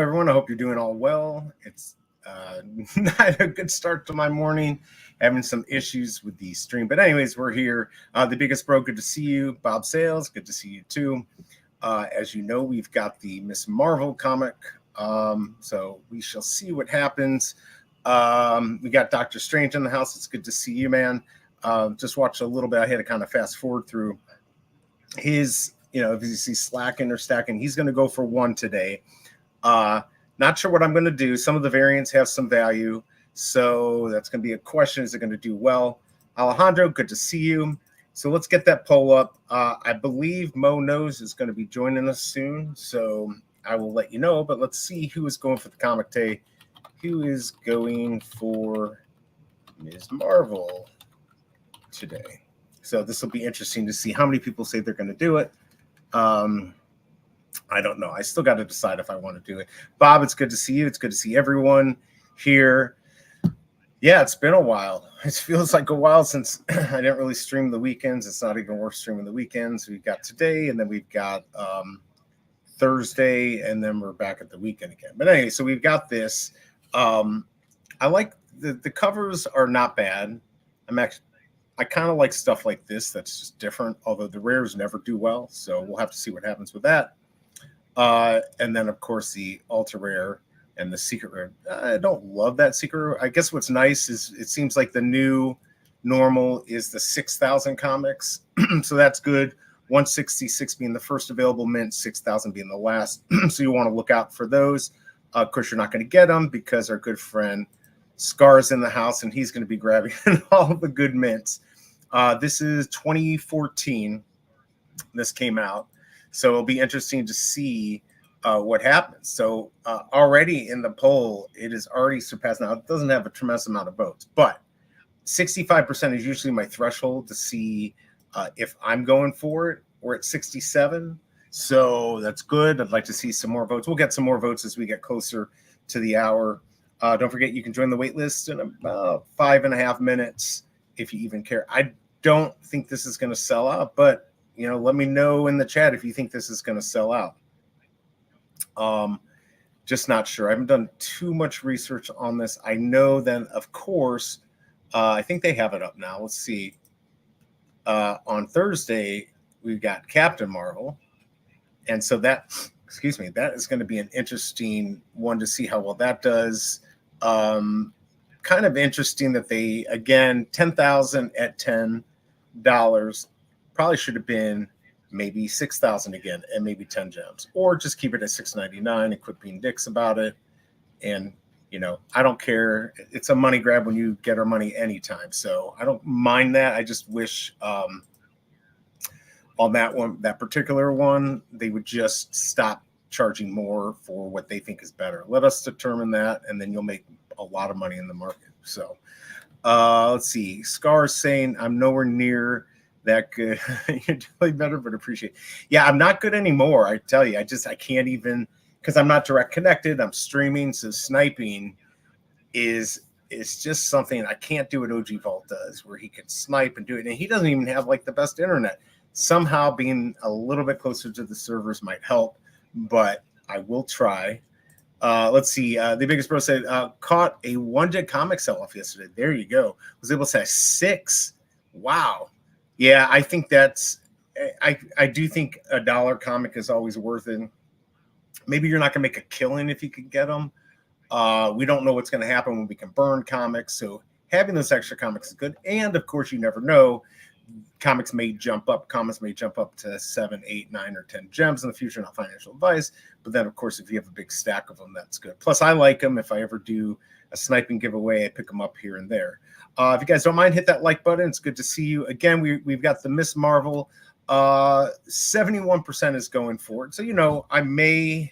everyone. I hope you're doing all well. It's not a good start to my morning. Having some issues with the stream, but anyways, we're here. The biggest bro, good to see you. Bob Sales, good to see you too. As you know, we've got the Miss Marvel comic, so we shall see what happens. We got Doctor Strange in the house. It's good to see you, man. Just watched a little bit. I had to kind of fast forward through his. If you see slacking or stacking, he's going to go for one today. Not sure what I'm going to do. Some of the variants have some value, so that's going to be a question. Is it going to do well? Alejandro, good to see you. So let's get that poll up. I believe Mo Knows is going to be joining us soon, so I will let you know. But let's see who is going for the comic day. Who is going for Ms. Marvel today? So this will be interesting to see how many people say they're going to do it. I don't know. I still got to decide if I want to do it. Bob, it's good to see you. It's good to see everyone here. Yeah, it's been a while. It feels like a while since I didn't really stream the weekends. It's not even worth streaming the weekends. We've got today, and then we've got Thursday, and then we're back at the weekend again. But anyway, so we've got this. I like the covers are not bad. I kind of like stuff like this that's just different, although the rares never do well. So we'll have to see what happens with that. And then, of course, the ultra rare and the secret rare. I don't love that secret rare. I guess what's nice is it seems like the new normal is the 6,000 comics. So that's good. 166 being the first available mint, 6,000 being the last. So you want to look out for those. Of course, you're not going to get them because our good friend Scar's in the house, and he's going to be grabbing all the good mints. This is 2014. This came out. So it'll be interesting to see what happens. So already in the poll, it is already surpassed. Now, it doesn't have a tremendous amount of votes, but 65% is usually my threshold to see if I'm going for it. We're at 67. So that's good. I'd like to see some more votes. We'll get some more votes as we get closer to the hour. Don't forget, you can join the wait list in about 5.5 minutes if you even care. I don't think this is going to sell out, but let me know in the chat if you think this is going to sell out. Just not sure. I haven't done too much research on this. I know then, of course, I think they have it up now. Let's see. On Thursday, we've got Captain Marvel. And so that is going to be an interesting one to see how well that does. Kind of interesting that they, again, 10,000 at $10. Probably should have been maybe 6,000 again and maybe 10 gems, or just keep it at 699 and quit being dicks about it. And, I don't care. It's a money grab when you get our money anytime. So I don't mind that. I just wish on that one, that particular one, they would just stop charging more for what they think is better. Let us determine that, and then you'll make a lot of money in the market. So let's see. Scar is saying, I'm nowhere near that good. You're doing better, but appreciate it. Yeah, I'm not good anymore. I tell you, I can't even, because I'm not direct connected. I'm streaming. So sniping is just something I can't do what OG Vault does, where he can snipe and do it. And he doesn't even have like the best internet. Somehow being a little bit closer to the servers might help, but I will try. Let's see. The biggest bro said, caught a one-jet comic sell-off yesterday. There you go. Was able to say 6. Wow. Yeah, I think I do think $1 comic is always worth it. Maybe you're not going to make a killing if you could get them. We don't know what's going to happen when we can burn comics. So having those extra comics is good. And of course, you never know. Comics may jump up. Comics may jump up to 7, 8, 9, or 10 gems in the future. Not financial advice. But then, of course, if you have a big stack of them, that's good. Plus, I like them. If I ever do a sniping giveaway, I pick them up here and there. If you guys don't mind, hit that like button. It's good to see you. Again, we've got the Miss Marvel. 71% is going for it. So, I may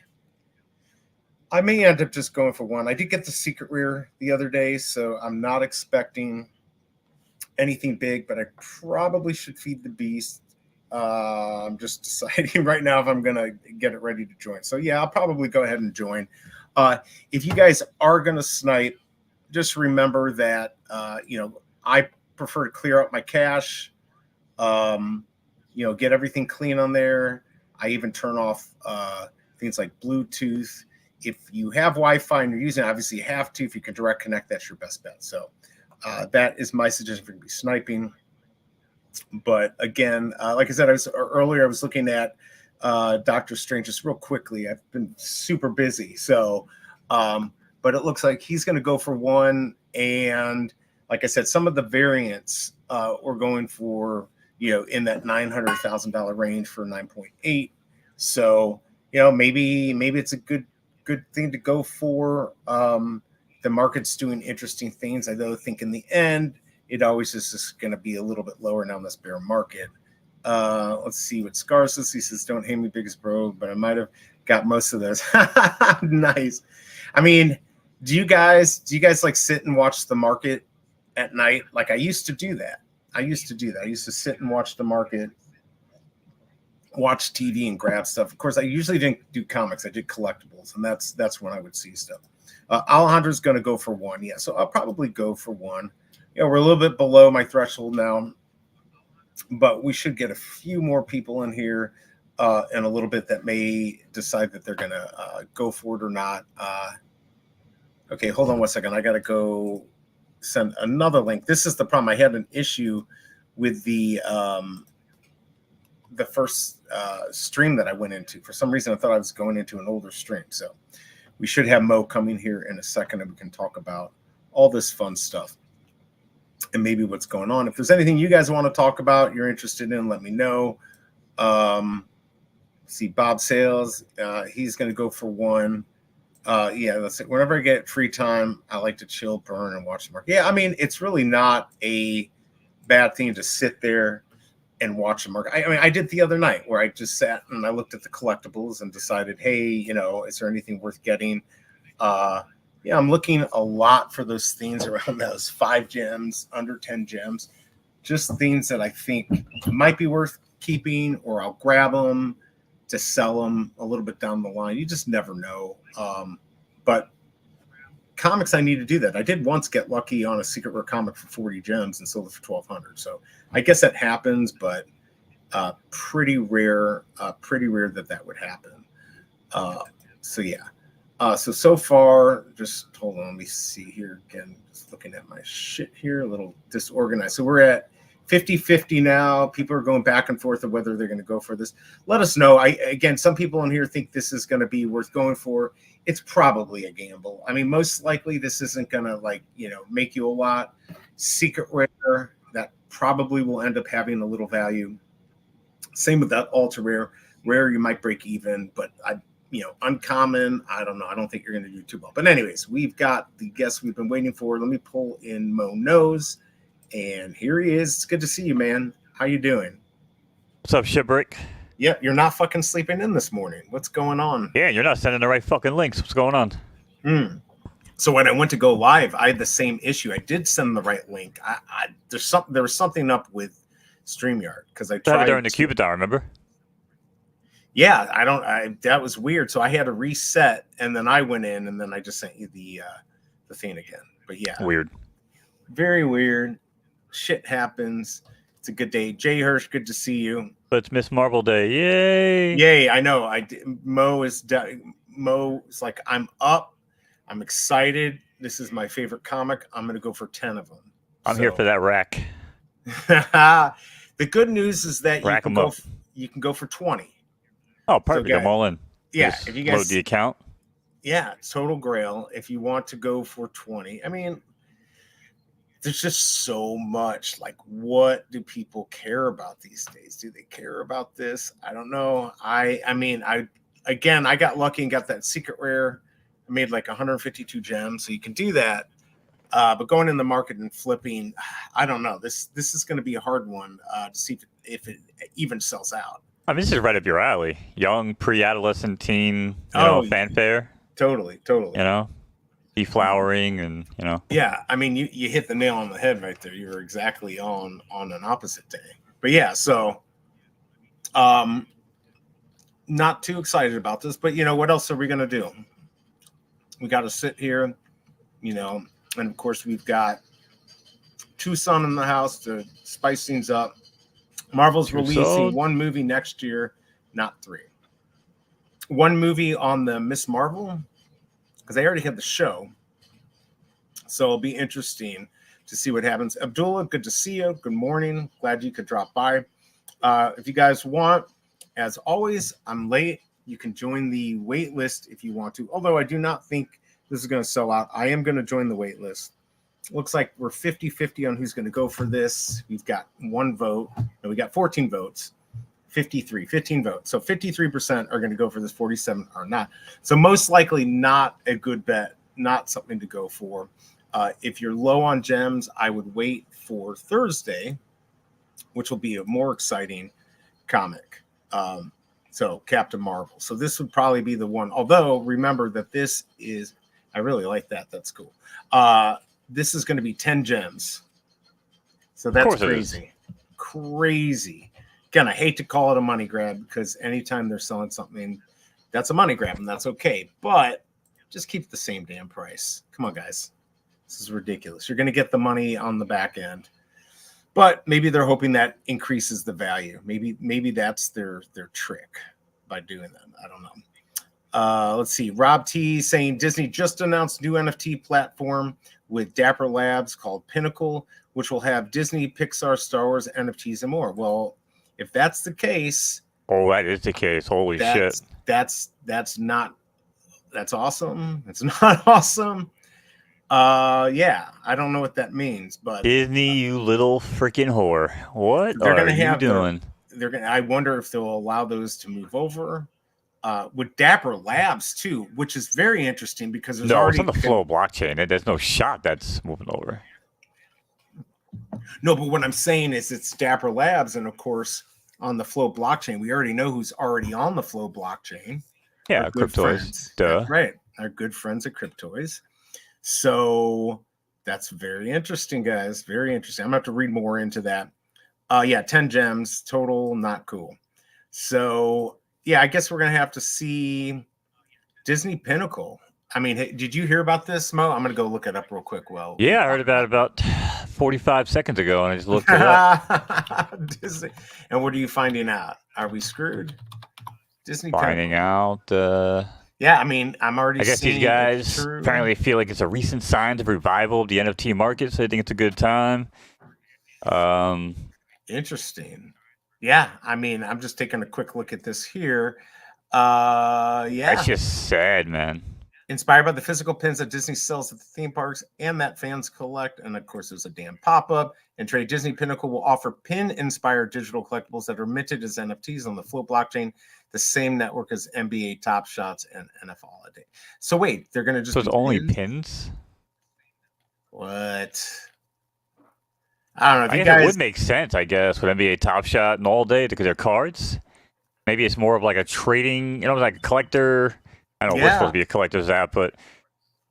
end up just going for one. I did get the secret rare the other day, so I'm not expecting anything big, but I probably should feed the beast. I'm just deciding right now if I'm going to get it ready to join. So, yeah, I'll probably go ahead and join. If you guys are going to snipe, just remember that, I prefer to clear out my cache, get everything clean on there. I even turn off things like Bluetooth. if you have Wi-Fi and you're using it, obviously you have to. If you can direct connect, that's your best bet. So that is my suggestion for be sniping. But again, like I said, earlier I was looking at Doctor Strange just real quickly. I've been super busy, so but it looks like he's going to go for 1. And like I said, some of the variants we're going for, in that $900,000 range for 9.8. So maybe it's a good thing to go for. The market's doing interesting things. I think in the end, it always is just going to be a little bit lower now in this bear market. Let's see what Scars says. He says, "Don't hate me, biggest bro," but I might have got most of those. Nice. I mean, do you guys like sit and watch the market at night? Like I used to do that. I used to sit and watch the market, watch TV and grab stuff. Of course, I usually didn't do comics. I did collectibles, and that's when I would see stuff. Alejandro's going to go for 1. Yeah, so I'll probably go for 1. We're a little bit below my threshold now, but we should get a few more people in here in a little bit that may decide that they're going to go for it or not. Okay, hold on one second. I got to go send another link. This is the problem. I had an issue with the first stream that I went into. For some reason, I thought I was going into an older stream. So we should have Mo coming here in a second, and we can talk about all this fun stuff and maybe what's going on. If there's anything you guys want to talk about, you're interested in, let me know. See Bob Sales, he's going to go for 1. Yeah, that's it. Whenever I get free time, I like to chill, burn, and watch the market. Yeah, I mean, it's really not a bad thing to sit there and watch the market. I mean, I did the other night where I just sat and I looked at the collectibles and decided, hey, is there anything worth getting? Yeah, I'm looking a lot for those things around those 5 gems, under 10 gems, just things that I think might be worth keeping, or I'll grab them to sell them a little bit down the line. You just never know. But comics, I need to do that. I did once get lucky on a secret rare comic for 40 gems and sold it for 1,200. So I guess that happens, but pretty rare that would happen. So yeah. So far, just hold on, let me see here again. Just looking at my shit here, a little disorganized. So we're at 50-50 now. People are going back and forth of whether they're going to go for this. Let us know. Again, some people in here think this is going to be worth going for. It's probably a gamble. I mean, most likely this isn't going to make you a lot. Secret rare, that probably will end up having a little value. Same with that ultra rare. Rare, you might break even, but uncommon, I don't know. I don't think you're going to do too well. But anyways, we've got the guest we've been waiting for. Let me pull in Mo Nose, and here he is. It's good to see you, man. How you doing? What's up, Shipwreck? Yeah, you're not fucking sleeping in this morning. What's going on? Yeah, you're not sending the right fucking links. What's going on? So when I went to go live, I had the same issue. I did send the right link. There was something up with StreamYard because I tried during the Cupid, remember? Yeah, that was weird. So I had to reset, and then I went in, and then I just sent you the thing again. But yeah, weird, very weird. Shit happens. It's a good day. Jay Hirsch, good to see you. It's Miss Marvel Day. Yay! Yay! I know. Mo is like, I'm up. I'm excited. This is my favorite comic. I'm gonna go for 10 of them. I'm here for that rack. The good news is that you can go for 20. Oh, perfect. So I'm all in. Yeah. Just if you guys load the account. Yeah, total grail. If you want to go for 20, I mean, there's just so much. Like, what do people care about these days? Do they care about this? I don't know. I got lucky and got that secret rare. I made like 152 gems, so you can do that. But going in the market and flipping, I don't know. This is going to be a hard one to see if it even sells out. I mean, this is right up your alley. Young, pre-adolescent teen, fanfare. Totally. Deflowering and, Yeah, I mean, you hit the nail on the head right there. You were exactly on an opposite day. But yeah, so not too excited about this. But, what else are we going to do? We got to sit here, and of course we've got Tucson in the house to spice things up. Marvel's releasing 1 movie next year, not 3. 1 movie on the Miss Marvel, because they already had the show. So it'll be interesting to see what happens. Abdullah, good to see you. Good morning. Glad you could drop by. If you guys want, as always, I'm late. You can join the wait list if you want to. Although I do not think this is going to sell out. I am going to join the wait list. Looks like we're 50-50 on who's going to go for this. We've got 1 vote, and we got 14 votes. 15 votes. So 53% are going to go for this, 47 are not. So most likely not a good bet, not something to go for. If you're low on gems, I would wait for Thursday, which will be a more exciting comic. So Captain Marvel. So this would probably be the one. Although remember that this is, I really like that. That's cool. This is going to be 10 gems. So that's crazy. Crazy. Again, I hate to call it a money grab because anytime they're selling something, that's a money grab and that's okay. But just keep the same damn price. Come on, guys. This is ridiculous. You're going to get the money on the back end. But maybe they're hoping that increases the value. Maybe that's their trick by doing that. I don't know. Let's see. Rob T saying Disney just announced new NFT platform with Dapper Labs called Pinnacle, which will have Disney, Pixar, Star Wars, NFTs, and more. Well, if that's the case, that is the case. Holy shit! That's awesome. It's not awesome. Yeah, I don't know what that means, but Disney, you little freaking whore! What are you doing? I wonder if they'll allow those to move over. With Dapper Labs too, which is very interesting because there's already it's on the Flow blockchain. There's no shot that's moving over. No, but what I'm saying is it's Dapper Labs, and of course on the Flow blockchain, we already know who's already on the Flow blockchain. Yeah, Cryptoys. Duh. Right, our good friends at Cryptoys. So that's very interesting, guys. Very interesting. I'm gonna have to read more into that. Yeah, 10 gems total, not cool. So yeah, I guess we're gonna have to see Disney Pinnacle. I mean, hey, did you hear about this, Mo? I'm gonna go look it up real quick. Well, yeah, I heard about 45 seconds ago, and I just looked it up. Disney. And what are you finding out? Are we screwed? Disney finding Pinnacle. out. Yeah, I mean, I'm already. I guess these guys apparently feel like it's a recent sign of revival of the NFT market, so they think it's a good time. Interesting. Yeah, I mean, I'm just taking a quick look at this here. Yeah, that's just sad, man. Inspired by the physical pins that Disney sells at the theme parks and that fans collect, and of course, there's a damn pop-up and trade. Disney Pinnacle will offer pin-inspired digital collectibles that are minted as NFTs on the Flow blockchain, the same network as NBA Top Shots and NFL Holiday. So wait, they're going to just so it's only pins? What? I don't know. I guess it would make sense, I guess, with NBA Top Shot and All Day because they're cards. Maybe it's more of like a trading, like a collector. I don't know. We're supposed to be a collector's app, but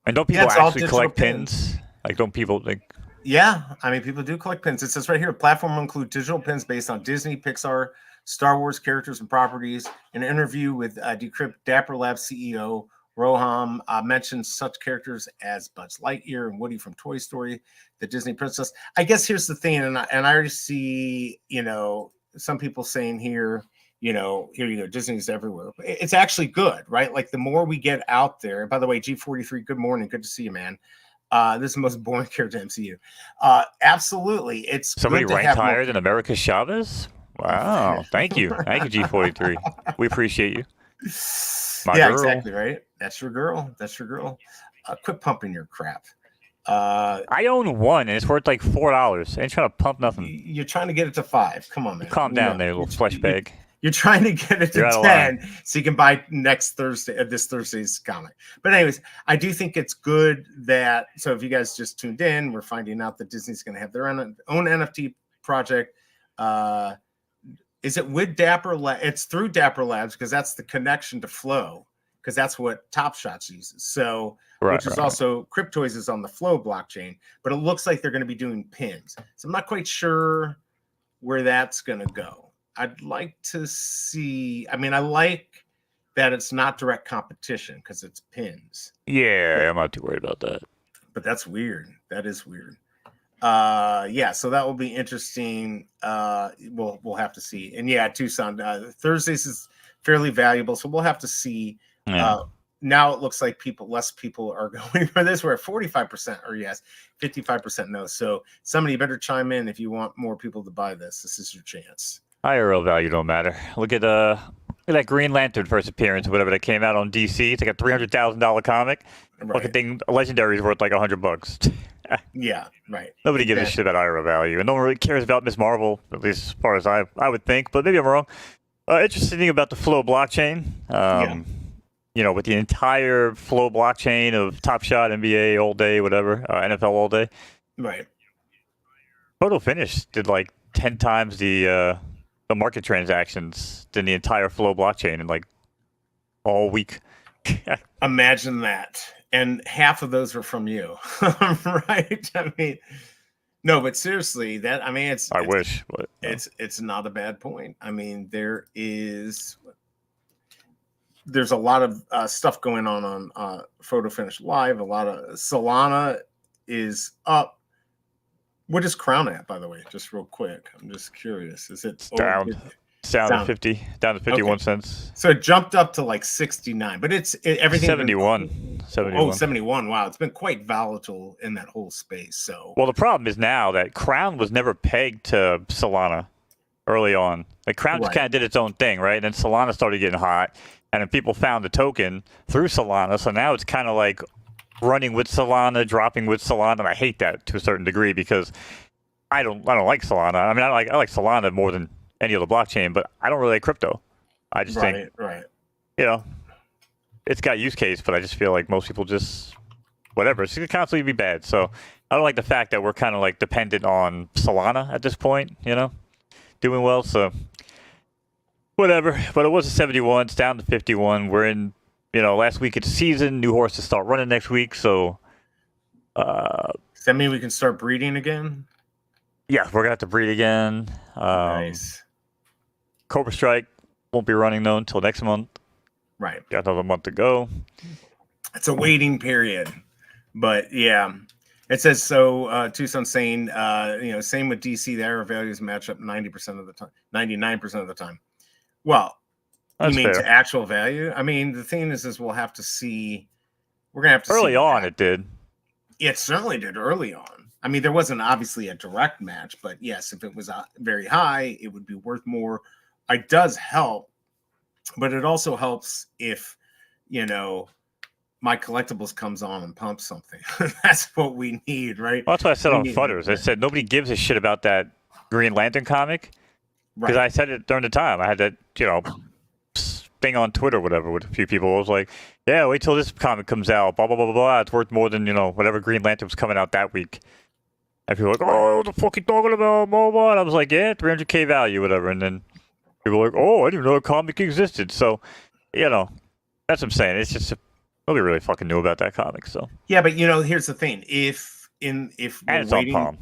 don't people actually collect pins? Like, don't people like? Yeah, I mean, people do collect pins. It says right here, platform will include digital pins based on Disney, Pixar, Star Wars characters and properties. An interview with Decrypt Dapper Labs CEO Roham mentions such characters as Buzz Lightyear and Woody from Toy Story, the Disney princess. I guess here's the thing, and I already see, some people saying here, here you go, Disney's everywhere. It's actually good, right? Like the more we get out there. By the way, G43, good morning, good to see you, man. This is the most boring character MCU. Absolutely, it's somebody ranked higher than America Chavez. Wow, thank you, G43. We appreciate you. My girl. Exactly right. That's your girl. Quit pumping your crap. I own one, and it's worth like $4. I ain't trying to pump nothing. You're trying to get it to 5. Come on, man. Calm down there, little flesh bag. You're trying to get it to 10 so you can buy this Thursday's comic. But anyways, I do think it's good that, so if you guys just tuned in, we're finding out that Disney's going to have their own NFT project. Is it with Dapper Labs? It's through Dapper Labs because that's the connection to Flow, because that's what Top Shots uses. So, which is also Cryptoys is on the Flow blockchain, but it looks like they're going to be doing pins. So I'm not quite sure where that's going to go. I'd like to see. I mean, I like that it's not direct competition because it's pins. Yeah, I'm not too worried about that. But that's weird. That is weird. Yeah, so that will be interesting. We'll have to see. And yeah, Tucson, Thursdays is fairly valuable, so we'll have to see now it looks like less people are going for this. We're at 45% or yes, 55% no. So somebody better chime in if you want more people to buy this. This is your chance. IRL value don't matter. Look at that Green Lantern first appearance, whatever that came out on DC. It's like a $300,000 comic. Right. Fucking thing, Legendary is worth like $100. Yeah, right. Nobody gives a shit about IRL value, and no one really cares about Miss Marvel, at least as far as I would think. But maybe I'm wrong. Interesting thing about the Flow blockchain. You know, with the entire Flow blockchain of Top Shot, NBA all day, whatever, NFL all day. Right. Photo Finish did like 10 times the market transactions than the entire Flow blockchain in like all week. Imagine that. And half of those were from you. Right? I mean, no, but seriously, I wish, but it's not a bad point. I mean, there's a lot of stuff going on Photo Finish Live. A lot of Solana is up. What is Crown at, by the way? Just real quick. I'm just curious. Is it down? It's down to 50, down to 51 cents. So it jumped up to like 69, but everything 71. 71. Oh, 71. Wow. It's been quite volatile in that whole space. So well, the problem is now that Crown was never pegged to Solana early on. Like Crown just kind of did its own thing, right? And then Solana started getting hot, and then people found the token through Solana. So now it's kind of like running with Solana, dropping with Solana, and I hate that to a certain degree because I don't like Solana. I mean, I like Solana more than any other blockchain, but I don't really like crypto. I just think, you know, it's got use case, but I just feel like most people just whatever. It's gonna constantly be bad. So I don't like the fact that we're kind of like dependent on Solana at this point. You know, doing well. So whatever. But it was a 71. It's down to 51. We're in. You know, last week it's season. New horses start running next week. So does that mean we can start breeding again? Yeah, we're gonna have to breed again. Nice. Cobra Strike won't be running though until next month. Right. Got another month to go. It's a waiting period. But yeah. It says so Tucson saying you know, same with DC, the error values match up 90% of the time, 99% of the time. Well, that's you mean fair. to actual value? I mean, the thing is we'll have to see. We're gonna have to early see on it did. It certainly did early on. I mean, there wasn't obviously a direct match, but yes, if it was very high, it would be worth more. It does help, but it also helps if, you know, my collectibles comes on and pumps something. That's what we need, right? Well, that's what I said on Futters. I said nobody gives a shit about that Green Lantern comic because I said it during the time. I had that, you know, thing on Twitter, whatever, with a few people. I was like, yeah, wait till this comic comes out. Blah blah blah blah blah. It's worth more than, you know, whatever Green Lantern was coming out that week. And people were like, oh, what the fuck you talking about, blah. And I was like, yeah, 300K value, whatever. And then people were like, oh, I didn't know a comic existed. So, you know, that's what I'm saying. It's just nobody really fucking knew about that comic. So yeah, but you know, here's the thing: if and it's waiting, on Palm.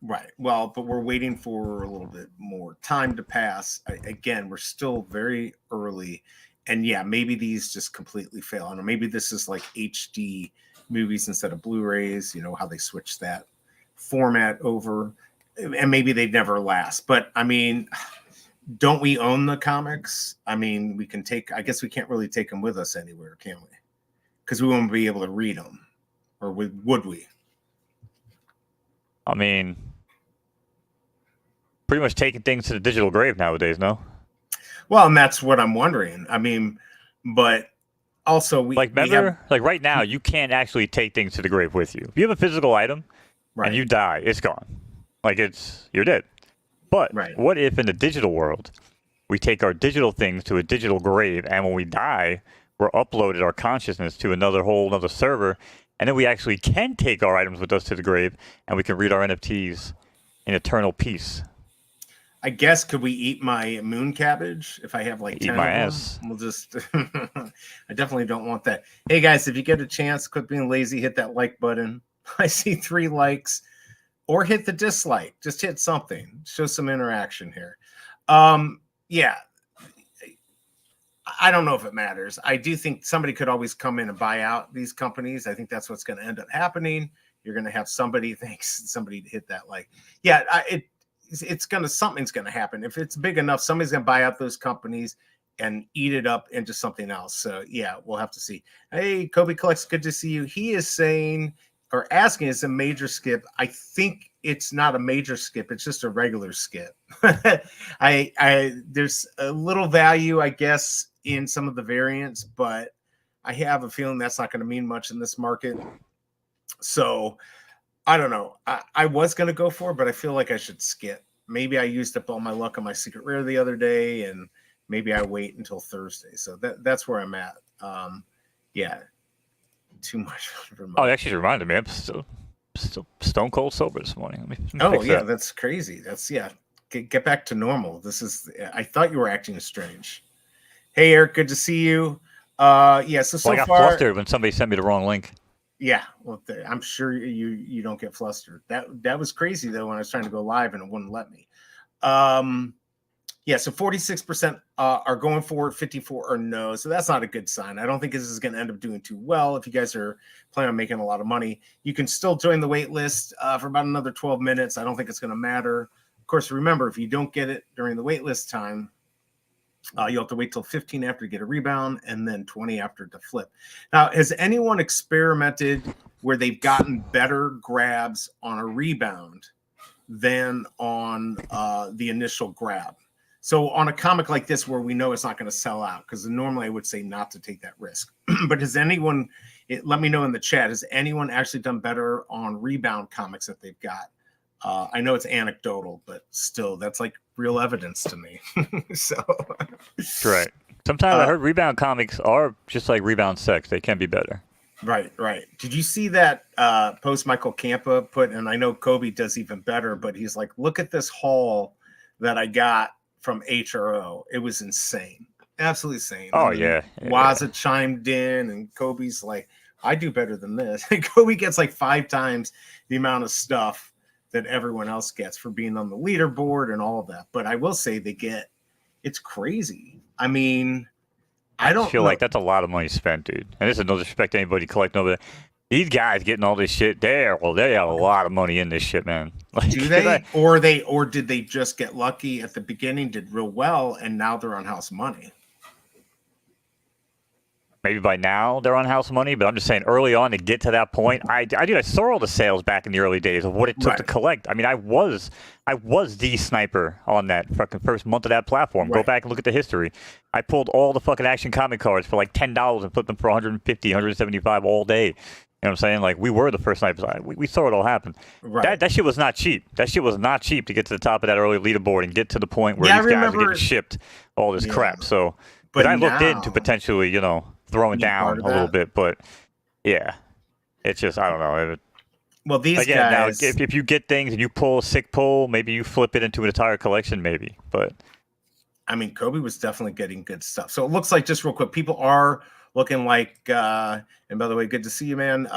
Right. Well, but we're waiting for a little bit more time to pass. Again, we're still very early, and yeah, maybe these just completely fail. And maybe this is like HD movies instead of Blu-rays. You know how they switch that format over, and maybe they'd never last. But I mean, don't we own the comics? I mean, we can take. I guess we can't really take them with us anywhere, can we? Because we won't be able to read them, or would we? I mean, pretty much taking things to the digital grave nowadays, no? Well, and that's what I'm wondering. I mean, but also like right now, you can't actually take things to the grave with you. If you have a physical item and you die, it's gone. Like you're dead. But what if in the digital world, we take our digital things to a digital grave, and when we die, we're uploaded our consciousness to another server, and then we actually can take our items with us to the grave, and we can read our NFTs in eternal peace. I guess, could we eat my moon cabbage if I have like 10 eat my ass? We'll just. I definitely don't want that. Hey guys, if you get a chance, quit being lazy. Hit that like button. I see 3 likes, or hit the dislike. Just hit something. Show some interaction here. Yeah. I don't know if it matters. I do think somebody could always come in and buy out these companies. I think that's what's going to end up happening. You're going to have somebody to hit that like. Yeah, something's going to happen. If it's big enough, somebody's going to buy out those companies, eat it up into something else. So yeah, we'll have to see. Hey, Kobe Collects, good to see you. He is saying or asking, is a major skip. I think it's not a major skip, it's just a regular skip. There's a little value, I guess, in some of the variants, but I have a feeling that's not going to mean much in this market. So I don't know. I was going to go for it, but I feel like I should skip. Maybe I used up all my luck on my secret rare the other day, and maybe I wait until Thursday. So that's where I'm at. Yeah, too much. Oh, it actually reminded me. I'm still stone cold sober this morning. Let me oh yeah, that's crazy. That's Get back to normal. I thought you were acting strange. Hey Eric, good to see you. Yeah. So I got far, flustered when somebody sent me the wrong link. Yeah, well, I'm sure you don't get flustered. That was crazy though when I was trying to go live and it wouldn't let me. Yeah, so 46% are going for it, 54 are no. So that's not a good sign. I don't think this is going to end up doing too well. If you guys are planning on making a lot of money, you can still join the wait list for about another 12 minutes. I don't think it's going to matter. Of course, remember, if you don't get it during the wait list time, you'll have to wait till 15 after to get a rebound and then 20 after to flip. Now, has anyone experimented where they've gotten better grabs on a rebound than on the initial grab? So on a comic like this where we know it's not going to sell out, because normally I would say not to take that risk. But has anyone, let me know in the chat, has anyone actually done better on rebound comics that they've got? I know it's anecdotal, but still, that's like real evidence to me. So, right. Sometimes I heard rebound comics are just like rebound sex; they can be better. Right. Did you see that post Michael Campa put? And I know Kobe does even better, but he's like, "Look at this haul that I got from HRO. It was insane, absolutely insane." Oh and yeah. Waza chimed in, and Kobe's like, "I do better than this." And Kobe gets like 5 times the amount of stuff that everyone else gets for being on the leaderboard and all of that. But I will say it's crazy. I mean, I don't feel like that's a lot of money spent, dude. And this is no disrespect to anybody collecting over there. These guys getting all this shit, they have a lot of money in this shit, man. Like, do they? Or did they just get lucky at the beginning, did real well, and now they're on house money? Maybe by now they're on house money, but I'm just saying early on to get to that point, I saw all the sales back in the early days of what it took to collect. I mean, I was the sniper on that fucking first month of that platform. Go back and look at the history. I pulled all the fucking action comic cards for like $10 and flipped them for 150, 175 all day. You know what I'm saying? Like, we were the first snipers. We saw it all happen. Right. That shit was not cheap. That shit was not cheap to get to the top of that early leaderboard and get to the point where these guys are getting shipped all this crap. So, but I looked into potentially, throwing down a little bit, but yeah, it's just, I don't know. Well, these guys, now, if you get things and you pull a sick pull, maybe you flip it into an entire collection, maybe. But I mean, Kobe was definitely getting good stuff. So it looks like, just real quick, people are looking like, and by the way, good to see you, man.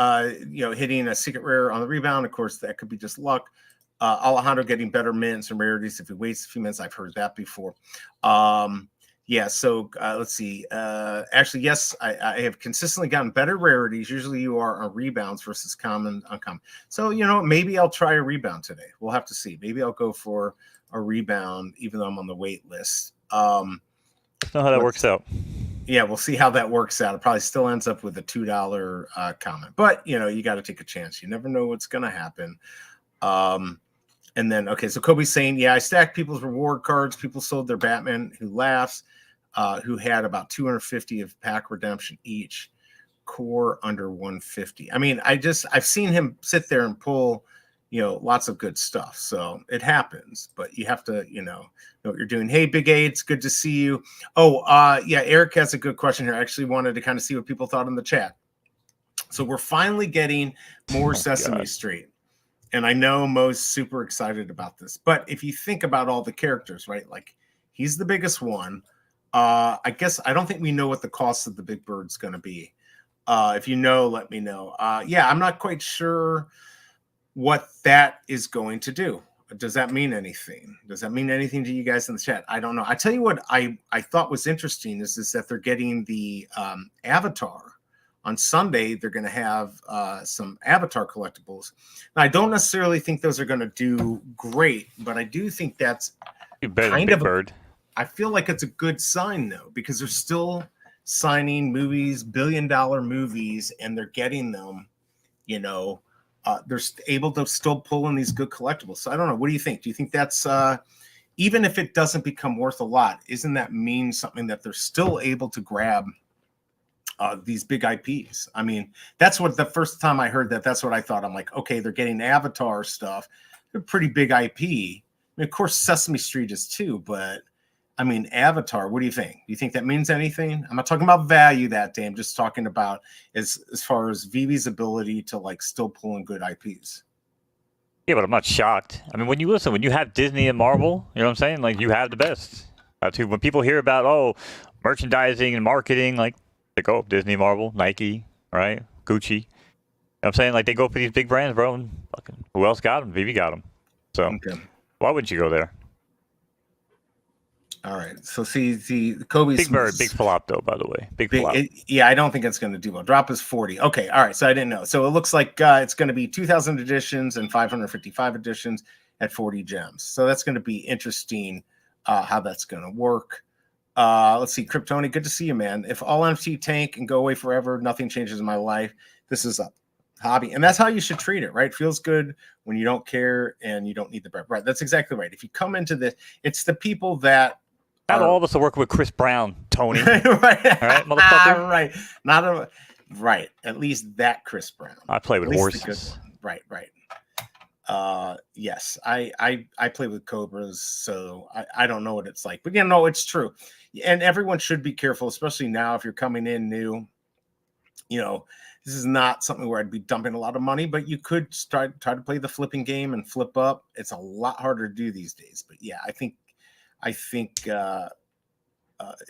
Hitting a secret rare on the rebound. Of course, that could be just luck. Alejandro getting better mints and rarities if he waits a few minutes. I've heard that before. Yeah, so let's see. Actually, yes, I have consistently gotten better rarities. Usually you are on rebounds versus common, uncommon. So, maybe I'll try a rebound today. We'll have to see. Maybe I'll go for a rebound, even though I'm on the wait list. Know how that works out. Yeah, we'll see how that works out. It probably still ends up with a $2 comment. But, you got to take a chance. You never know what's going to happen. And then, okay, so Kobe's saying, yeah, I stacked people's reward cards. People sold their Batman Who Laughs, who had about 250 of pack redemption each, core under 150. I mean, I've seen him sit there and pull, lots of good stuff. So it happens, but you have to, know what you're doing. Hey, Big A, it's good to see you. Oh, yeah, Eric has a good question here. I actually wanted to kind of see what people thought in the chat. So we're finally getting more Sesame Street. And I know Mo's super excited about this. But if you think about all the characters, right? Like, he's the biggest one. I guess I don't think we know what the cost of the big bird's going to be. If you know, let me know. Yeah, I'm not quite sure what that is going to do. Does that mean anything? Does that mean anything to you guys in the chat? I don't know. I tell you what I thought was interesting is that they're getting the avatar. On Sunday, they're going to have some avatar collectibles. Now, I don't necessarily think those are going to do great, but I do think that's kind of bird. I feel like it's a good sign though, because they're still signing movies, billion-dollar movies, and they're getting them. They're able to still pull in these good collectibles. So I don't know. What do you think? Do you think that's even if it doesn't become worth a lot, isn't that mean something that they're still able to grab these big IPs? I mean, that's what the first time I heard that, that's what I thought. I'm like, okay, they're getting Avatar stuff. They're pretty big IP. I mean, of course, Sesame Street is too, but I mean, Avatar, what do you think? Do you think that means anything? I'm not talking about value that day. I'm just talking about as far as VeVe's ability to like still pull in good IPs. Yeah, but I'm not shocked. I mean, when you have Disney and Marvel, you know what I'm saying? Like, you have the best. When people hear about, merchandising and marketing, like, they go Disney, Marvel, Nike, right? Gucci. You know what I'm saying? Like, they go for these big brands, bro. And fucking, who else got them? VeVe got them. So, okay. Why wouldn't you go there? All right. So see Kobe's big flop though, by the way. Big flop. I don't think it's going to do well. Drop is 40. Okay. All right. So I didn't know. So it looks like it's going to be 2,000 editions and 555 editions at 40 gems. So that's going to be interesting how that's going to work. Let's see. Kryptoni, good to see you, man. If all NFT tank and go away forever, nothing changes in my life. This is a hobby. And that's how you should treat it, right? Feels good when you don't care and you don't need the bread. Right. That's exactly right. If you come into this, it's the people that not all of us are working with Chris Brown, Tony. Right. All right, motherfucker. Right. Right. At least that Chris Brown. I play with horses. Right. Yes. I play with cobras, so I don't know what it's like. But it's true. And everyone should be careful, especially now if you're coming in new. This is not something where I'd be dumping a lot of money, but you could try to play the flipping game and flip up. It's a lot harder to do these days. But yeah, I think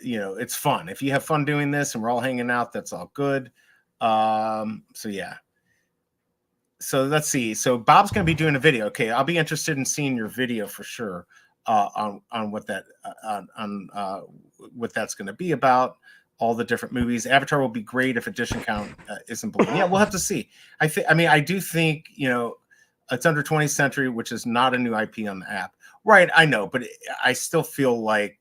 it's fun. If you have fun doing this and we're all hanging out, that's all good. So yeah. So let's see. So Bob's going to be doing a video. Okay, I'll be interested in seeing your video for sure on what that what that's going to be about. All the different movies. Avatar will be great if edition count isn't below. Yeah, we'll have to see. I do think it's under 20th Century, which is not a new IP on the app. Right, I know, but I still feel like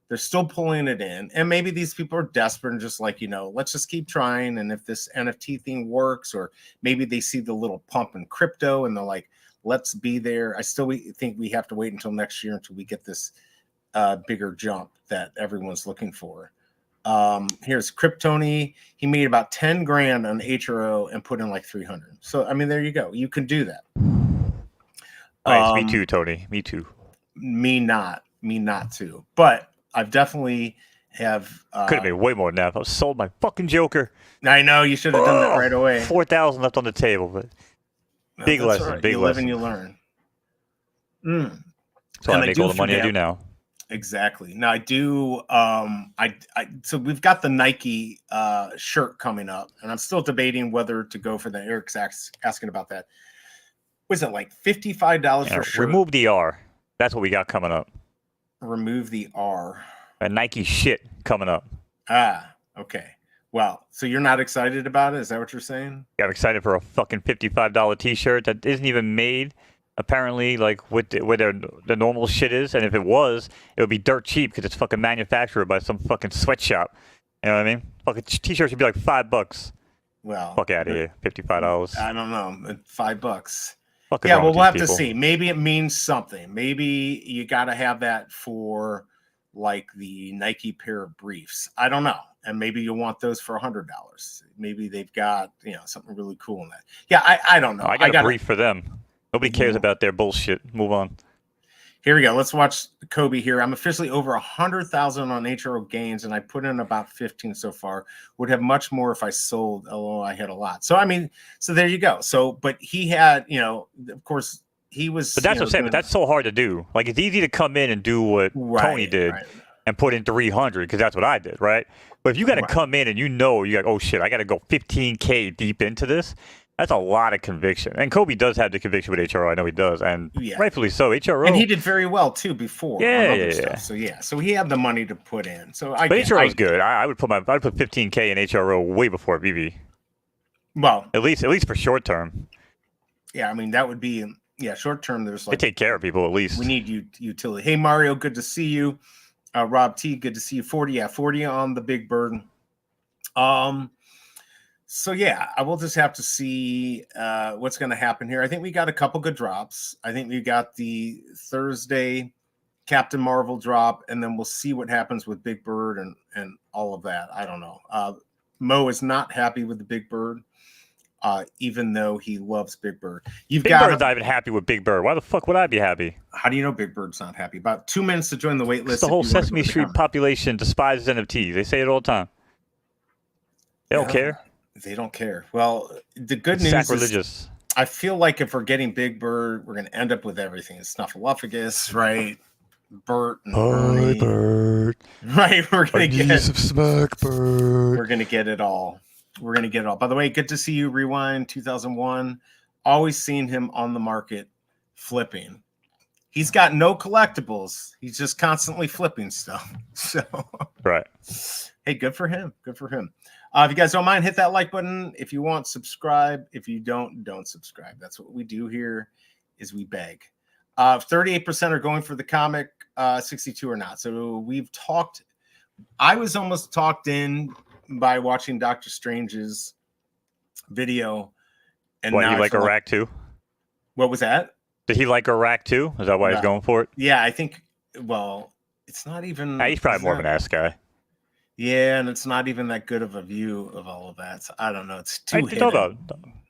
they're still pulling it in. And maybe these people are desperate and just like, let's just keep trying. And if this NFT thing works, or maybe they see the little pump in crypto and they're like, let's be there. I still think we have to wait until next year until we get this bigger jump that everyone's looking for. Here's Kryptoni. He made about 10 grand on HRO and put in like 300. So, I mean, there you go. You can do that. Nice. Me too, Tony. Me too. Me not too. But I've definitely have. Could have made way more than that. I sold my fucking Joker. I know you should have done that right away. 4,000 left on the table, but big lesson. Right. Big you lesson. Live and you learn. So I make all the money I do now. Exactly. Now I do. So we've got the Nike shirt coming up, and I'm still debating whether to go for that. Eric's asking about that. Was it like $55 for shirt? Remove the R. That's what we got coming up. Remove the R. A Nike shit coming up. Okay. Well, so you're not excited about it? Is that what you're saying? Yeah, I'm excited for a fucking $55 t-shirt that isn't even made, apparently, like where the normal shit is. And if it was, it would be dirt cheap because it's fucking manufactured by some fucking sweatshop. You know what I mean? Fucking t-shirt should be like $5. Well, fuck out of here. $55. I don't know. $5. Yeah, well, we'll have to see. Maybe it means something. Maybe you got to have that for like the Nike pair of briefs. I don't know. And maybe you want those for $100. Maybe they've got, something really cool in that. Yeah, I don't know. I got a brief for them. Nobody cares about their bullshit. Move on. Here we go. Let's watch Kobe here. I'm officially over 100,000 on HRO gains, and I put in about 15 so far. Would have much more if I sold, although I had a lot. So, I mean, so there you go. So, but he had, of course, he was. But that's what I'm saying. But that's so hard to do. Like, it's easy to come in and do what Tony did and put in 300 because that's what I did, right? But if you got to come in and you're like, oh shit, I got to go 15K deep into this. That's a lot of conviction. And Kobe does have the conviction with HRO. I know he does. And rightfully so. HRO. And he did very well, too, before. Yeah. So he had the money to put in. But HRO is good. I would put 15K in HRO way before VeVe. Well. At least for short term. Yeah, I mean, that would be, short term. There's like. They take care of people, at least. We need utility. Hey, Mario, good to see you. Rob T, good to see you. 40, yeah, 40 on the Big Bird. So yeah, I will just have to see what's going to happen here. I think we got a couple good drops. I think we got the Thursday Captain Marvel drop, and then we'll see what happens with Big Bird and all of that. I don't know. Mo is not happy with the Big Bird, even though he loves Big Bird. Big Bird's not even happy with Big Bird. Why the fuck would I be happy? How do you know Big Bird's not happy? About 2 minutes to join the wait list. The whole Sesame Street population despises NFTs. They say it all the time. They don't care. They don't care. Well, the good news is I feel like if we're getting Big Bird, we're going to end up with everything. Snuffleupagus, right? Bert and Bernie. Bert. Right, we're going to get some smack, Bert. We're going to get it all. We're going to get it all. By the way, good to see you, Rewind 2001. Always seen him on the market flipping. He's got no collectibles. He's just constantly flipping stuff. So, right. Hey, good for him. Good for him. If you guys don't mind, hit that like button. If you want, subscribe. If you don't subscribe. That's what we do here is we beg. 38% are going for the comic, 62 are not. So we've talked. I was almost talked in by watching Doctor Strange's video. And what, you like Iraq too? What was that? Did he like Iraq too? Is that why he's going for it? Yeah, I think, well, it's not even. He's probably more of an ass guy. Yeah, and it's not even that good of a view of all of that. So I don't know. It's too hidden.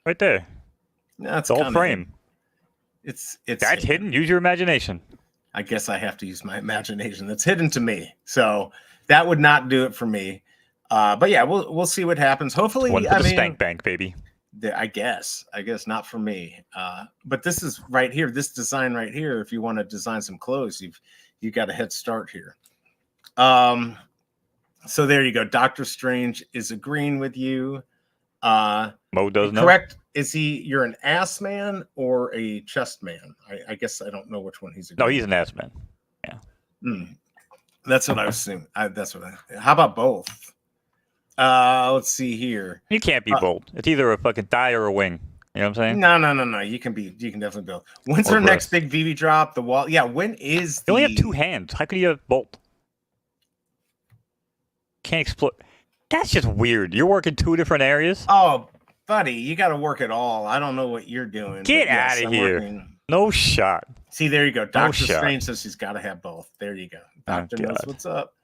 Right there. That's the whole frame. It's that's hidden. Use your imagination. I guess I have to use my imagination. That's hidden to me. So that would not do it for me. But yeah, we'll see what happens. Hopefully, one for the stank bank, baby. I guess not for me. But this is right here. This design right here. If you want to design some clothes, you've got a head start here. So there you go. Doctor Strange is agreeing with you. Mo does know. Correct. Is you're an ass man or a chest man? I guess I don't know which one he's. No, he's an ass man. Yeah. That's what I was saying. How about both? Let's see here. You can't be both. It's either a fucking thigh or a wing. You know what I'm saying? No. You can definitely build. When's our next big VeVe drop? The wall. Yeah. When is you only have two hands? How could you have both? Can't explode. That's just weird. You're working two different areas. Oh, buddy, you got to work it all. I don't know what you're doing. Get out of here. No shot. See, there you go. Doctor Strange says he's got to have both. There you go. Doctor knows what's up.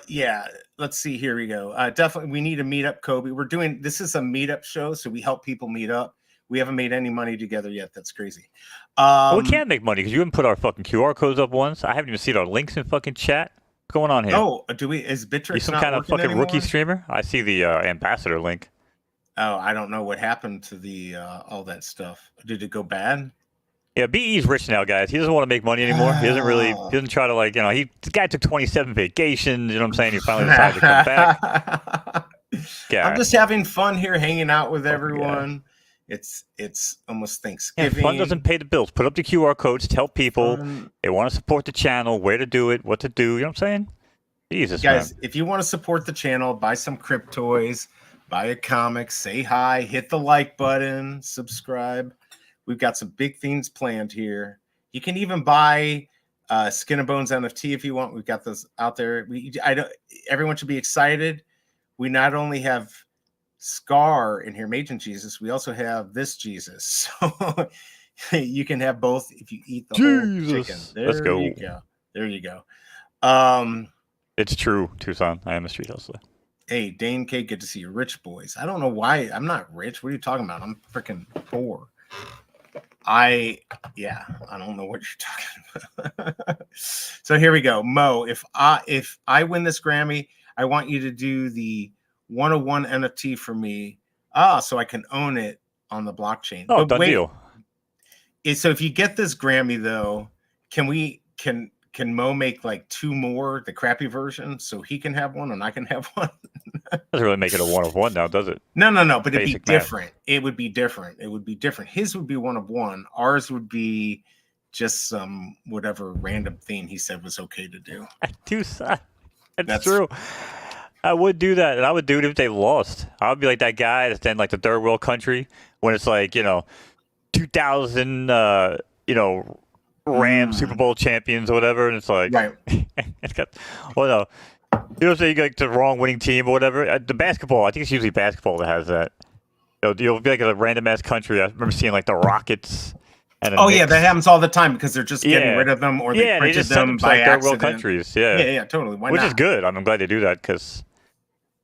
Yeah. Let's see. Here we go. Definitely, we need to meet up, Kobe. This is a meetup show, so we help people meet up. We haven't made any money together yet. That's crazy. We can't make money because you haven't put our fucking QR codes up once. I haven't even seen our links in fucking chat. What's going on here? Oh, do we? Is Bitrix you some kind of fucking anymore? Rookie streamer? I see the ambassador link. Oh, I don't know what happened to the all that stuff. Did it go bad? Yeah, BE's rich now, guys. He doesn't want to make money anymore. He doesn't try to the guy took 27 vacations. You know what I'm saying? He finally decided to come back. I'm just having fun here, hanging out with everyone. It's almost Thanksgiving. Yeah, fun doesn't pay the bills. Put up the QR codes. Tell people they want to support the channel, where to do it, what to do. You know what I'm saying? Jesus, guys, man. if you want to support the channel, buy some Cryptoys, buy a comic, say hi, hit the like button, subscribe. We've got some big things planned here. You can even buy Skin and Bones NFT if you want. We've got those out there. Everyone should be excited. We not only have Scar in here, Major Jesus, we also have this Jesus. So you can have both if you eat the whole chicken. Let's go. There you go. It's true, Tucson. I am a street hustler. Hey, Dane K, good to see you. Rich boys. I don't know why. I'm not rich. What are you talking about? I'm freaking poor. I don't know what you're talking about. So here we go. Mo, if I win this Grammy, I want you to do the 101 NFT for me. So I can own it on the blockchain. Oh, done deal. So if you get this Grammy though, can Mo make like two more, the crappy version, so he can have one and I can have one? Doesn't really make it a 1 of 1 now, does it? No. But it'd be different. It would be different. His would be 1 of 1. Ours would be just some whatever random thing he said was okay to do. That's true. I would do that, and I would do it if they lost. I would be like that guy that's in like the third world country when it's like 2000, Rams Super Bowl champions or whatever, and it's like, right. it's got, well, no, you know, say you like the wrong winning team or whatever. The basketball, I think it's usually basketball that has that. You'll be like a random ass country. I remember seeing like the Rockets. And the Yeah, Knicks. that happens all the time because they're just getting rid of them, or they printed just them by like accident. third world countries. Yeah, totally. Why Which not? is good. I'm glad they do that because,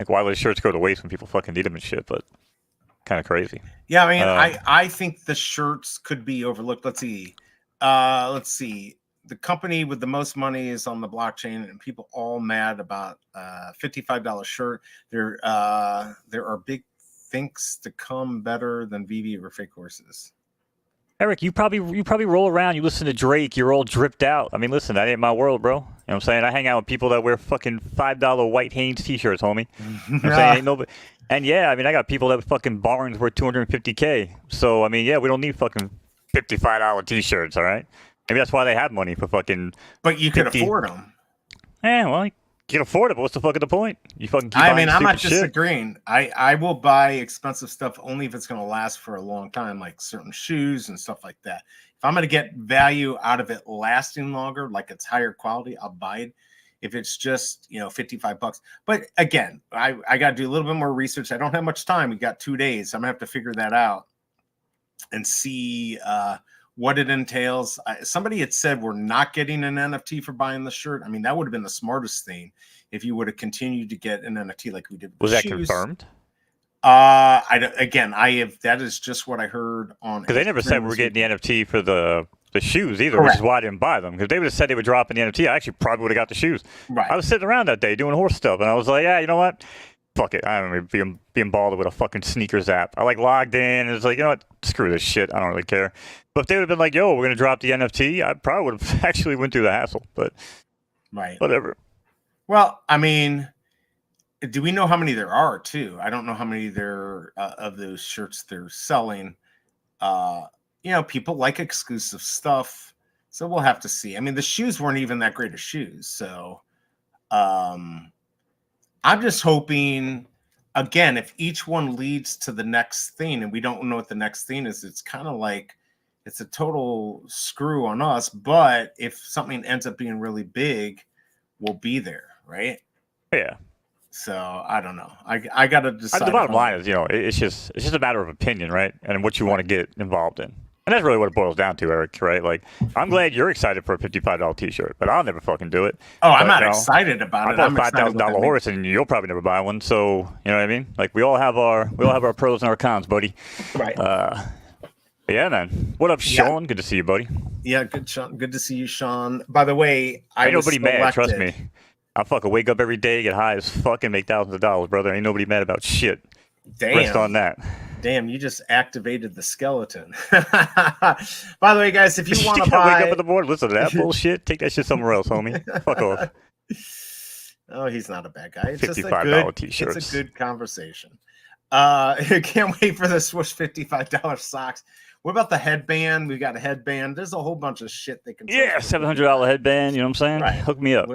like, why let shirts go to waste when people fucking need them and shit? But kind of crazy. Yeah, I mean, I think the shirts could be overlooked. Let's see. The company with the most money is on the blockchain, and people all mad about $55 shirt. There are big things to come better than VeVe or fake horses. Eric, you probably roll around, you listen to Drake, you're all dripped out. I mean, listen, that ain't my world, bro. You know what I'm saying? I hang out with people that wear fucking $5 white Hanes t-shirts, homie. You know what I'm saying? Ain't nobody. And yeah, I mean, I got people that fucking barns worth $250K. So I mean, yeah, we don't need fucking $55 t-shirts, all right? Maybe that's why they have money for fucking. But you could afford them. Yeah, well, you can afford it, but what's the fucking point? You fucking keep I'm not shit. disagreeing. I will buy expensive stuff only if it's going to last for a long time, like certain shoes and stuff like that. If I'm going to get value out of it lasting longer, like it's higher quality, I'll buy it. If it's just, $55. But again, I got to do a little bit more research. I don't have much time. We got 2 days. I'm going to have to figure that out and see what it entails. Somebody had said we're not getting an NFT for buying the shirt. I mean, that would have been the smartest thing if you would have continued to get an NFT like we did with Was the that shoes. Confirmed? That is just what I heard on. Because they never said we were getting the NFT for the shoes either, Correct. which is why I didn't buy them. Because they would have said they would drop in the NFT, I actually probably would have got the shoes. Right. I was sitting around that day doing horse stuff, and I was like, yeah, you know what? Fuck it. I don't know, being balled with a fucking sneakers app. I logged in, and it's like, you know what? Screw this shit. I don't really care. But if they would have been like, yo, we're going to drop the NFT, I probably would have actually went through the hassle. But right. Whatever. Well, I mean, do we know how many there are too? I don't know how many there of those shirts they're selling. People like exclusive stuff, so we'll have to see. I mean, the shoes weren't even that great of shoes, so I'm just hoping, again, if each one leads to the next thing, and we don't know what the next thing is, it's kind of like it's a total screw on us. But if something ends up being really big, we'll be there, right? Yeah. So I don't know. I got to decide. The bottom line is, it's just a matter of opinion, right? And what you want to get involved in. And that's really what it boils down to, Eric, right? Like, I'm glad you're excited for a $55 t-shirt, but I'll never fucking do it. Oh, I'm not excited about it. I bought a $5,000 horse, and you'll probably never buy one. So, you know what I mean? Like, we all have our pros and our cons, buddy. Right. Yeah, man. What up, Sean? Good to see you, buddy. Yeah, good, Sean. Good to see you, Sean. By the way, ain't nobody mad. Trust me. I fucking wake up every day, get high as fuck, and make thousands of dollars, brother. Ain't nobody mad about shit. Damn. Rest on that. Damn, you just activated the skeleton. By the way, guys, if you want to wake up in the morning, listen to that bullshit. Take that shit somewhere else, homie. Fuck off. Oh, he's not a bad guy. It's $55 t-shirts. It's a good conversation. Can't wait for the Swoosh $55 socks. What about the headband? We got a headband. There's a whole bunch of shit they can. Yeah, $700 headband. You know what I'm saying? Right. Hook me up.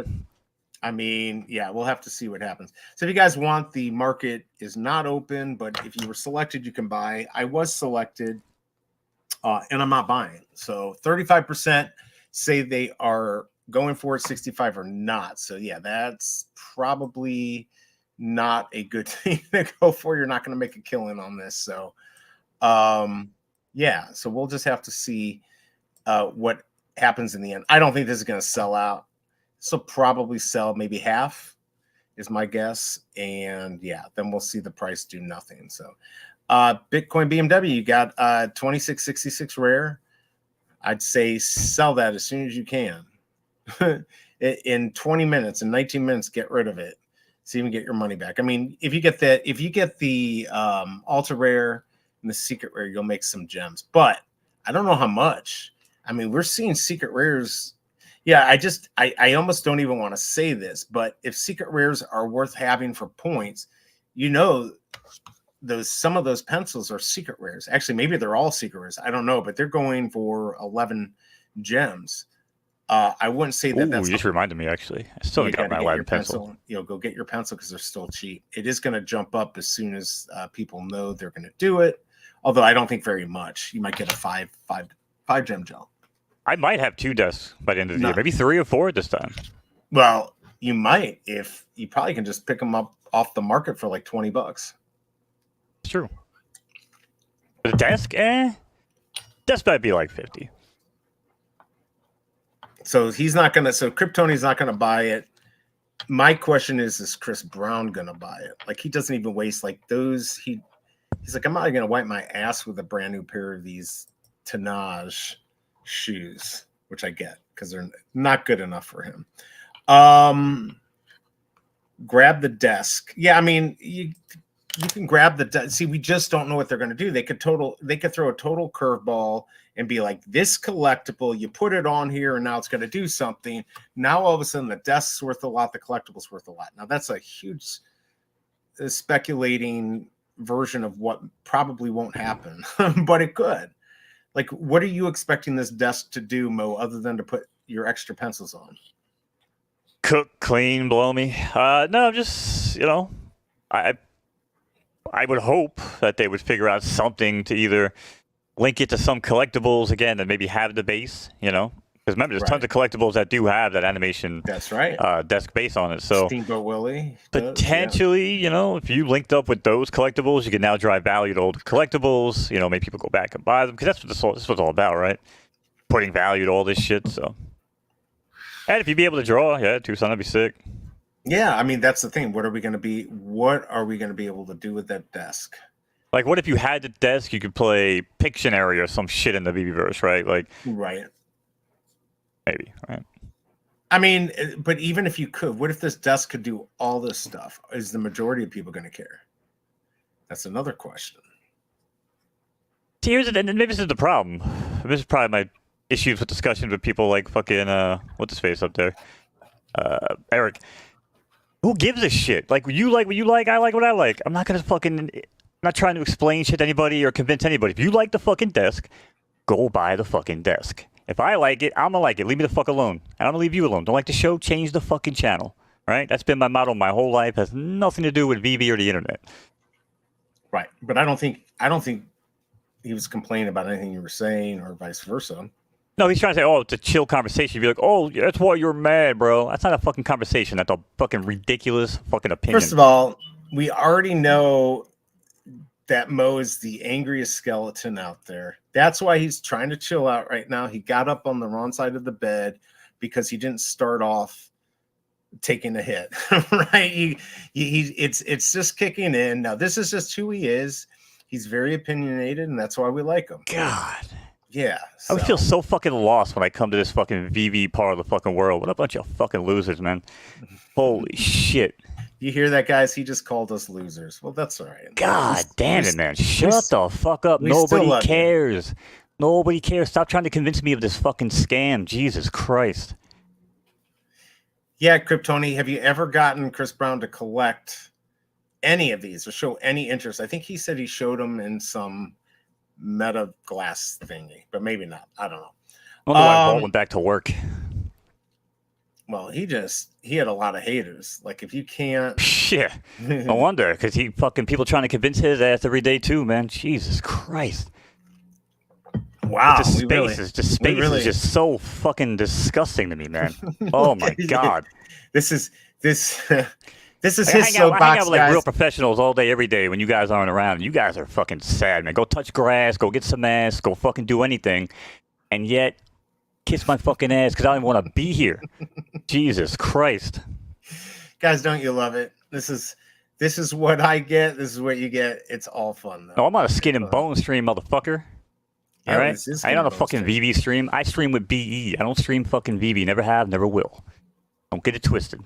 I mean, yeah, we'll have to see what happens. So if you guys want, the market is not open, but if you were selected, you can buy. I was selected, and I'm not buying. So 35% say they are going for it, 65 or not. So yeah, that's probably not a good thing to go for. You're not going to make a killing on this. So yeah, so we'll just have to see what happens in the end. I don't think this is going to sell out. So probably sell maybe half is my guess. And yeah, then we'll see the price do nothing. So Bitcoin BMW, you got 2666 rare. I'd say sell that as soon as you can. In 20 minutes, in 19 minutes, get rid of it. So you can get your money back. I mean, if you get the ultra rare and the secret rare, you'll make some gems. But I don't know how much. I mean, we're seeing secret rares. Yeah, I almost don't even want to say this, but if secret rares are worth having for points, some of those pencils are secret rares. Actually, maybe they're all secret rares. I don't know, but they're going for 11 gems. I wouldn't say that. That's. You just reminded me. Actually, I still haven't got my Aladdin pencil. Go get your pencil because they're still cheap. It is going to jump up as soon as people know they're going to do it. Although I don't think very much. You might get a five gem jump. I might have 2 desks by the end of the No. year, maybe 3 or 4 this time. Well, you might if you probably can just pick them up off the market for like $20. It's true. The desk, desk might be like 50. So he's not gonna. So Kryptoni's not gonna buy it. My question is Chris Brown gonna buy it? Like he doesn't even waste like those. He's like, I'm not gonna wipe my ass with a brand new pair of these Tenage shoes, which I get because they're not good enough for him. Grab the desk. Yeah, I mean you can grab the desk. See, we just don't know what they're gonna do. They could throw a total curveball and be like, this collectible, you put it on here and now it's going to do something. Now all of a sudden the desk's worth a lot, the collectible's worth a lot. Now that's a huge speculating version of what probably won't happen, but it could. Like, what are you expecting this desk to do, Mo, other than to put your extra pencils on? Cook, clean, blow me. No, just, I would hope that they would figure out something to either link it to some collectibles again that maybe have the base, because remember, there's tons of collectibles that do have that animation. That's right. Desk base on it. So Steamboat Willie potentially, if you linked up with those collectibles, you can now drive value to old collectibles. Make people go back and buy them because that's what it's all about, right? Putting value to all this shit. So, and if you'd be able to draw, Tucson, that'd be sick. Yeah, I mean that's the thing. What are we going to be able to do with that desk? Like, what if you had the desk, you could play Pictionary or some shit in the VeVe-verse, right? Like, right. Maybe, right? I mean, but even if you could, what if this desk could do all this stuff? Is the majority of people going to care? That's another question. Here's it, and maybe this is the problem. This is probably my issues with discussions with people like fucking, what's his face up there? Eric. Who gives a shit? Like, you like what you like, I like what I like. I'm not going to not trying to explain shit to anybody or convince anybody. If you like the fucking desk, go buy the fucking desk. If I like it, I'm gonna like it. Leave me the fuck alone. And I'm gonna leave you alone. Don't like the show? Change the fucking channel. Right? That's been my motto my whole life. Has nothing to do with VeVe or the internet. Right. But I don't think he was complaining about anything you were saying or vice versa. No, he's trying to say, oh, it's a chill conversation. You'd be like, oh, that's why you're mad, bro. That's not a fucking conversation. That's a fucking ridiculous fucking opinion. First of all, we already know that Mo is the angriest skeleton out there. That's why he's trying to chill out right now. He got up on the wrong side of the bed because he didn't start off taking a hit, right? It's just kicking in. Now, this is just who he is. He's very opinionated, and that's why we like him. God. Yeah. I would feel so fucking lost when I come to this fucking VeVe part of the fucking world. What a bunch of fucking losers, man. Holy shit. You hear that, guys? He just called us losers. Well, that's all right. God damn it, man. Shut the fuck up. Nobody cares. Nobody cares. Stop trying to convince me of this fucking scam. Jesus Christ. Yeah, Kryptoni, have you ever gotten Chris Brown to collect any of these or show any interest? I think he said he showed them in some meta glass thingy, but maybe not. I don't know. I wonder why Walt went back to work. Well, he had a lot of haters. Like, if you can't... Yeah, no wonder, because he fucking people trying to convince his ass every day too, man. Jesus Christ. Wow. The space is just so fucking disgusting to me, man. Oh my God. This is his soapbox, I hang out with like real professionals all day, every day when you guys aren't around. You guys are fucking sad, man. Go touch grass, go get some ass, go fucking do anything. And yet, kiss my fucking ass because I don't even want to be here. Jesus Christ. Guys, don't you love it? This is what I get. This is what you get. It's all fun, though. No, I'm on a skin and bone stream, motherfucker. Yeah, all right? I ain't on a fucking VeVe stream. I stream with BE. I don't stream fucking VeVe. Never have, never will. Don't get it twisted.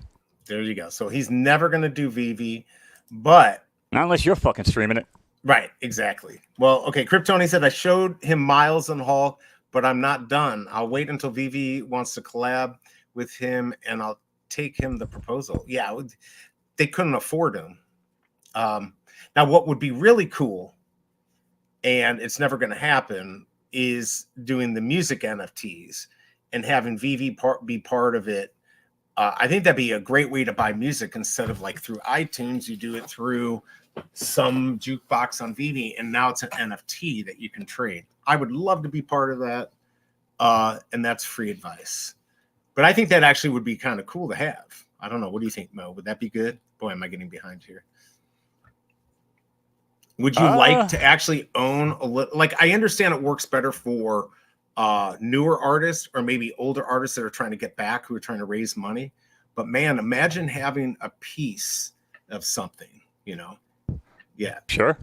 There you go. So he's never going to do VeVe, but... Not unless you're fucking streaming it. Right, exactly. Well, okay, Kryptoni said, I showed him Miles and Hall, but I'm not done. I'll wait until VeVe wants to collab with him, and I'll take him the proposal. Yeah, they couldn't afford him. Now, what would be really cool, and it's never going to happen, is doing the music NFTs and having VeVe be part of it. I think that'd be a great way to buy music instead of like through iTunes. You do it through some jukebox on VeVe, and now it's an NFT that you can trade. I would love to be part of that. and that's free advice. But I think that actually would be kind of cool to have. I don't know. What do you think, Mo? Would that be good? Boy, am I getting behind here. Would you like to actually own a little? Like, I understand it works better for newer artists or maybe older artists that are trying to get back, who are trying to raise money. But man, imagine having a piece of something, you know? Yeah. Sure.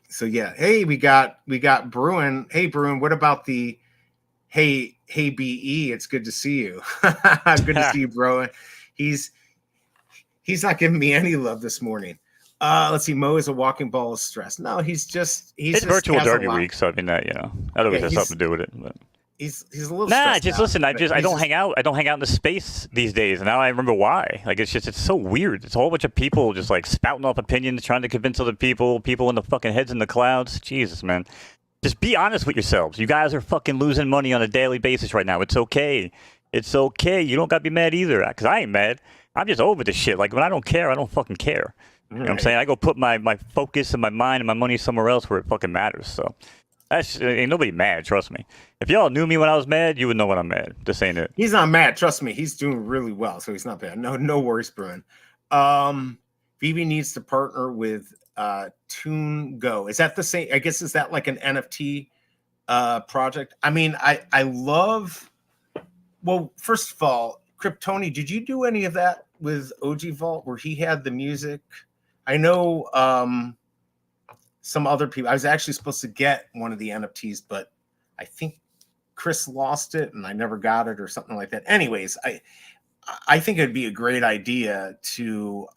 So yeah. Hey, we got Bruin. Hey, Bruin, what about the hey BE? It's good to see you. Good to see you, bro. He's not giving me any love this morning. Let's see. Mo is a walking ball of stress. No, it's just virtual derby week, so I mean that that always has something to do with it. But he's a little just listen. I don't hang out. I don't hang out in the space these days, and now I remember why. Like it's so weird. It's a whole bunch of people just like spouting off opinions, trying to convince other people in the fucking heads in the clouds. Jesus, man. Just be honest with yourselves. You guys are fucking losing money on a daily basis right now. It's okay. It's okay. You don't got to be mad either, because I ain't mad. I'm just over this shit. Like, when I don't care, I don't fucking care. You know what I'm saying? I go put my focus and my mind and my money somewhere else where it fucking matters. So ain't nobody mad, trust me. If y'all knew me when I was mad, you would know when I'm mad. This ain't it. He's not mad, trust me. He's doing really well, so he's not bad. No worries, Bruin. VeVe needs to partner with Tune Go. Is that the same? I guess, is that like an NFT project? I mean, I love. Well, first of all, Kryptoni, did you do any of that with OG Vault where he had the music? I know some other people. I was actually supposed to get one of the NFTs, but I think Chris lost it and I never got it or something like that. Anyways, I think it'd be a great idea to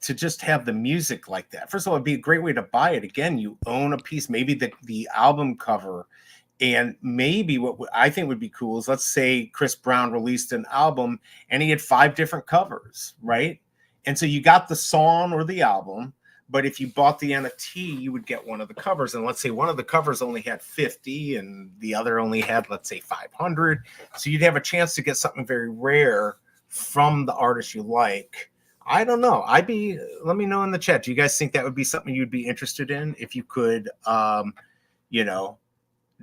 just have the music like that. First of all, it'd be a great way to buy it. Again, you own a piece, maybe the album cover. And maybe what I think would be cool is, let's say Chris Brown released an album and he had 5 different covers, right? And so you got the song or the album, but if you bought the NFT, you would get one of the covers. And let's say one of the covers only had 50 and the other only had, let's say, 500. So you'd have a chance to get something very rare from the artist you like. I don't know. Let me know in the chat. Do you guys think that would be something you'd be interested in if you could,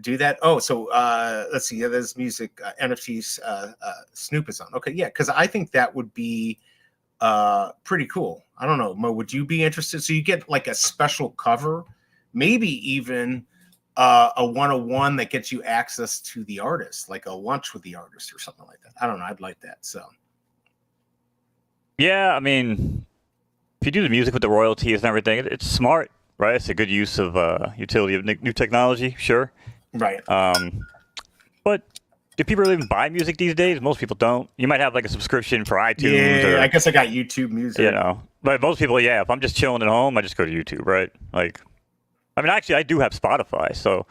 do that? Oh, so let's see. Yeah, there's music, NFTs. Snoop is on. Okay, yeah, because I think that would be pretty cool. I don't know, Mo, would you be interested? So you get like a special cover, maybe even a 101 that gets you access to the artist, like a lunch with the artist or something like that. I don't know. I'd like that. So. Yeah, I mean, if you do the music with the royalties and everything, it's smart, right? It's a good use of utility of new technology, sure. Right. But do people really even buy music these days? Most people don't. You might have like a subscription for iTunes. Yeah, I guess I got YouTube Music. You know, but most people, yeah, if I'm just chilling at home, I just go to YouTube, right? Like, I mean, actually, I do have Spotify, so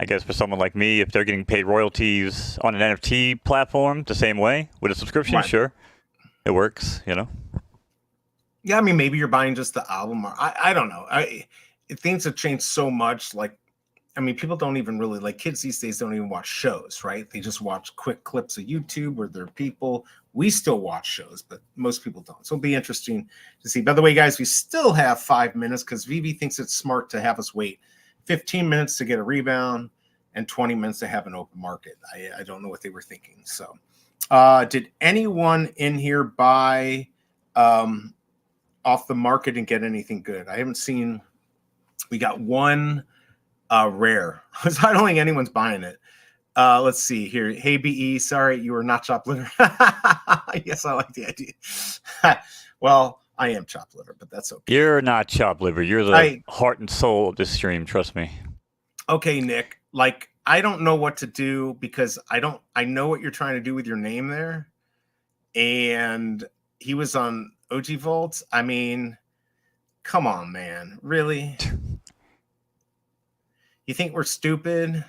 I guess for someone like me, if they're getting paid royalties on an NFT platform the same way with a subscription, right, sure, it works, you know? Yeah, I mean, maybe you're buying just the album. Or I don't know. Things have changed so much. Like, I mean, people don't even really, like, kids these days don't even watch shows, right? They just watch quick clips of YouTube where they're people. We still watch shows, but most people don't. So it'll be interesting to see. By the way, guys, we still have 5 minutes because VeVe thinks it's smart to have us wait 15 minutes to get a rebound and 20 minutes to have an open market. I don't know what they were thinking. So did anyone in here buy off the market and get anything good? I haven't seen. We got one rare. I don't think anyone's buying it. Let's see here. Hey, BE, sorry, you were not chopped liver. Yes, I like the idea. Well, I am chopped liver, but that's okay. You're not chopped liver. You're the heart and soul of this stream. Trust me. Okay, Nick. Like, I don't know what to do because I know what you're trying to do with your name there. And he was on OG Vault. I mean, come on, man. Really? You think we're stupid?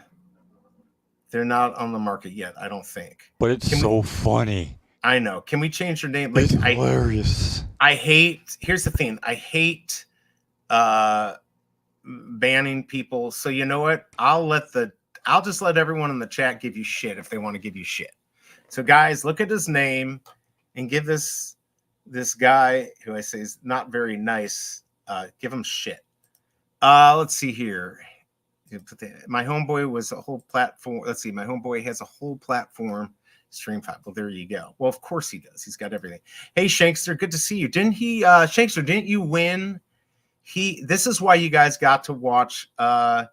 They're not on the market yet, I don't think. But it's so funny. I know. Can we change your name? Like, it's hilarious. Here's the thing. I hate banning people. So you know what? I'll just let everyone in the chat give you shit if they want to give you shit. So guys, look at his name and give this guy, who I say is not very nice, give him shit. Let's see here. My homeboy was a whole platform. Let's see. My homeboy has a whole platform. Stream 5. Well, there you go. Well, of course he does. He's got everything. Hey, Shankster, good to see you. Didn't he, Shankster, didn't you win? This is why you guys got to watch like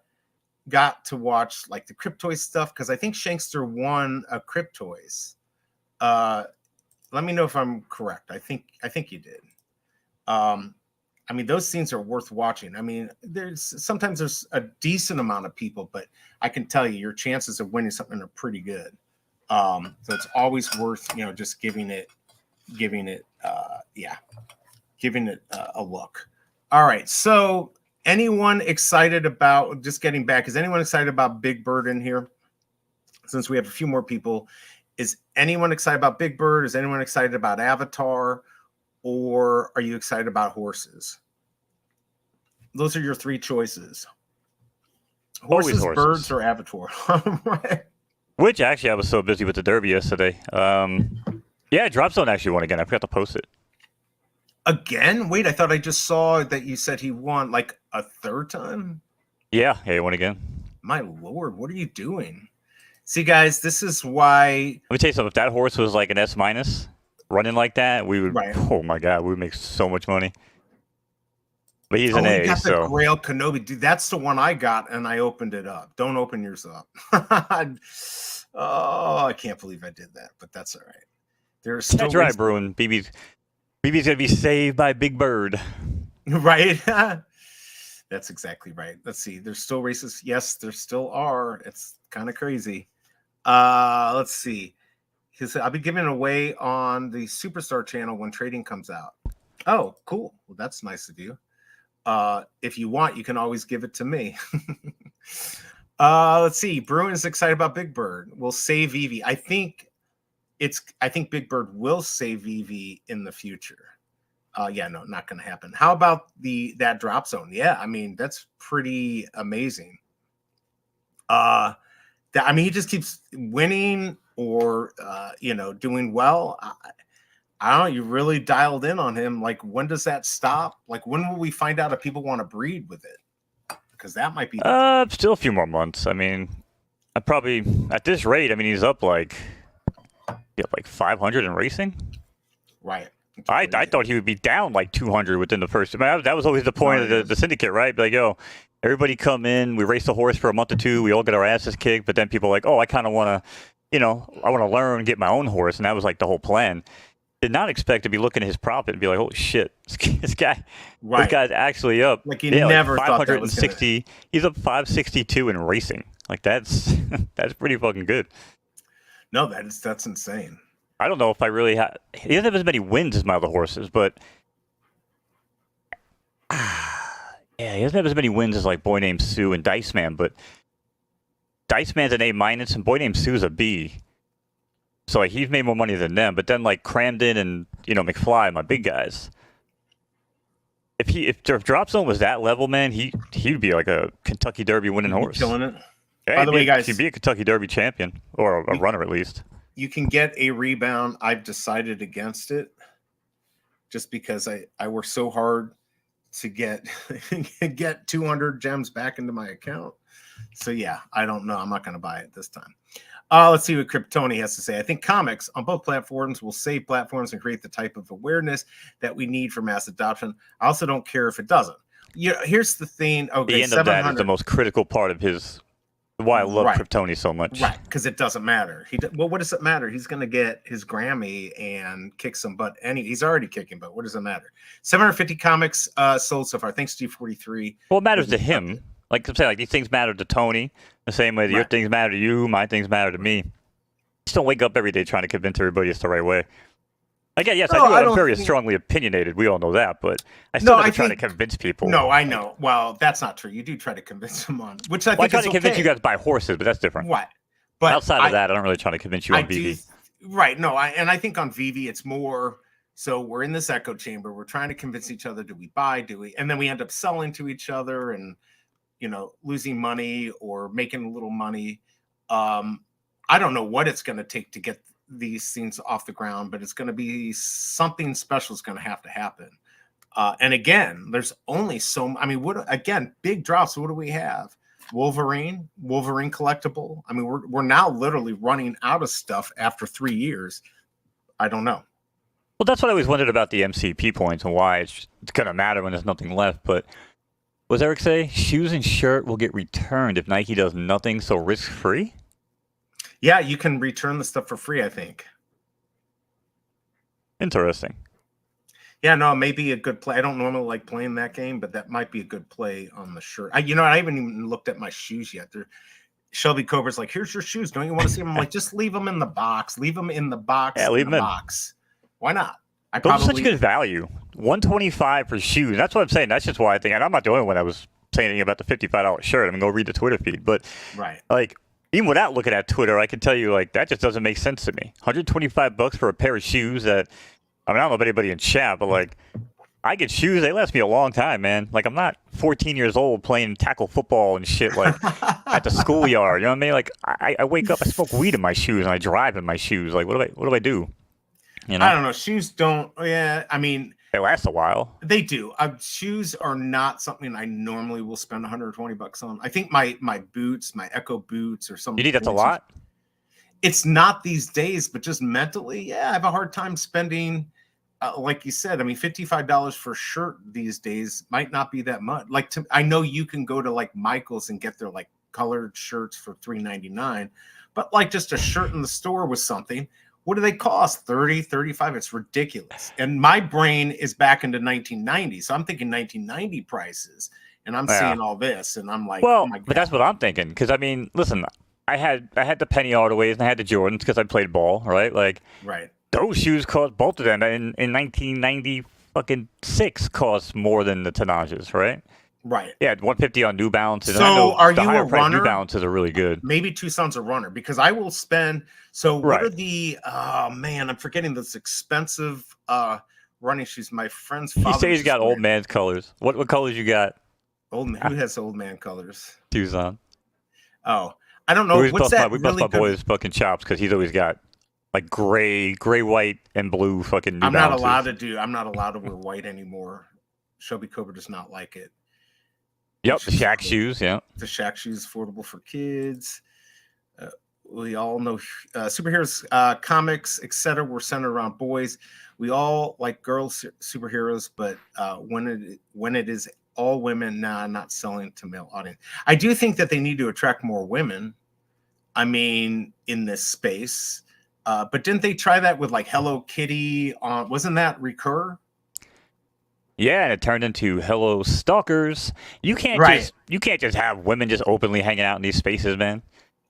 the Cryptoys stuff, because I think Shankster won a Cryptoys. Let me know if I'm correct. I think you did. I mean, those scenes are worth watching. I mean, sometimes there's a decent amount of people, but I can tell you your chances of winning something are pretty good. So it's always worth, just giving it a look. All right. So anyone excited about, just getting back, is anyone excited about Big Bird in here? Since we have a few more people, is anyone excited about Big Bird? Is anyone excited about Avatar? Or are you excited about horses? Those are your three choices. Horses, birds, or Avatar. Right. Which actually, I was so busy with the Derby yesterday. Yeah, Drop Zone actually won again. I forgot to post it. Again? Wait, I thought I just saw that you said he won like a third time? Yeah, he won again. My Lord, what are you doing? See, guys, this is why... Let me tell you something. If that horse was like an S- running like that, we would... Right. Oh, my God. We would make so much money. But he's an A, got so... the Grail Kenobi. Dude, that's the one I got, and I opened it up. Don't open yours up. Oh, I can't believe I did that, but that's all right. There's still... That's right, Bruin. BB's going to be saved by Big Bird. Right? That's exactly right. Let's see. There's still races. Yes, there still are. It's kind of crazy. Let's see. I'll be giving it away on the Superstar channel when trading comes out. Oh, cool. Well, that's nice of you. If you want, you can always give it to me. Let's see. Bruin is excited about Big Bird. We'll save VeVe. I think Big Bird will save VeVe in the future. Yeah, no, not going to happen. How about that Drop Zone? Yeah, I mean, that's pretty amazing. I mean, he just keeps winning or doing well. I don't know. You really dialed in on him. Like, when does that stop? Like, when will we find out if people want to breed with it? Because that might be still a few more months. I mean, I probably at this rate. I mean, he's up like 500 in racing. Right. I thought he would be down like 200 within the first. I mean, that was always the point of the syndicate, right? Like, yo, everybody come in, we race the horse for a month or two, we all get our asses kicked, but then people are like, oh, I kind of want to, I want to learn and get my own horse, and that was like the whole plan. Did not expect to be looking at his profit and be like, holy shit, this guy's actually up. Like, you never like 560. Thought He's up 562 in racing. Like, that's pretty fucking good. No, that's insane. I don't know if I really have. He doesn't have as many wins as my other horses, but yeah, he doesn't have as many wins as like Boy Named Sue and Dice Man. But Dice Man's an A-, and Boy Named Sue's a B. So like, he's made more money than them. But then like Cramden and McFly, my big guys. If Drop Zone was that level, man, he'd be like a Kentucky Derby winning horse. Killing it. Yeah, by the way, guys, he'd be a Kentucky Derby champion or a runner at least. You can get a rebound. I've decided against it just because I worked so hard to get 200 gems back into my account. So yeah, I don't know. I'm not going to buy it this time. Let's see what Kryptoni has to say. I think comics on both platforms will save platforms and create the type of awareness that we need for mass adoption. I also don't care if it doesn't. Yeah, here's the thing. Okay, the end of that is the most critical part of his. Why I love Kryptoni so much. Right, because it doesn't matter. Well, what does it matter? He's going to get his Grammy and kick some butt. He's already kicking butt. What does it matter? 750 comics sold so far. Thanks to G43. Well, it matters to him. Like I'm saying, like these things matter to Tony the same way that your things matter to you, my things matter to me. Just don't wake up every day trying to convince everybody it's the right way. Again, yes, I'm very strongly opinionated. We all know that, but I still try to convince people. No, I know. Well, that's not true. You do try to convince them on, which I think I try to convince you guys to buy horses, but that's different. Right. But outside of that, I don't really try to convince you on VeVe. Right. No, I think on VeVe, it's more, so we're in this echo chamber. We're trying to convince each other. Do we buy? Do we? And then we end up selling to each other and, losing money or making a little money. I don't know what it's going to take to get these things off the ground, but it's going to be something special is going to happen. And again, there's only big drops. What do we have? Wolverine collectible. I mean, we're now literally running out of stuff after 3 years. I don't know. Well, that's what I always wondered about the MCP points and why it's going to matter when there's nothing left. But what does Eric say? Shoes and shirt will get returned if Nike does nothing, so risk-free? Yeah, you can return the stuff for free, I think. Interesting. Yeah, no, maybe a good play. I don't normally like playing that game, but that might be a good play on the shirt. I haven't even looked at my shoes yet. Shelby Cobra's like, here's your shoes. Don't you want to see them? I'm like, just leave them in the box. Leave them in the box. Yeah, leave them in the box. Why not? Those are such good value. $125 for shoes. That's what I'm saying. That's just why I think, and I'm not the only one that was saying anything about the $55 shirt. I mean, go read the Twitter feed. But like, even without looking at Twitter, I can tell you, like, that just doesn't make sense to me. $125 for a pair of shoes that, I mean, I don't know about anybody in chat, but like, I get shoes, they last me a long time, man. Like, I'm not 14 years old playing tackle football and shit, like, at the schoolyard. You know what I mean? Like, I wake up, I smoke weed in my shoes, and I drive in my shoes. Like, what do I do? You know? I don't know. Shoes don't, yeah, I mean. They last a while. They do. Shoes are not something I normally will spend $120 on. I think my boots, my Echo boots or something. You think that's a lot? It's not these days, but just mentally, yeah, I have a hard time spending. Like you said, I mean, $55 for a shirt these days might not be that much. Like, I know you can go to like Michael's and get their like colored shirts for $3.99, but like just a shirt in the store with something, what do they cost? $30, $35? It's ridiculous. And my brain is back into 1990, so I'm thinking 1990 prices, and I'm seeing all this, and I'm like, well, oh my God. But that's what I'm thinking. Because I mean, listen, I had the Penny Ardaways and I had the Jordans because I played ball, right? Like, right. Those shoes cost, both of them in 1996 cost more than the Tanages, right? Right. Yeah, $150 on New Balances. So are you a runner? New Balances are really good. Maybe Tucson's a runner because I will spend. So what are the? Oh man, I'm forgetting this expensive running shoes. My friend's father. You say he's got old man's colors. What colors you got? Old man. Who has old man colors? Tucson. Oh, I don't know. What's that? We bust my boy's fucking chops because he's always got like gray, white, and blue fucking New Balances. I'm not allowed to wear white anymore. Shelby Cobra does not like it. Yep, the Shaq shoes, yeah. The Shaq shoes, affordable for kids. We all know superheroes, comics, etc. were centered around boys. We all like girls superheroes, but when it is all women, not selling to male audience. I do think that they need to attract more women. I mean, in this space. But didn't they try that with like Hello Kitty? Wasn't that Recur? Yeah, and it turned into Hello Stalkers. You can't just have women just openly hanging out in these spaces, man.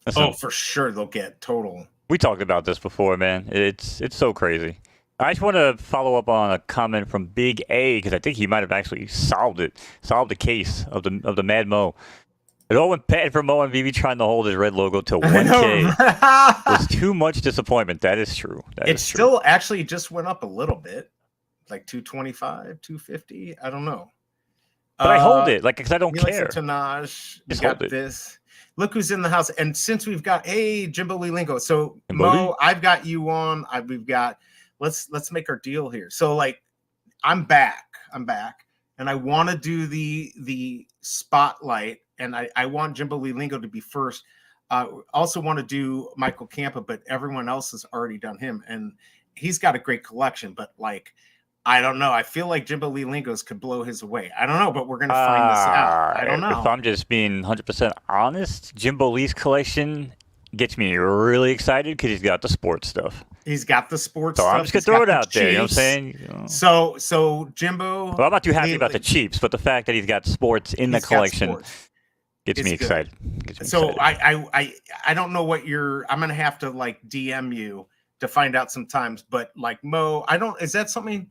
Listen, for sure they'll get total. We talked about this before, man. It's so crazy. I just want to follow up on a comment from Big A because I think he might have actually solved the case of the Mad Mo. It all went bad for Mo and VeVe trying to hold his red logo to 1K. There's too much disappointment. That is true. It still actually just went up a little bit, like 225, 250. I don't know. But I hold it, like, because I don't care. Tanaj, we got this. Look who's in the house. And since we've got, Jimbo Lee Lingo. So Mo, I've got you on. We've got, let's make our deal here. So like, I'm back. And I want to do the spotlight. And I want Jimbo Lee Lingo to be first. Also want to do Michael Campa, but everyone else has already done him. And he's got a great collection, but like, I don't know. I feel like Jimbo Lee Lingos could blow his away. I don't know, but we're going to find this out. I don't know. If I'm just being 100% honest, Jimbo Lee's collection gets me really excited because he's got the sports stuff. He's got the sports stuff. I'm just going to throw it out there. You know what I'm saying? You know. So Jimbo. Well, I'm not too happy about the Chiefs, but the fact that he's got sports in the collection gets me excited. I don't know what I'm going to have to like DM you to find out sometimes, but like Mo, is that something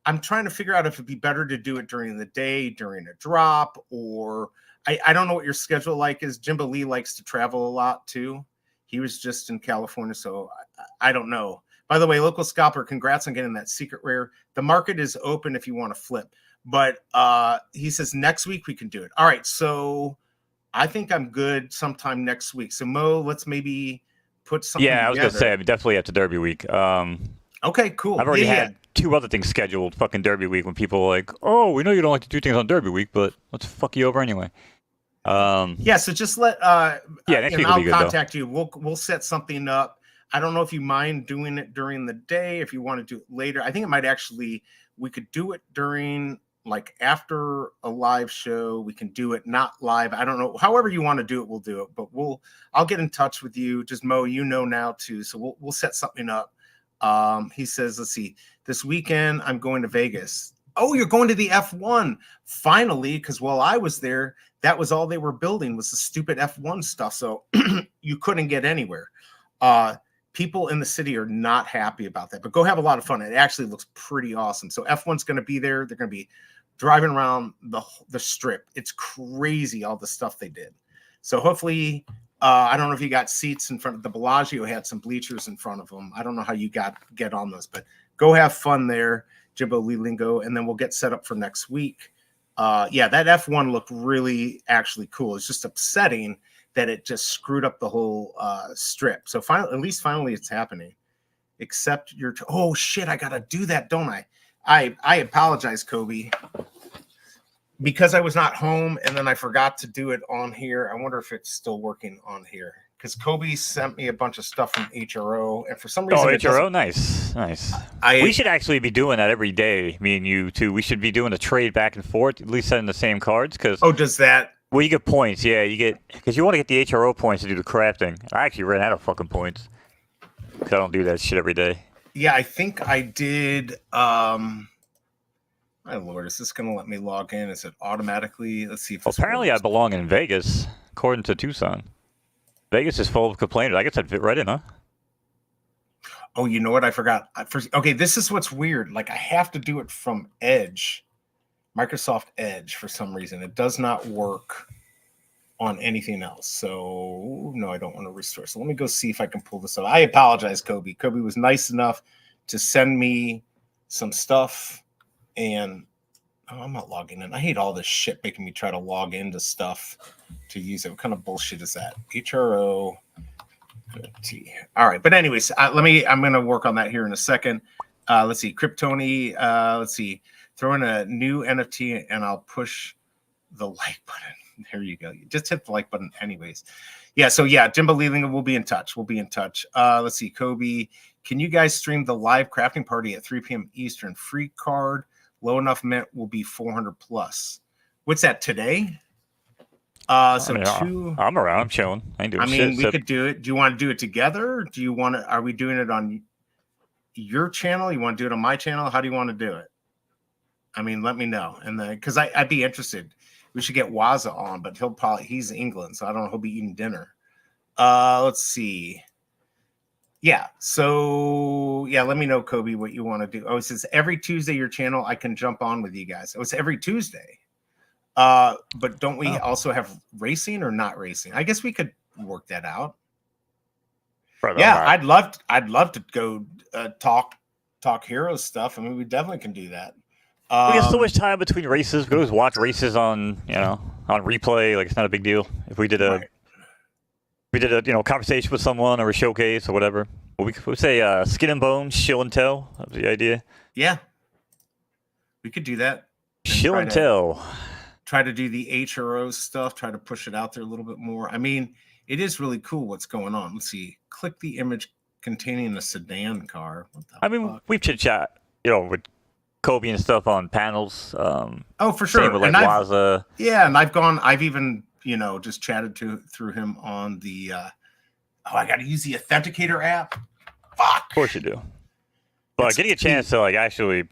I'm trying to figure out if it'd be better to do it during the day, during a drop, or I don't know what your schedule like is. Jimbo Lee likes to travel a lot too. He was just in California, so I don't know. By the way, local scalper, congrats on getting that secret rare. The market is open if you want to flip, but he says next week we can do it. All right, so I think I'm good sometime next week. So Mo, let's maybe put something together. I was gonna say I'm definitely at the Derby week. Okay, cool. I've already had 2 other things scheduled fucking Derby week when people are like, oh, we know you don't like to do things on Derby week, but let's fuck you over anyway. Yeah, so just let next week will I'll be good, contact you. We'll set something up. I don't know if you mind doing it during the day, if you want to do it later. I think it might actually, we could do it during, like, after a live show. We can do it not live. I don't know. However you want to do it, we'll do it. But I'll get in touch with you. Just Mo, you know now too. So we'll set something up. He says, let's see, this weekend I'm going to Vegas. Oh, you're going to the F1 finally, because while I was there, that was all they were building was the stupid F1 stuff. So you couldn't get anywhere. People in the city are not happy about that, but go have a lot of fun. It actually looks pretty awesome. So F1's going to be there. They're going to be driving around the strip. It's crazy, all the stuff they did. So hopefully, I don't know if you got seats in front of the Bellagio, had some bleachers in front of them. I don't know how you get on those, but go have fun there, Jimbo Lilingo, and then we'll get set up for next week. Yeah, that F1 looked really actually cool. It's just upsetting that it just screwed up the whole strip. So finally it's happening. Except oh shit, I gotta do that, don't I? I apologize, Kobe. Because I was not home and then I forgot to do it on here. I wonder if it's still working on here. Because Kobe sent me a bunch of stuff from HRO, and for some reason, HRO, nice. We should actually be doing that every day. Me and you too. We should be doing a trade back and forth, at least sending the same cards. Because does that? Well, you get points. Yeah, you get because you want to get the HRO points to do the crafting. I actually ran out of fucking points because I don't do that shit every day. Yeah, I think I did. My lord, is this going to let me log in? Is it automatically? Let's see if this apparently works. I belong in Vegas, according to Tucson. Vegas is full of complainers. I guess I'd fit right in, huh? Oh, you know what? I forgot. Okay, this is what's weird. Like, I have to do it from Edge, Microsoft Edge, for some reason. It does not work on anything else. So, no, I don't want to restore. So let me go see if I can pull this up. I apologize, Kobe. Kobe was nice enough to send me some stuff. And I'm not logging in. I hate all this shit making me try to log into stuff to use it. What kind of bullshit is that? HRO. All right. But anyways, I'm going to work on that here in a second. Let's see. Kryptoni. Let's see. Throw in a new NFT and I'll push the like button. There you go. You just hit the like button anyways. Yeah. So yeah, Jimbo Leeling, we'll be in touch. Let's see. Kobe, can you guys stream the live crafting party at 3 p.m. Eastern? Free card. Low enough mint will be 400 plus. What's that today? I'm around. I'm chilling. I ain't doing shit. We could do it. Do you want to do it together? Do you want to? Are we doing it on your channel? You want to do it on my channel? How do you want to do it? I mean, let me know. And then, because I'd be interested. We should get Waza on, but he's England, so I don't know. He'll be eating dinner. Let's see. Yeah. So yeah, let me know, Kobe, what you want to do. Oh, it says every Tuesday your channel, I can jump on with you guys. Oh, it's every Tuesday. But don't we also have racing or not racing? I guess we could work that out. Right, yeah, right. I'd love to go talk hero stuff. I mean, we definitely can do that. We get so much time between races. We could always watch races on replay. Like, it's not a big deal if we did a. Right. We did a conversation with someone or a showcase or whatever. Well, we could say skin and bones, show and tell. That was the idea. Yeah, we could do that. Show and tell. Try to do the HRO stuff. Try to push it out there a little bit more. I mean, it is really cool what's going on. Let's see. Click the image containing a sedan car. We've chit chat, with Kobe and stuff on panels. Oh, for sure. With, like, Waza. Yeah, and I've even just chatted through him on the. I got to use the Authenticator app. Fuck. Of course you do. But getting a chance to actually,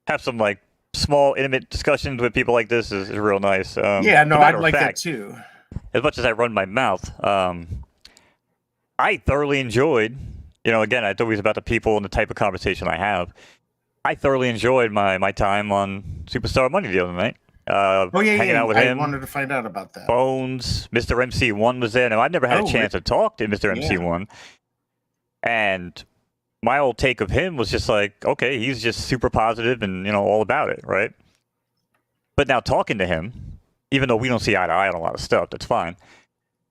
have some small intimate discussions with people like this is real nice. Yeah, no, I'd like that too. As much as I run my mouth, I thoroughly enjoyed. Again, it's always about the people and the type of conversation I have. I thoroughly enjoyed my time on Superstar Money the other night. Hanging out with him. I wanted to find out about that. Bones, Mr. MC1 was there. Now, I've never had a chance to talk to Mr. MC1. And my old take of him was just like, okay, he's just super positive and, all about it, right? But now talking to him, even though we don't see eye to eye on a lot of stuff, that's fine.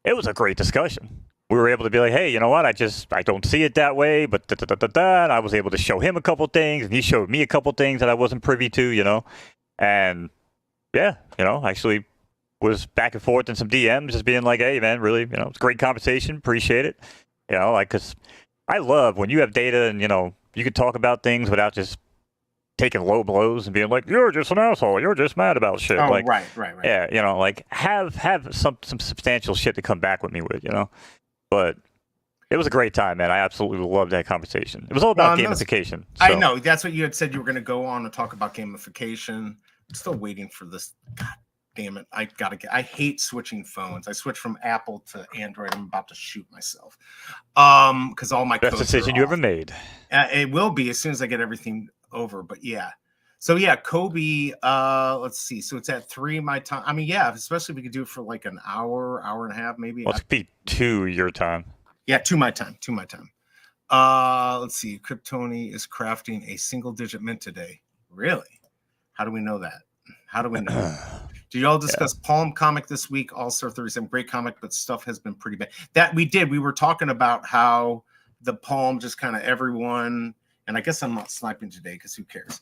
It was a great discussion. We were able to be like, hey, you know what? I don't see it that way, but and I was able to show him a couple things, and he showed me a couple things that I wasn't privy to, And yeah, actually was back and forth in some DMs, just being like, "Hey, man, really, it's a great conversation. Appreciate it." Because I love when you have data and you can talk about things without just taking low blows and being like, "You're just an asshole. You're just mad about shit." Oh, like, right. Yeah, like have some substantial shit to come back with me with, But it was a great time, man. I absolutely loved that conversation. It was all about gamification. I know. That's what you had said you were going to go on and talk about gamification. I'm still waiting for this. God damn it. I hate switching phones. I switched from Apple to Android. I'm about to shoot myself. Because all my best decision you ever made. It will be as soon as I get everything over. But yeah. So yeah, Kobe, let's see. So it's at 3 my time. I mean, yeah, especially if we could do it for like an hour and a half, maybe. Well, it could be 2 your time. Yeah, 2 my time. Let's see. Kryptoni is crafting a single-digit mint today. Really? How do we know that? How do we know? Did y'all discuss Palm comic this week? All-Star 37, great comic, but stuff has been pretty bad. That we did. We were talking about how the Palm just kind of everyone, and I guess I'm not sniping today because who cares?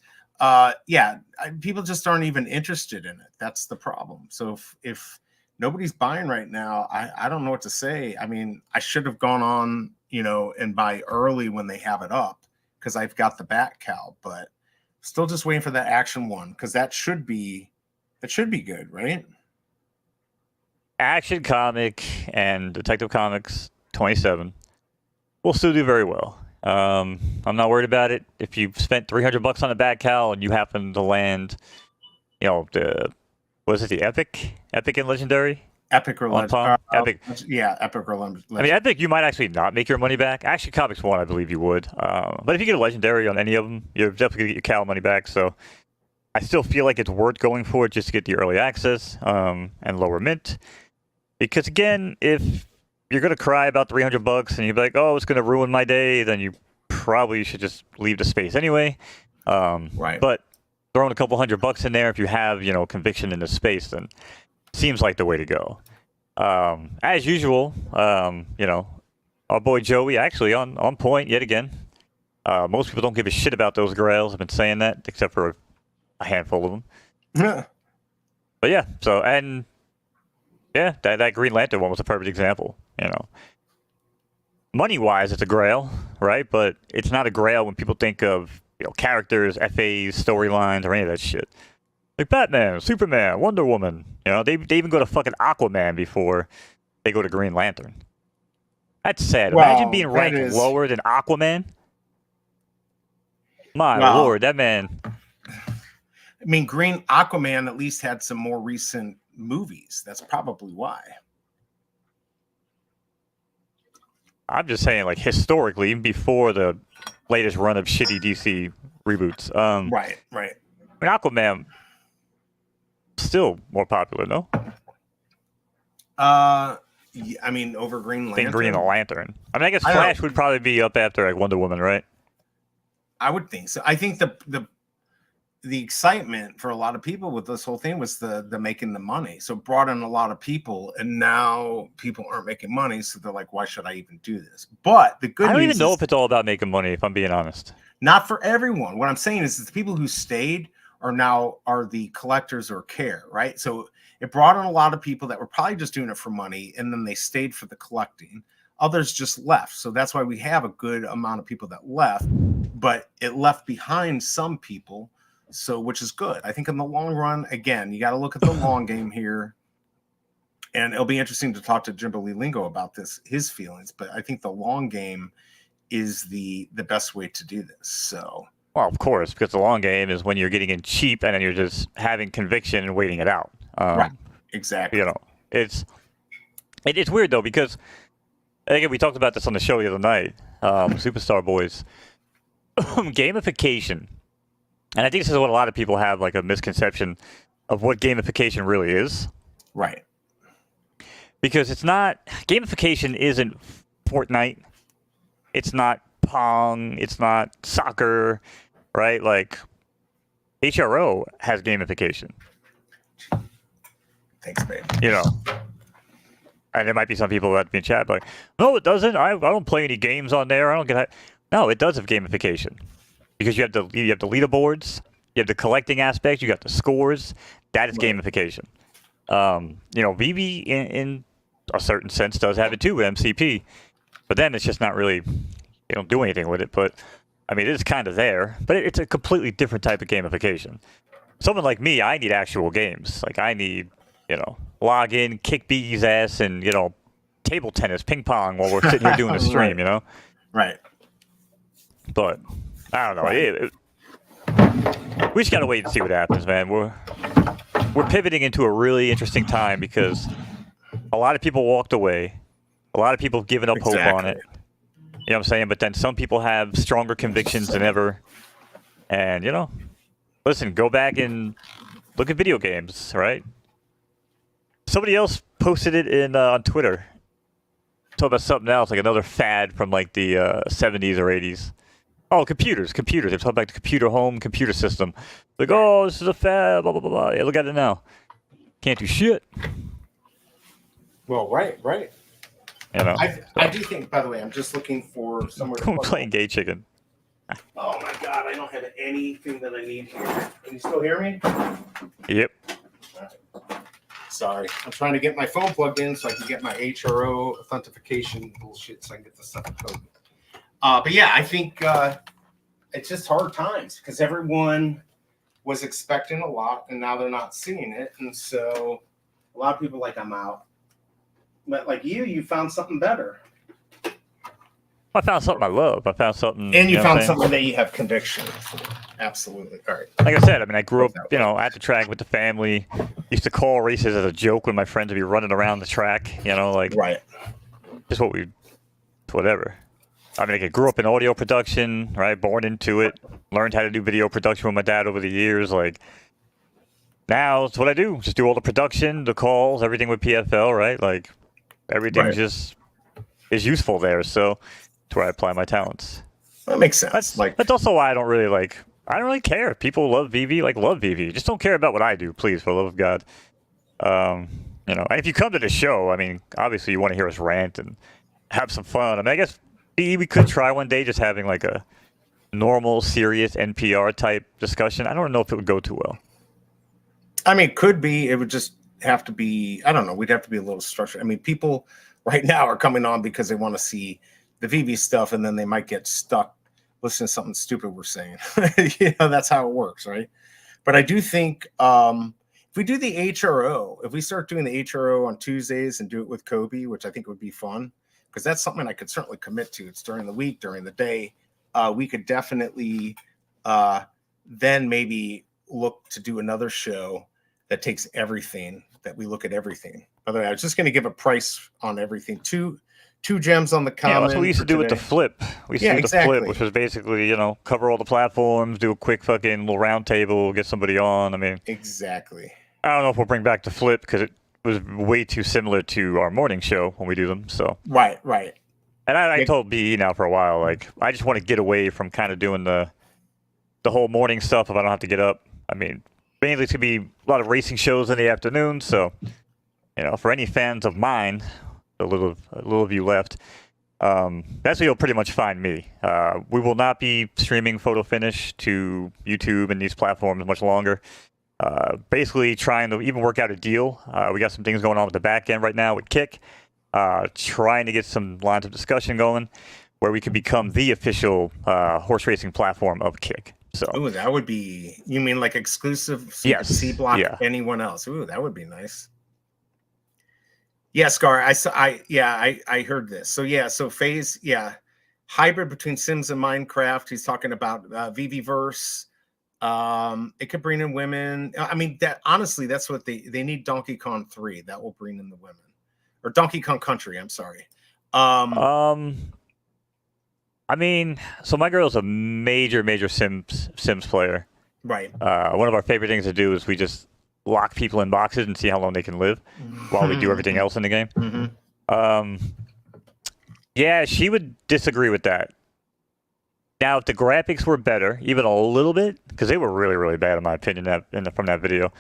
People just aren't even interested in it. That's the problem. So if nobody's buying right now, I don't know what to say. I mean, I should have gone on, and buy early when they have it up because I've got the bat cow, but still just waiting for that Action 1 because that should be good, right? Action Comic and Detective Comics 27 will still do very well. I'm not worried about it. If you've spent $300 on a bat cow and you happen to land, the Epic and Legendary? Epic or Legendary? Epic. Yeah, Epic or Legendary. I mean, Epic, you might actually not make your money back. Action Comics 1, I believe you would. But if you get a Legendary on any of them, you're definitely going to get your cow money back. So I still feel like it's worth going for it just to get the early access and lower mint. Because, again, if you're going to cry about $300 and you're like, oh, it's going to ruin my day, then you probably should just leave the space anyway. Right. But throwing a couple $100 in there, if you have, conviction in the space, then seems like the way to go. As usual, our boy Joey actually on point yet again. Most people don't give a shit about those grails. I've been saying that, except for a handful of them. Yeah. But yeah, that Green Lantern one was a perfect example. Money-wise, it's a grail, right? But it's not a grail when people think of characters, FAs, storylines, or any of that shit. Like Batman, Superman, Wonder Woman. They even go to fucking Aquaman before they go to Green Lantern. That's sad. Well, imagine being ranked lower than Aquaman. My lord, that man. I mean, Aquaman at least had some more recent movies. That's probably why. I'm just saying, like, historically, even before the latest run of shitty DC reboots. Right. I mean, Aquaman still more popular, no? Yeah, I mean, over Green Lantern. Green Lantern. I mean, I guess Flash would probably be up after like Wonder Woman, right? I would think so. I think the excitement for a lot of people with this whole thing was the making the money. So it brought in a lot of people, and now people aren't making money, so they're like, why should I even do this? But the good news, I don't even know if it's all about making money, if I'm being honest. Not for everyone. What I'm saying is the people who stayed are the collectors or care, right? So it brought in a lot of people that were probably just doing it for money, and then they stayed for the collecting. Others just left. So that's why we have a good amount of people that left, but it left behind some people. So, which is good. I think in the long run, again, you got to look at the long game here. And it'll be interesting to talk to Jimbo Lee Lingo about his feelings. But I think the long game is the best way to do this. So, well, of course, because the long game is when you're getting in cheap and then you're just having conviction and waiting it out. Right. Exactly. It's weird though, because again, we talked about this on the show the other night, Superstar Boys. Gamification. And I think this is what a lot of people have, like a misconception of what gamification really is. Right. Because gamification isn't Fortnite. It's not Pong. It's not soccer, right? Like, HRO has gamification. Thanks, babe. And there might be some people that be in chat like, no, it doesn't. I don't play any games on there. I don't get that. No, it does have gamification. Because you have the leaderboards, you have the collecting aspect, you got the scores. That is gamification. VeVe in a certain sense does have it too with MCP, but then it's just not really, you don't do anything with it. But I mean, it's kind of there, but it's a completely different type of gamification. Someone like me, I need actual games. Like I need, log in, kick B's ass, and table tennis, ping pong while we're sitting here doing the stream. Right. But I don't know. We just gotta wait and see what happens, man. We're pivoting into a really interesting time because a lot of people walked away. A lot of people have given up hope on it. You know what I'm saying? But then some people have stronger convictions than ever. And, listen, go back and look at video games, right? Somebody else posted it on Twitter. Talk about something else, like another fad from like the 70s or 80s. Oh, computers. They're talking about the computer home, computer system. Like, oh, this is a fad, blah, blah, blah, blah. Yeah, look at it now. Can't do shit. Well, right. I do think, by the way, I'm just looking for somewhere to playing gay chicken. Oh my god, I don't have anything that I need here. Can you still hear me? Yep. Right. Sorry. I'm trying to get my phone plugged in so I can get my HRO authentication bullshit so I can get the stuff code. But yeah, I think it's just hard times because everyone was expecting a lot and now they're not seeing it. And so a lot of people are like, I'm out. But like you found something better. I found something I love. I found something. And you found something that you have conviction for. Absolutely. All right. Like I said, I mean, I grew up, at the track with the family. Used to call races as a joke when my friends would be running around the track, Right. Just whatever. I mean, I grew up in audio production, right? Born into it. Learned how to do video production with my dad over the years. Like, now it's what I do. Just do all the production, the calls, everything with PFL, right? Like, everything just is useful there. So, it's where I apply my talents. That makes sense. That's also why I don't really care. If people love VeVe, love VeVe. Just don't care about what I do, please, for the love of God. And if you come to the show, I mean, obviously you want to hear us rant and have some fun. I mean, I guess we could try one day just having like a normal, serious NPR type discussion. I don't know if it would go too well. I mean, it could be. It would just have to be, I don't know. We'd have to be a little structured. I mean, people right now are coming on because they want to see the VeVe stuff, and then they might get stuck listening to something stupid we're saying. That's how it works, right? But I do think if we do the HRO, if we start doing the HRO on Tuesdays and do it with Kobe, which I think would be fun, because that's something I could certainly commit to. It's during the week, during the day. We could definitely then maybe look to do another show that takes everything, that we look at everything. By the way, I was just going to give a price on everything. Two gems on the comment. Yeah, that's what we used to do with the flip. We used to do the flip, which was basically, cover all the platforms, do a quick fucking little round table, get somebody on. I mean, exactly. I don't know if we'll bring back the flip because it was way too similar to our morning show when we do them. So right. And I told BE now for a while, like, I just want to get away from kind of doing the whole morning stuff if I don't have to get up. I mean, mainly it's gonna be a lot of racing shows in the afternoon. So, for any fans of mine, a little of you left, that's where you'll pretty much find me. We will not be streaming photo finish to YouTube and these platforms much longer. Basically trying to even work out a deal. We got some things going on with the back end right now with Kick, trying to get some lines of discussion going where we can become the official horse racing platform of Kick. So that would be, you mean like exclusive C block anyone else? Ooh, that would be nice. Yeah, Scar, I heard this. So Phase, hybrid between Sims and Minecraft. He's talking about VeVeverse. It could bring in women. I mean, that honestly, that's what they need. Donkey Kong 3 that will bring in the women, or Donkey Kong Country. I'm sorry. I mean, so my girl's a major Sims player. Right. One of our favorite things to do is we just lock people in boxes and see how long they can live while we do everything else in the game. Mm-hmm. Yeah, she would disagree with that. Now, if the graphics were better, even a little bit, because they were really, really bad in my opinion from that video.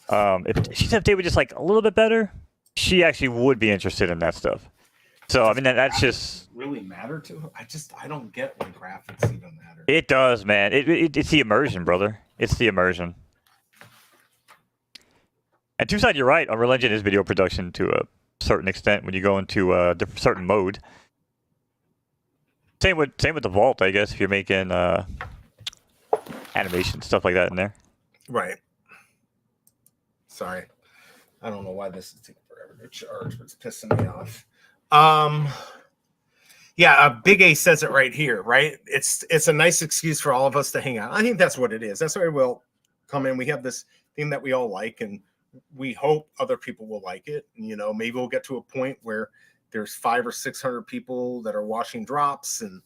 If they were just like a little bit better, she actually would be interested in that stuff. So I mean, that's just really matter to her. I don't get why graphics even matter. It does, man. It's the immersion, brother. It's the immersion. And two-side, you're right. Unreal Engine is video production to a certain extent when you go into a certain mode. Same with the Vault, I guess, if you're making animation stuff like that in there. Right. Sorry, I don't know why this is taking forever to charge, but it's pissing me off. Yeah, Big A says it right here, right? It's a nice excuse for all of us to hang out. I think that's what it is. That's why we'll come in. We have this thing that we all like, and we hope other people will like it. And, you know, maybe we'll get to a point where there's 500 or 600 people that are watching drops, and,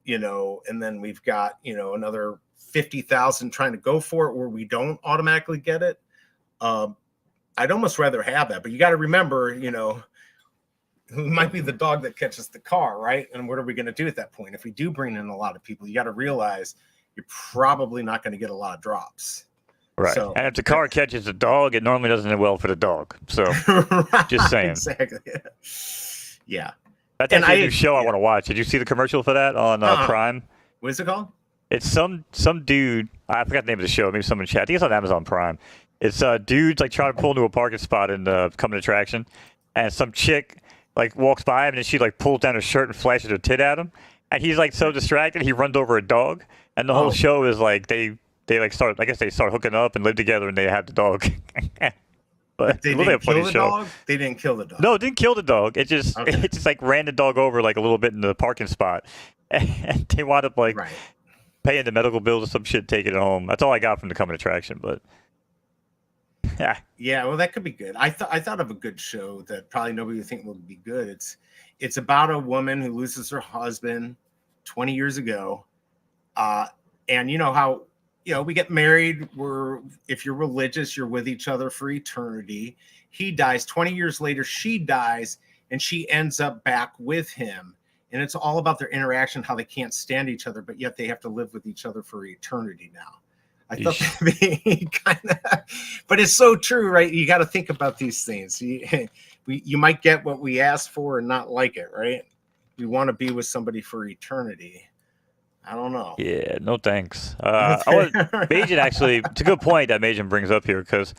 you know, and then we've got, you know, another 50,000 trying to go for it where we don't automatically get it. I'd almost rather have that, but you got to remember, you know, who might be the dog that catches the car, right? And what are we going to do at that point? If we do bring in a lot of people, you got to realize you're probably not going to get a lot of drops. Right. So, and if the car catches the dog, it normally doesn't end well for the dog. So right, just saying. Exactly. Yeah. That's actually a new show I want to watch. Did you see the commercial for that on Prime? What is it called? It's some dude. I forgot the name of the show. Maybe someone in chat. I think it's on Amazon Prime. It's dudes like trying to pull into a parking spot in the coming attraction, and some chick like walks by him and she like pulls down her shirt and flashes her tit at him, and he's like so distracted he runs over a dog, and the whole show is like they like start, I guess they start hooking up and live together and they have the dog. But they didn't kill the dog? They didn't kill the dog. No, it didn't kill the dog. It just like ran the dog over like a little bit in the parking spot, and they wound up like paying the medical bills or some shit, taking it home. That's all I got from the coming attraction, but. Yeah, well, that could be good. I thought of a good show that probably nobody would think would be good. It's about a woman who loses her husband 20 years ago, and you know how we get married. If you're religious, you're with each other for eternity. He dies 20 years later. She dies, and she ends up back with him. And it's all about their interaction, how they can't stand each other, but yet they have to live with each other for eternity now. I thought that'd be kind of, but it's so true, right? You got to think about these things. You might get what we asked for and not like it, right? We want to be with somebody for eternity. I don't know. Yeah, no thanks. Majan actually, it's a good point that Majan brings up here, because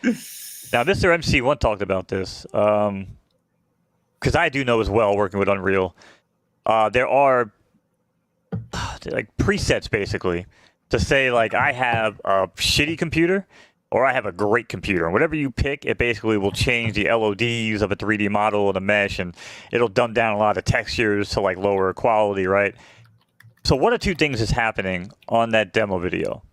now Mr. MC1 talked about this, because I do know as well, working with Unreal, there are like presets basically to say like I have a shitty computer or I have a great computer, and whatever you pick, it basically will change the LODs of a 3D model and a mesh, and it'll dumb down a lot of textures to like lower quality, right? So one of two things is happening on that demo video.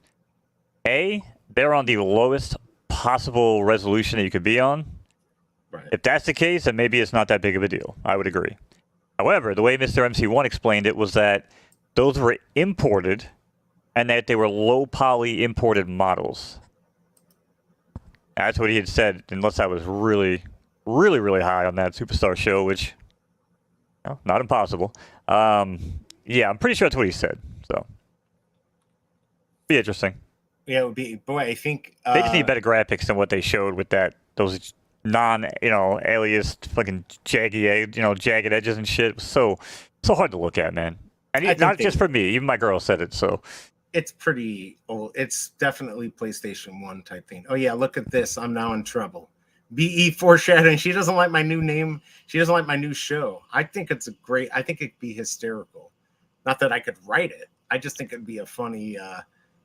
A, they're on the lowest possible resolution that you could be on. Right. If that's the case, then maybe it's not that big of a deal. I would agree. However, the way Mr. MC1 explained it was that those were imported and that they were low poly imported models. That's what he had said, unless I was really, really, really high on that Superstar show, which, not impossible. Yeah, I'm pretty sure that's what he said. So, be interesting. Yeah, it would be. Boy, I think they just need better graphics than what they showed with those non-aliased fucking jagged edges and shit. It was so hard to look at, man. And not just for me, even my girl said it. So. It's pretty old. It's definitely PlayStation 1 type thing. Oh yeah, look at this. I'm now in trouble. BE foreshadowing. She doesn't like my new name. She doesn't like my new show. I think it's I think it'd be hysterical. Not that I could write it. I just think it'd be a funny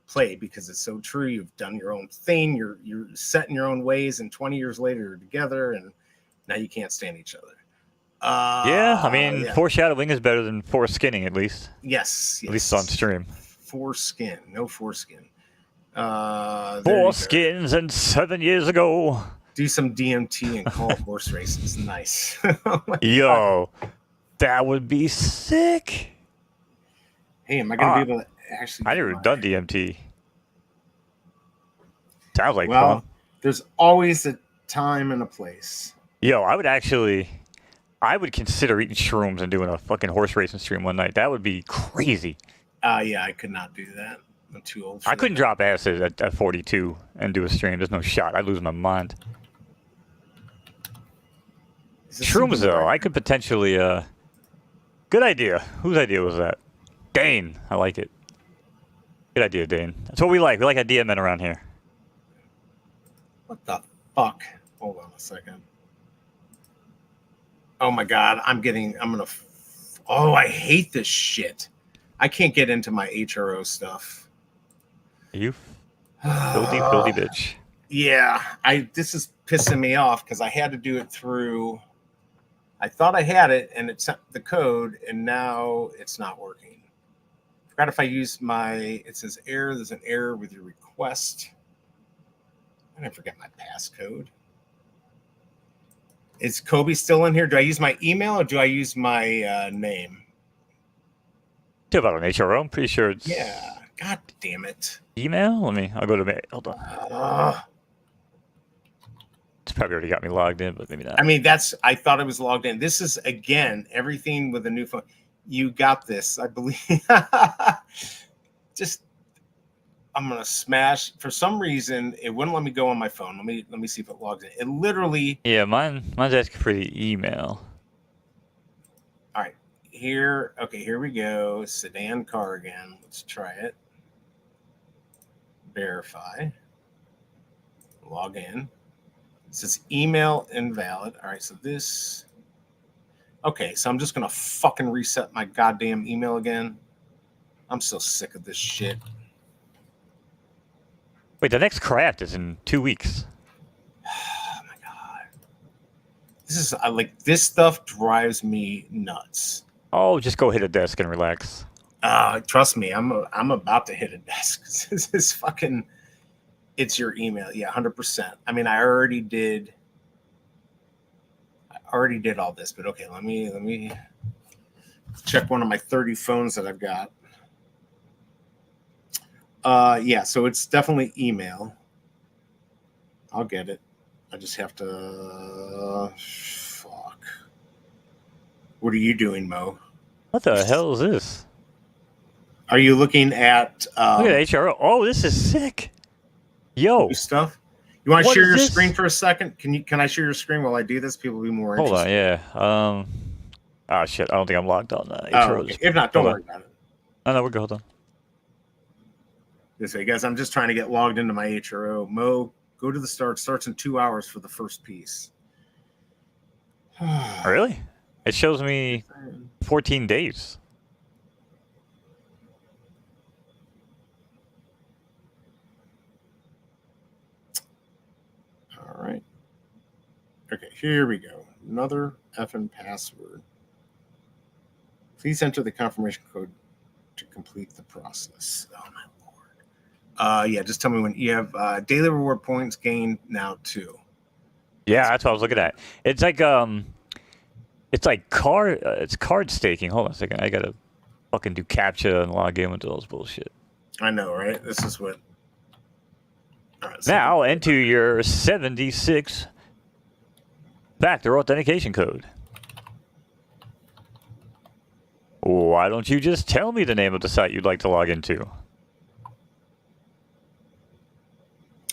play because it's so true. You've done your own thing. You're set in your own ways, and 20 years later you're together, and now you can't stand each other. Yeah, I mean, foreshadowing is better than foreskinning, at least. Yes. At least on stream. Foreskin, no foreskin. Foreskins and 7 years ago. Do some DMT and call horse races. Nice. Yo, that would be sick. Hey, am I going to be able to actually... I never done DMT. Sounds like fun. There's always a time and a place. Yo, I would consider eating shrooms and doing a fucking horse racing stream one night. That would be crazy. Yeah, I could not do that. I'm too old for I couldn't drop acid at 42 and do a stream. There's no shot. I'd lose my mind. Shrooms, though, I could potentially... Good idea. Whose idea was that? Dane. I like it. Good idea, Dane. That's what we like. We like idea men around here. What the fuck? Hold on a second. Oh my God, I hate this shit. I can't get into my HRO stuff. You filthy bitch. Yeah, this is pissing me off because I had to do it through. I thought I had it and it sent the code, and now it's not working. Forgot if I use it says error. There's an error with your request. I didn't forget my passcode. Is Kobe still in here? Do I use my email or do I use my name? Do about an HRO? I'm pretty sure it's. Yeah. God damn it. Email? I'll go to mail. Hold on. It's probably already got me logged in, but maybe not. I mean, I thought I was logged in. This is, again, everything with a new phone. You got this, I believe. I'm going to smash. For some reason, it wouldn't let me go on my phone. Let me see if it logs in. It literally. Yeah, mine's asking for the email. All right. Here we go. Sedan car again. Let's try it. Verify. Log in. It says email invalid. All right, so this. Okay, so I'm just going to fucking reset my goddamn email again. I'm so sick of this shit. Wait, the next craft is in 2 weeks. Oh my God. This stuff drives me nuts. Oh, just go hit a desk and relax. Trust me, I'm about to hit a desk. This is fucking. It's your email, yeah, 100%. I mean, I already did all this, but okay, let me check one of my 30 phones that I've got. Yeah, so it's definitely email. I'll get it. I just have to. Fuck. What are you doing, Mo? What the hell is this? Are you looking at? Look at HRO. Oh, this is sick. Yo. Stuff. You want to share your screen for a second? Can I share your screen while I do this? People will be more interested. Hold on, yeah. Oh shit, I don't think I'm logged on. Okay. If not, don't worry about it. No, we're good. Hold on. This way, guys. I'm just trying to get logged into my HRO. Mo, go to the start. Starts in 2 hours for the first piece. Really? It shows me 14 days. All right. Okay, here we go. Another effing password. Please enter the confirmation code to complete the process. Oh my lord. Yeah, just tell me when you have daily reward points gained now too. Yeah, that's what I was looking at. It's like it's card staking. Hold on a second. I gotta fucking do captcha and log in with those bullshit. I know, right? This is what. All right, now enter your 76 factor authentication code. Why don't you just tell me the name of the site you'd like to log into?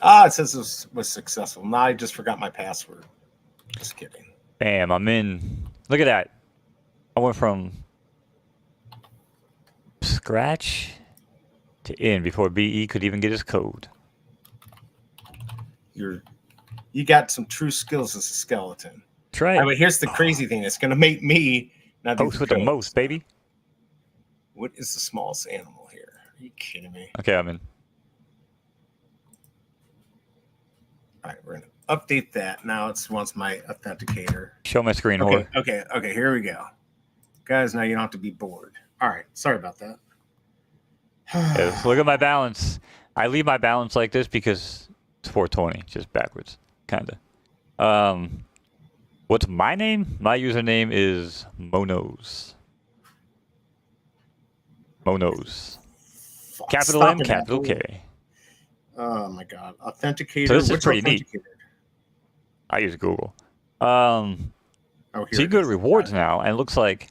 It says it was successful. Now I just forgot my password. Just kidding. Bam, I'm in. Look at that. I went from scratch to in before BE could even get his code. You got some true skills as a skeleton. That's right. I mean, here's the crazy thing. It's going to make me not host with the most, baby. What is the smallest animal here? Are you kidding me? Okay, I'm in. All right, we're going to update that. Now it wants my authenticator. Show my screen, okay, okay, here we go. Guys, now you don't have to be bored. All right, sorry about that. Yes, look at my balance. I leave my balance like this because it's 420, just backwards, kind of. What's my name? My username is Monos. Monos. Capital M, capital K. Oh my God. Authenticator. So this is pretty neat. I use Google. So you go to rewards now, and it looks like,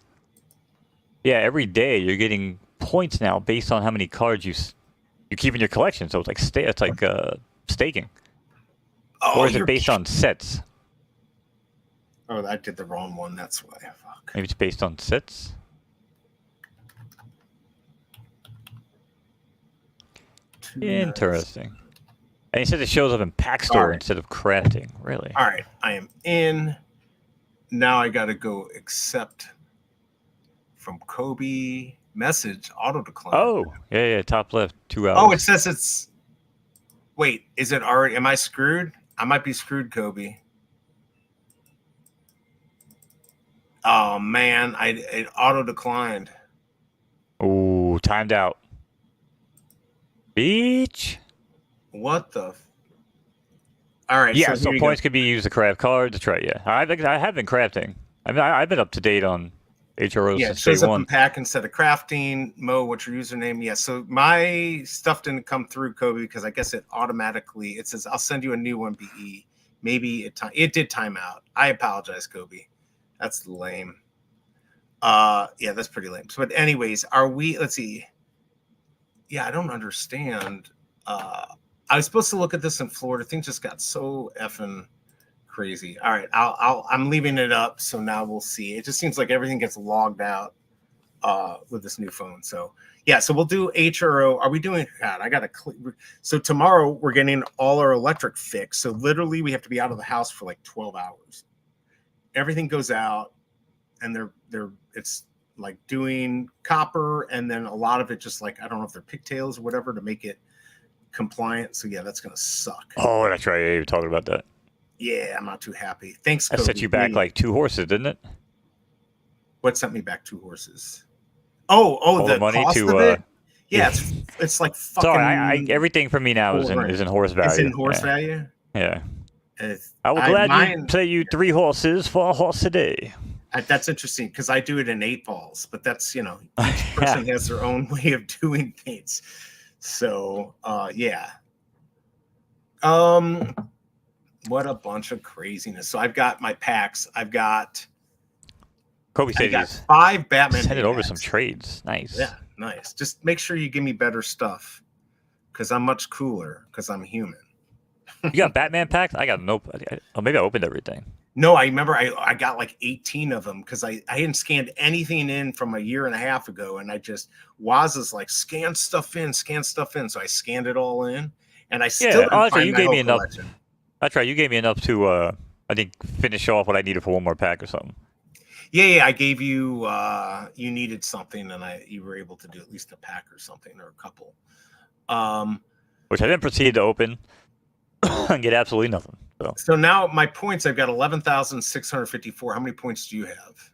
yeah, every day you're getting points now based on how many cards you keep in your collection. So it's like staking. Oh, or is it based on sets? Oh, I did the wrong one. That's why. Fuck. Maybe it's based on sets. Interesting. And he says it shows up in pack store instead of crafting. Really? All right, I am in. Now I got to go accept from Kobe message auto decline. Oh, yeah, top left, 2 hours. Oh, it says it's. Wait, is it already? Am I screwed? I might be screwed, Kobe. Oh man, it auto declined. Oh, timed out. Beach. What the? All right. Yeah, so points could be used to craft cards. That's right. Yeah, I have been crafting. I mean, I've been up to date on HROs since day one. Yeah, it shows up in pack instead of crafting. Mo, what's your username? Yeah, so my stuff didn't come through, Kobe, because I guess it automatically, it says, I'll send you a new one, BE. Maybe it did time out. I apologize, Kobe. That's lame. Yeah, that's pretty lame. So, but anyways, let's see. Yeah, I don't understand. I was supposed to look at this in Florida. Things just got so effing crazy. All right, I'm leaving it up. So now we'll see. It just seems like everything gets logged out with this new phone. So yeah, so we'll do HRO. Are we doing? God, I got to. So tomorrow we're getting all our electric fixed. So literally we have to be out of the house for like 12 hours. Everything goes out, and it's like doing copper, and then a lot of it just like I don't know if they're pigtails or whatever to make it compliant. So yeah, that's gonna suck. Oh, that's right. Yeah, you were talking about that. Yeah, I'm not too happy. Thanks, Kobe. That set you back like 2 horses, didn't it? What sent me back 2 horses? Oh, the money cost of it? Yeah, it's like fucking. Sorry, everything for me now is in horse value. It's in horse value. Yeah. I will gladly pay you 3 horses for a horse a day. That's interesting because I do it in 8 balls, but that's each person has their own way of doing things. So yeah. What a bunch of craziness. So I've got my packs. I've got Kobe said he's 5 Batman. Send it over some trades. Nice. Yeah, nice. Just make sure you give me better stuff because I'm much cooler because I'm human. You got Batman packs? I got no. Oh, maybe I opened everything. No, I remember I got like 18 of them because I hadn't scanned anything in from a year and a half ago, and I just was like scan stuff in. So I scanned it all in, and I still you gave me enough. That's right, you gave me enough to I think finish off what I needed for one more pack or something. Yeah, I gave you you needed something, and you were able to do at least a pack or something or a couple. Which I then proceeded to open and get absolutely nothing. So now my points, I've got 11,654. How many points do you have?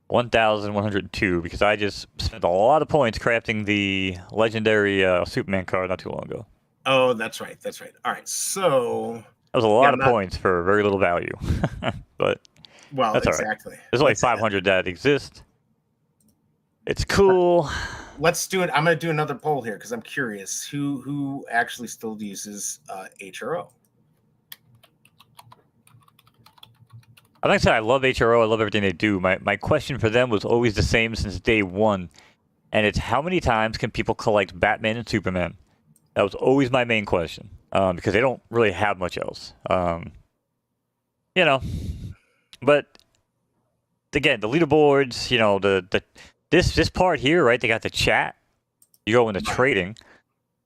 1,102, because I just spent a lot of points crafting the legendary Superman card not too long ago. Oh, that's right. All right, so that was a lot of points for very little value. But that's exactly. All right. There's only 500 that exist. It's cool. Let's do it. I'm going to do another poll here because I'm curious who actually still uses HRO. Like I said, I love HRO. I love everything they do. My question for them was always the same since day one, and it's how many times can people collect Batman and Superman? That was always my main question because they don't really have much else. But again, the leaderboards, this part here, right? They got the chat. You go into trading.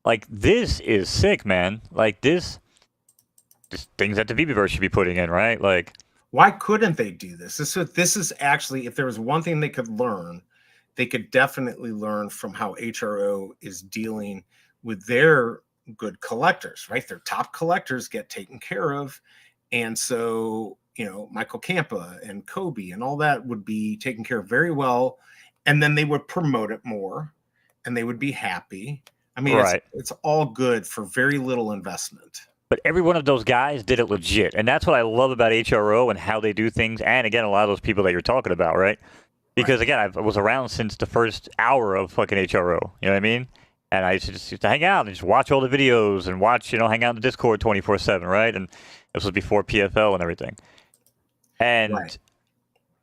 Like, this is sick, man. Like, this things that the VeVe should be putting in, right? Like, why couldn't they do this? This is actually, if there was one thing they could learn, they could definitely learn from how HRO is dealing with their good collectors, right? Their top collectors get taken care of. And so, Michael Campa and Kobe and all that would be taken care of very well. And then they would promote it more and they would be happy. I mean, right. It's all good for very little investment. But every one of those guys did it legit. And that's what I love about HRO and how they do things. And again, a lot of those people that you're talking about, right? Because again, I was around since the first hour of fucking HRO. You know what I mean? And I used to hang out and just watch all the videos and watch, hang out in the Discord 24/7, right? And this was before PFL and everything. And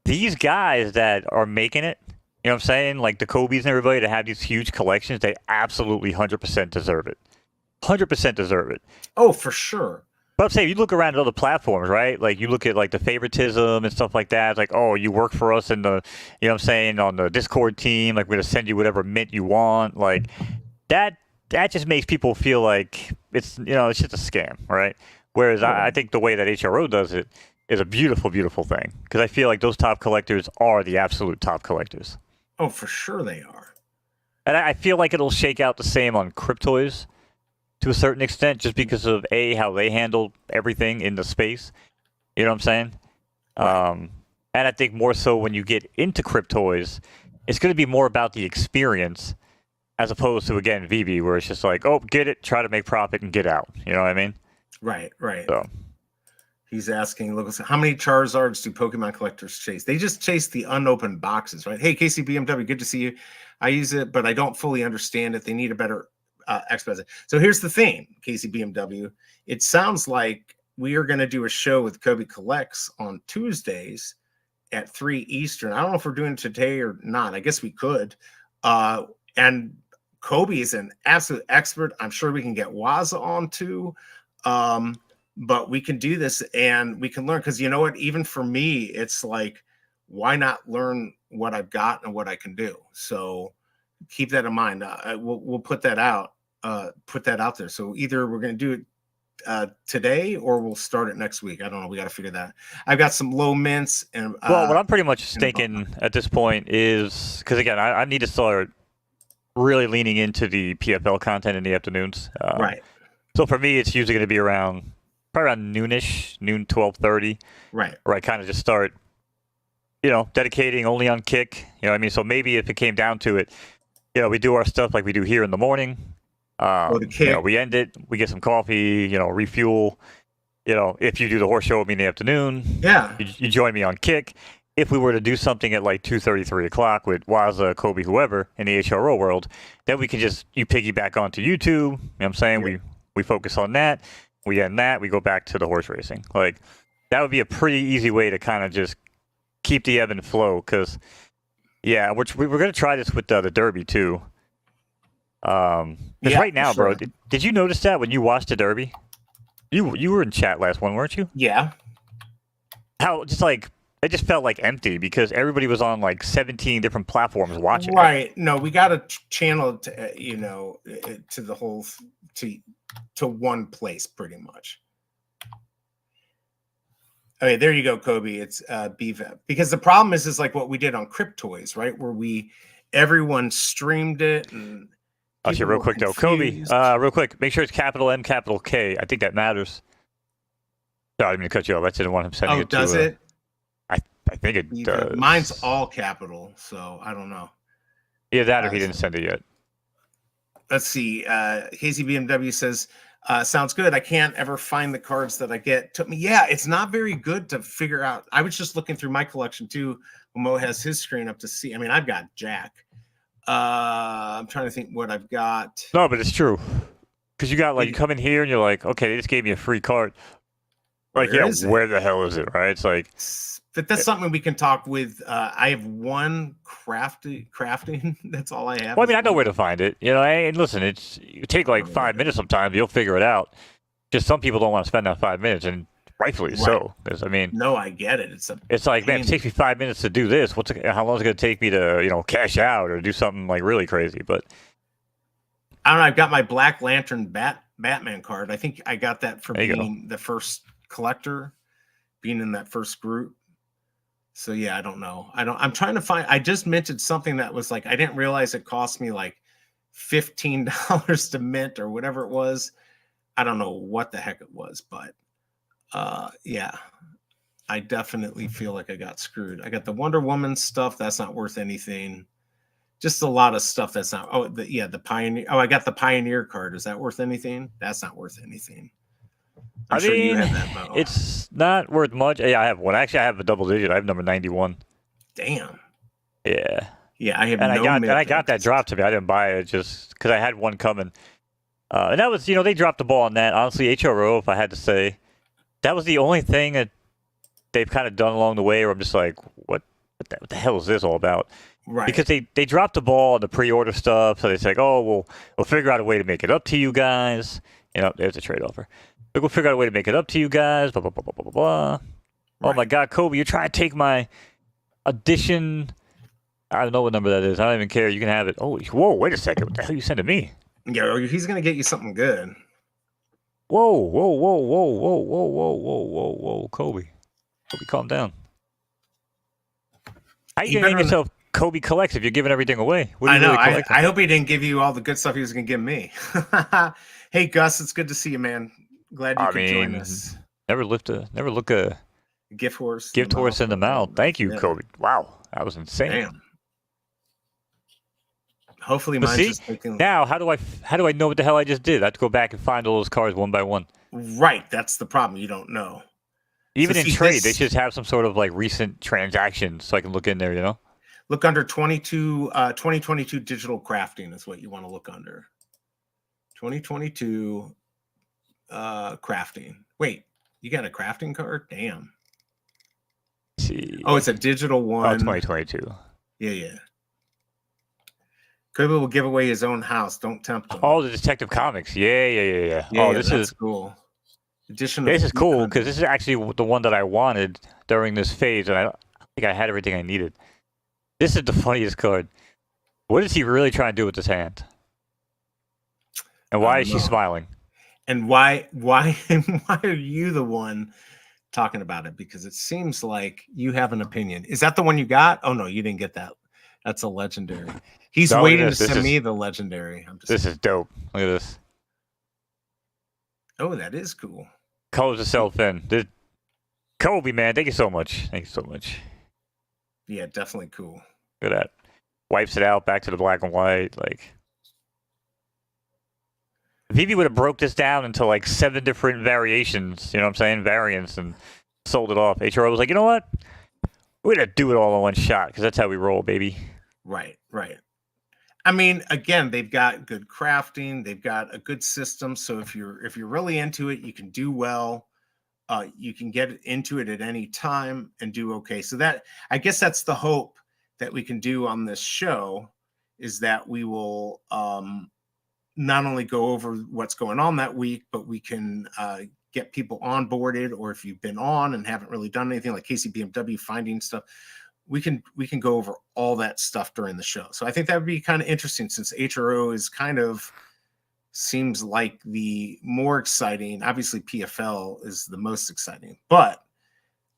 these guys that are making it, you know what I'm saying? Like the Kobe's and everybody that have these huge collections, they absolutely 100% deserve it. 100% deserve it. Oh, for sure. But I'm saying, you look around at other platforms, right? Like, you look at, like, the favoritism and stuff like that. It's like, oh, you work for us in the, you know what I'm saying, on the Discord team. Like, we're going to send you whatever mint you want. Like, that just makes people feel like it's it's just a scam, right? Whereas I think the way that HRO does it is a beautiful, beautiful thing, because I feel like those top collectors are the absolute top collectors. Oh, for sure they are. And I feel like it'll shake out the same on Cryptoys to a certain extent, just because of how they handle everything in the space. You know what I'm saying? Right. And I think more so when you get into Cryptoys, it's going to be more about the experience, as opposed to, again, VeVe, where it's just like, oh, get it, try to make profit, and get out. You know what I mean? Right. So he's asking, look, how many Charizards do Pokemon collectors chase? They just chase the unopened boxes, right? Hey, KCBMW, good to see you. I use it, but I don't fully understand it. They need a better explanation. So here's the thing, KCBMW. It sounds like we are going to do a show with Kobe Collects on Tuesdays at 3 Eastern. I don't know if we're doing it today or not. I guess we could. And Kobe is an absolute expert. I'm sure we can get Waza on too. But we can do this and we can learn, because you know what, even for me, it's like, why not learn what I've got and what I can do? So keep that in mind. We'll put that out there. So either we're going to do it today or we'll start it next week. I don't know. We got to figure that. I've got some low mints and well, what I'm pretty much thinking at this point is, because again, I need to start really leaning into the PFL content in the afternoons. Right. So for me, it's usually going to be probably around noonish, noon 12:30. Right. Where I kind of just start, dedicating only on kick. You know what I mean? So maybe if it came down to it, we do our stuff like we do here in the morning. Go to kick. We end it, we get some coffee, refuel. If you do the horse show with me in the afternoon, yeah, you join me on kick. If we were to do something at like 2:30, 3 o'clock with Waza, Kobe, whoever in the HRO world, then we can you piggyback onto YouTube. You know what I'm saying? Yeah. We focus on that. We end that. We go back to the horse racing. Like, that would be a pretty easy way to kind of just keep the ebb and flow. Because, yeah, we're going to try this with the Derby too. Because right now, sure, bro, did you notice that when you watched the Derby? You were in chat last one, weren't you? Yeah. How just like it just felt like empty because everybody was on like 17 different platforms watching. Right. It. No, we got to channel it to, to the whole to one place pretty much. Okay, there you go, Kobe. It's VeVe. Because the problem is like what we did on Cryptoys, right? Where everyone streamed it and actually, real quick though, Kobe, real quick, make sure it's capital M, capital K. I think that matters. Sorry, I didn't mean to cut you off. I didn't want him sending it to... does it? I think it does. Mine's all capital, so I don't know. Yeah, that or he didn't send it yet. Let's see. KZBMW says, sounds good. I can't ever find the cards that I get. Took me. Yeah, it's not very good to figure out. I was just looking through my collection too. Mo has his screen up to see. I mean, I've got Jack. I'm trying to think what I've got. No, but it's true. Because you got you come in here and you're like, okay, they just gave me a free card. Like, where the hell is it, right? It's like... But that's something we can talk with. I have one crafting. That's all I have. Well, I mean, I know where to find it. And listen, you take like 5 minutes sometimes. You'll figure it out. Just some people don't want to spend that 5 minutes, and rightfully so. No, I get it. It's like, man, it takes me 5 minutes to do this. How long is it going to take me to, cash out or do something like really crazy? But I don't know. I've got my Black Lantern Batman card. I think I got that for being the first collector, being in that first group. So yeah, I don't know. I'm trying to find. I just minted something that was like, I didn't realize it cost me like $15 to mint or whatever it was. I don't know what the heck it was, but yeah, I definitely feel like I got screwed. I got the Wonder Woman stuff. That's not worth anything. Just a lot of stuff that's not. Oh, the Pioneer. Oh, I got the Pioneer card. Is that worth anything? That's not worth anything. I'm sure you have that, Mo. It's not worth much. Yeah, I have one. Actually, I have a double digit. I have number 91. Damn. Yeah. Yeah, I have. I got that dropped to me. I didn't buy it just because I had one coming. And that was, they dropped the ball on that. Honestly, HRO, if I had to say, that was the only thing that they've kind of done along the way where I'm just like, what the hell is this all about? Right. Because they dropped the ball on the pre-order stuff, so they say, oh, we'll figure out a way to make it up to you guys. There's a trade offer. We'll figure out a way to make it up to you guys. Blah blah blah blah blah blah. Right. Oh my God, Kobe, you're trying to take my edition. I don't know what number that is. I don't even care. You can have it. Oh, whoa! Wait a second. What the hell are you sending me? Yeah, he's gonna get you something good. Whoa, whoa, whoa, whoa, whoa, whoa, whoa, whoa, whoa, whoa, Kobe. Kobe, calm down. How you gonna name yourself Kobe Collects if you're giving everything away? What are you really collecting? I hope he didn't give you all the good stuff he was gonna give me. Hey Gus, it's good to see you, man. Glad you could join us. Never look a gift horse in the mouth. Thank you, Kobe. Wow, that was insane. Damn. Hopefully mine's just taking... Now, how do I know what the hell I just did? I have to go back and find all those cards one by one. Right, that's the problem. You don't know. Even in trade, they should have some sort of like recent transactions so I can look in there, you know? Look under 2022 digital crafting is what you want to look under. 2022 crafting. Wait, you got a crafting card? Damn. Let's see. Oh, it's a digital one. Oh, 2022. Yeah. Kobe will give away his own house. Don't tempt him. Oh, the Detective Comics. Yeah. Oh, this is cool. This is cool because this is actually the one that I wanted during this phase, and I think I had everything I needed. This is the funniest card. What is he really trying to do with this hand? And why is she smiling? And why are you the one talking about it? Because it seems like you have an opinion. Is that the one you got? Oh no, you didn't get that. That's a legendary. He's waiting to send me the legendary. This is dope. Look at this. Oh, that is cool. Colors itself in. Kobe, man, thank you so much. Thank you so much. Yeah, definitely cool. Look at that. Wipes it out back to the black and white. Like, VeVe would have broke this down into like 7 different variations. You know what I'm saying? Variants, and sold it off. HRO was like, you know what? We're gonna do it all in one shot because that's how we roll, baby. Right. I mean, again, they've got good crafting. They've got a good system. So if you're really into it, you can do well. You can get into it at any time and do okay. So that, I guess that's the hope that we can do on this show, is that we will not only go over what's going on that week, but we can get people onboarded, or if you've been on and haven't really done anything, like KCBMW finding stuff, we can go over all that stuff during the show. So I think that would be kind of interesting, since HRO is kind of seems like the more exciting. Obviously PFL is the most exciting, but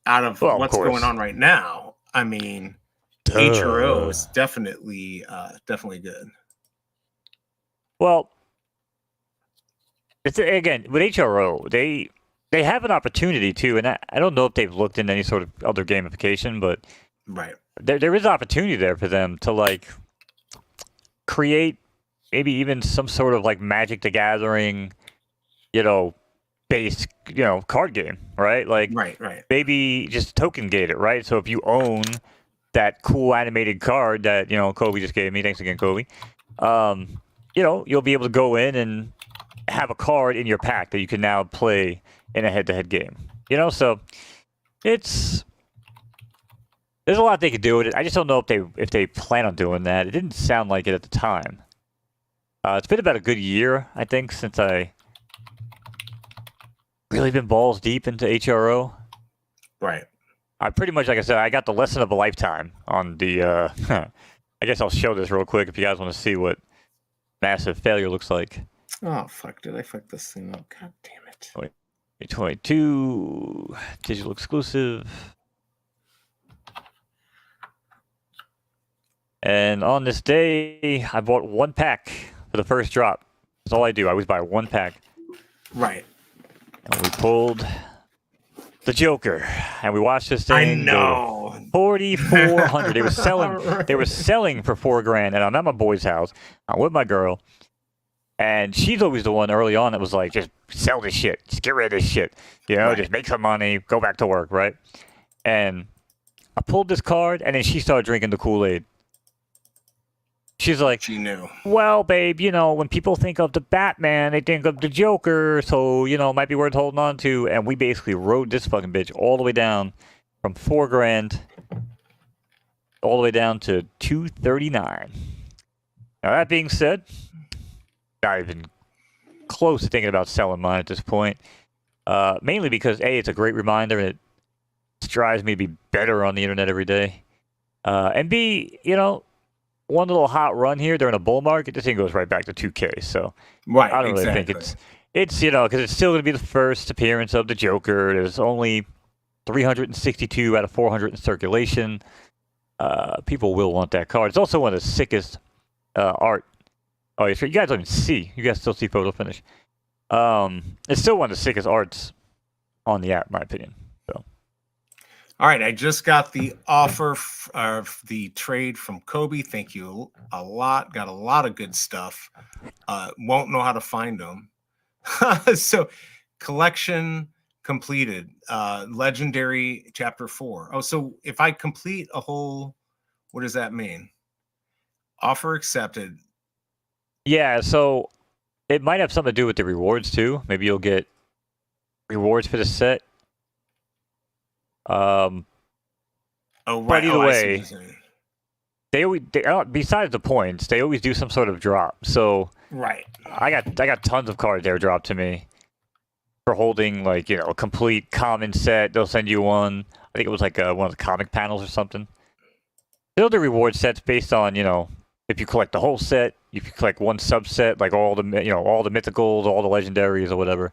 out of what's going on right now, I mean, HRO is definitely good. Well, it's, again, with HRO, they have an opportunity too, and I don't know if they've looked into any sort of other gamification, but right, there is opportunity there for them to like create maybe even some sort of like Magic the Gathering, based, card game, right? Like, right. Maybe just token gate it, right? So if you own that cool animated card that, Kobe just gave me, thanks again, Kobe, you'll be able to go in and have a card in your pack that you can now play in a head-to-head game. So there's a lot they could do with it. I just don't know if they plan on doing that. It didn't sound like it at the time. It's been about a good year, I think, since I really been balls deep into HRO. Right. I pretty much, like I said, I got the lesson of a lifetime on the... I guess I'll show this real quick if you guys want to see what massive failure looks like. Oh, fuck. Did I fuck this thing up? God damn it. 2022 digital exclusive. And on this day, I bought 1 pack for the first drop. That's all I do. I always buy 1 pack. Right. And we pulled the Joker, and we watched this thing. I know. 4,400. They were selling. Right. They were selling for $4,000, and I'm at my boy's house. I'm with my girl, and she's always the one early on that was like, "Just sell this shit. Just get rid of this shit. Right. Just make some money. Go back to work." Right. And I pulled this card, and then she started drinking the Kool-Aid. She's like, she knew. Well, babe, when people think of the Batman, they think of the Joker, so, it might be worth holding on to. And we basically rode this fucking bitch all the way down from $4,000 all the way down to $239. Now, that being said, not even close to thinking about selling mine at this point. Mainly because, A, it's a great reminder, and it drives me to be better on the internet every day. And B, one little hot run here during a bull market, this thing goes right back to 2K. So right, I don't really think it's It's, because it's still going to be the first appearance of the Joker. There's only 362 out of 400 in circulation. People will want that card. It's also one of the sickest art. Oh, you guys don't even see. You guys still see photo finish. It's still one of the sickest arts on the app, in my opinion. So. All right, I just got the offer of the trade from Kobe. Thank you a lot. Got a lot of good stuff. Won't know how to find them. So, collection completed. Legendary chapter 4. Oh, so if I complete a whole, what does that mean? Offer accepted. Yeah, so it might have something to do with the rewards too. Maybe you'll get rewards for the set. Oh, right. But either way, besides the points, they always do some sort of drop. So right, I got tons of cards there dropped to me for holding like a complete common set. They'll send you one. I think it was like one of the comic panels or something. They'll do reward sets based on if you collect the whole set, if you collect one subset, like all the mythicals, all the legendaries or whatever.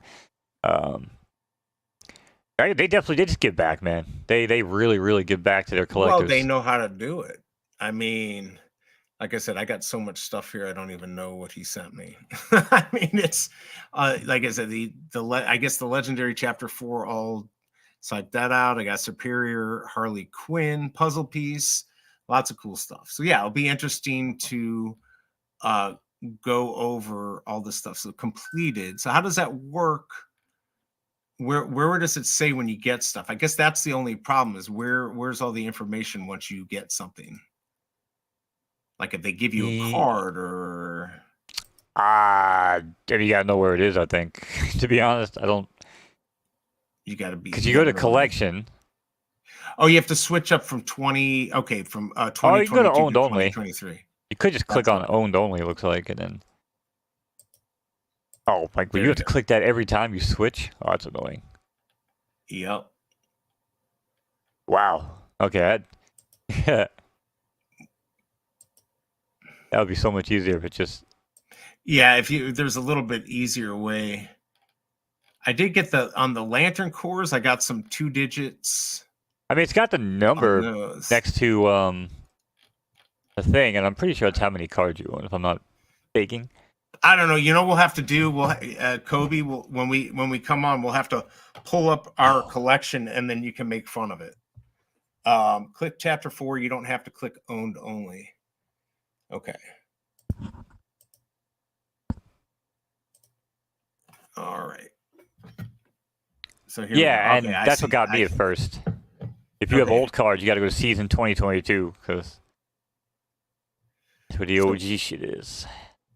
They just give back, man. They really, really give back to their collectors. Well, they know how to do it. I mean, like I said, I got so much stuff here. I don't even know what he sent me. I mean, it's like I said, I guess the legendary chapter 4. I'll type that out. I got Superior Harley Quinn puzzle piece. Lots of cool stuff. So yeah, it'll be interesting to go over all this stuff. So completed. So how does that work? Where does it say when you get stuff? I guess that's the only problem is where's all the information once you get something? Like if they give you a card or you gotta know where it is, I think. To be honest, I don't. You gotta be because you go to collection. Oh, you have to switch up from 20. Okay, from 2022 you go to owned only. 2023. You could just click on owned only. It looks like, and then. Oh, like you have to click that every time you switch. Oh, that's annoying. Yep. Wow. Okay. That would be so much easier if it just. Yeah, there's a little bit easier way. I did get on the lantern cores. I got some 2 digits. I mean, it's got the number next to the thing, and I'm pretty sure that's how many cards you own, if I'm not mistaken. I don't know. We'll have to do. Kobe. When we come on, we'll have to pull up our collection, and then you can make fun of it. Click chapter 4. You don't have to click owned only. Okay. All right. So here. Yeah, and that's what got me at first. If you have old cards, you got to go to season 2022 because that's where the OG shit is.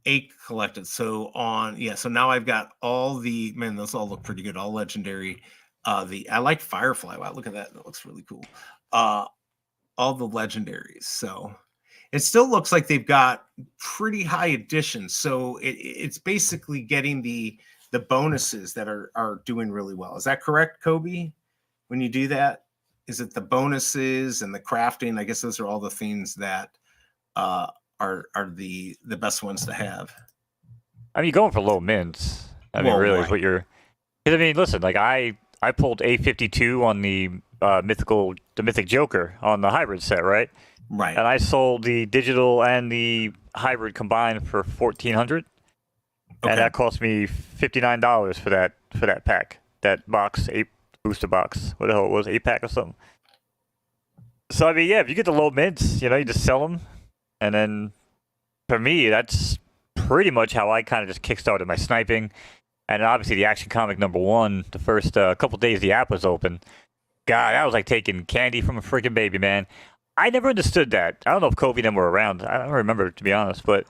8 collected. So so now I've got all the those all look pretty good. All legendary. I like Firefly. Wow, look at that. That looks really cool. All the legendaries. So it still looks like they've got pretty high additions. So it's basically getting the bonuses that are doing really well. Is that correct, Kobe? When you do that, is it the bonuses and the crafting? I guess those are all the things that are the best ones to have. I mean, going for low mints. I mean, really, is what you're. Because I mean, listen, like I pulled A52 on the mythic Joker on the hybrid set, right? Right. And I sold the digital and the hybrid combined for $1,400, and that cost me $59 for that pack, that box, 8 booster box, what the hell it was, 8-pack or something. So I mean, yeah, if you get the low mints, you just sell them. And then, for me, that's pretty much how I kind of just kickstarted my sniping. And obviously, the Action Comic #1, the first couple days the app was open, God, that was like taking candy from a freaking baby, man. I never understood that. I don't know if Kobe and them were around. I don't remember, to be honest. But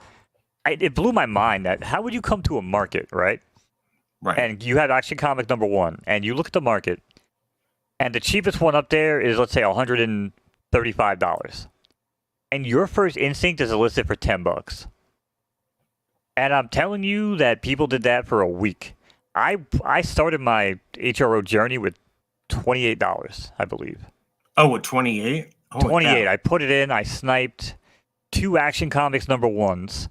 it blew my mind that how would you come to a market, right? Right. And you had Action Comic #1, and you look at the market, and the cheapest one up there is, let's say, $135. And your first instinct is to list it for $10. And I'm telling you that people did that for a week. I started my HRO journey with $28, I believe. Oh, with 28? Oh, 28. I put it in. I sniped 2 Action Comics #1s.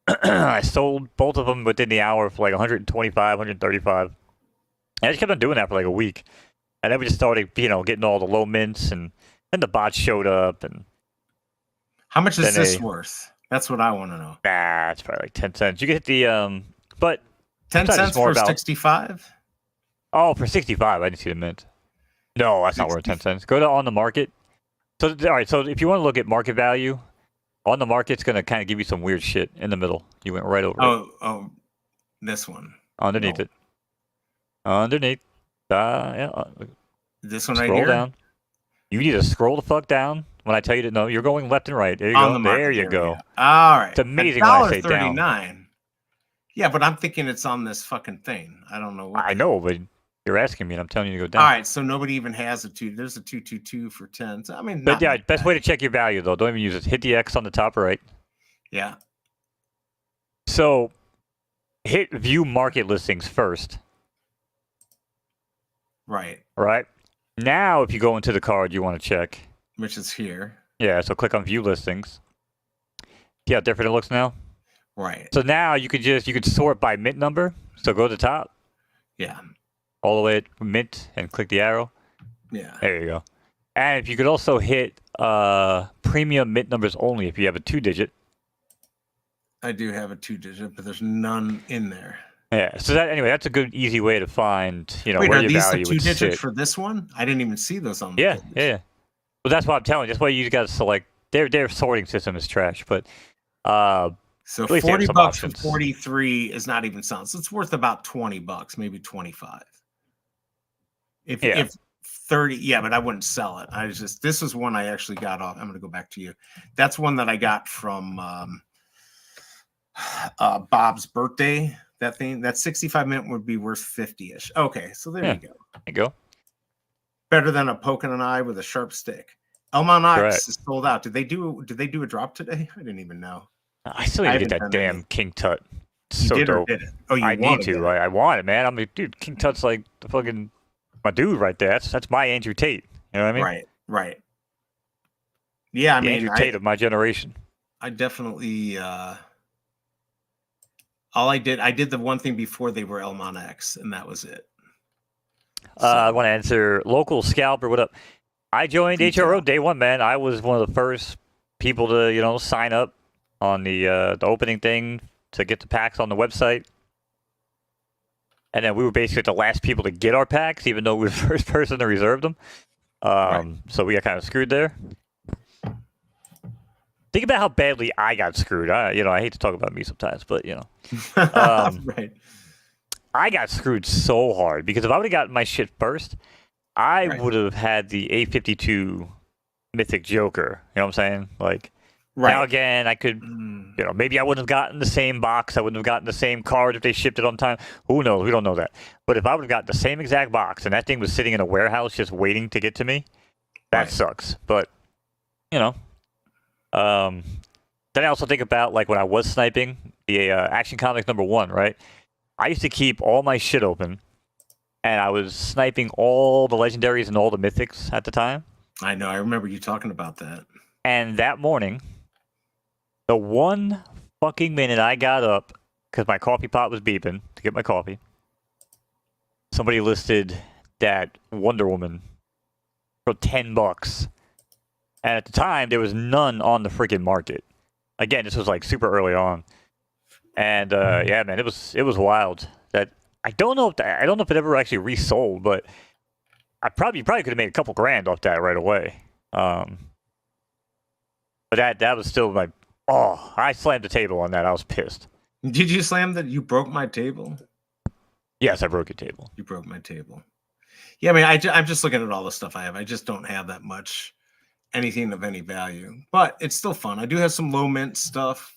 I sold both of them within the hour for like 125, 135. And I just kept on doing that for like a week. And then we just started, getting all the low mints, and then the bots showed up. And how much is this worth? That's what I want to know. Nah, it's probably like 10 cents. You get the, but 10 cents for 65? Oh, for 65, I didn't see the mint. No, that's not worth 10 cents. Go to on the market. So, all right, so if you want to look at market value, on the market's going to kind of give you some weird shit in the middle. You went right over it. Oh, this one. Underneath it. Underneath. Yeah. This one right scroll here? Down. You need to scroll the fuck down when I tell you to no. You're going left and right. There you go. There you go. All right. It's amazing when I say down. $1.39. Yeah, but I'm thinking it's on this fucking thing. I don't know what. I know, but you're asking me, and I'm telling you to go down. All right, so nobody even has a 2. There's a 222 for 10. So, I mean, but yeah, best way to check your value though. Don't even use it. Hit the X on the top right. Yeah. So, hit view market listings first. Right. Right. Now, if you go into the card you want to check, which is here. Yeah. So click on view listings. See how different it looks now. Right. So now you could sort by mint number. So go to the top. Yeah. All the way at mint and click the arrow. Yeah. There you go. And if you could also hit premium mint numbers only if you have a 2-digit. I do have a 2-digit, but there's none in there. Yeah. So that's a good, easy way to find, Wait, where are your these value the would 2-digit sit. for this one? I didn't even see those on the page. Yeah. Well, that's what I'm telling you. That's why you got to select. Their sorting system is trash, but so $40 for 43 is not even sound. So it's worth about $20, maybe 25. If 30, yeah, but I wouldn't sell it. This is one I actually got off. I'm going to go back to you. That's one that I got from Bob's birthday. That 65 mint would be worth 50-ish. Okay, so there you go. There you go. Better than a poking an eye with a sharp stick. Elmon X is sold out. Did they do a drop today? I didn't even know. I still need to get that damn King Tut. You did dope. or did it? Oh, you I need to. I want it, man. I'm like, dude, King Tut's like the fucking my dude right there. That's my Andrew Tate. You know what I mean? Right. Yeah, I mean, Andrew Tate of my generation. I definitely. I did the one thing before they were Elmon X, and that was it. So. I want to answer local scalper. What up? I joined HRO day one, man. I was one of the first people to sign up on the opening thing to get the packs on the website. And then we were basically the last people to get our packs, even though we were the first person to reserve them. So we got kind of screwed there. Think about how badly I got screwed. I hate to talk about me sometimes, but right. I got screwed so hard because if I would have gotten my shit first, I would have had the A52 Mythic Joker. You know what I'm saying? Like, now again, I could, maybe I wouldn't have gotten the same box. I wouldn't have gotten the same card if they shipped it on time. Who knows? We don't know that. But if I would have gotten the same exact box and that thing was sitting in a warehouse just waiting to get to me, that sucks. But, then I also think about, like, when I was sniping, the Action Comics #1, right? I used to keep all my shit open, and I was sniping all the legendaries and all the mythics at the time. I know. I remember you talking about that. And that morning, the one fucking minute I got up, because my coffee pot was beeping to get my coffee, somebody listed that Wonder Woman for $10. And at the time, there was none on the freaking market. Again, this was like super early on. And yeah, man, it was wild. That I don't know if it ever actually resold, but you probably could have made a couple grand off that right away. But that was still my I slammed the table on that. I was pissed. Did you slam that? You broke my table? Yes, I broke your table. You broke my table. Yeah, I mean, I'm just looking at all the stuff I have. I just don't have that much anything of any value, but it's still fun. I do have some low mint stuff.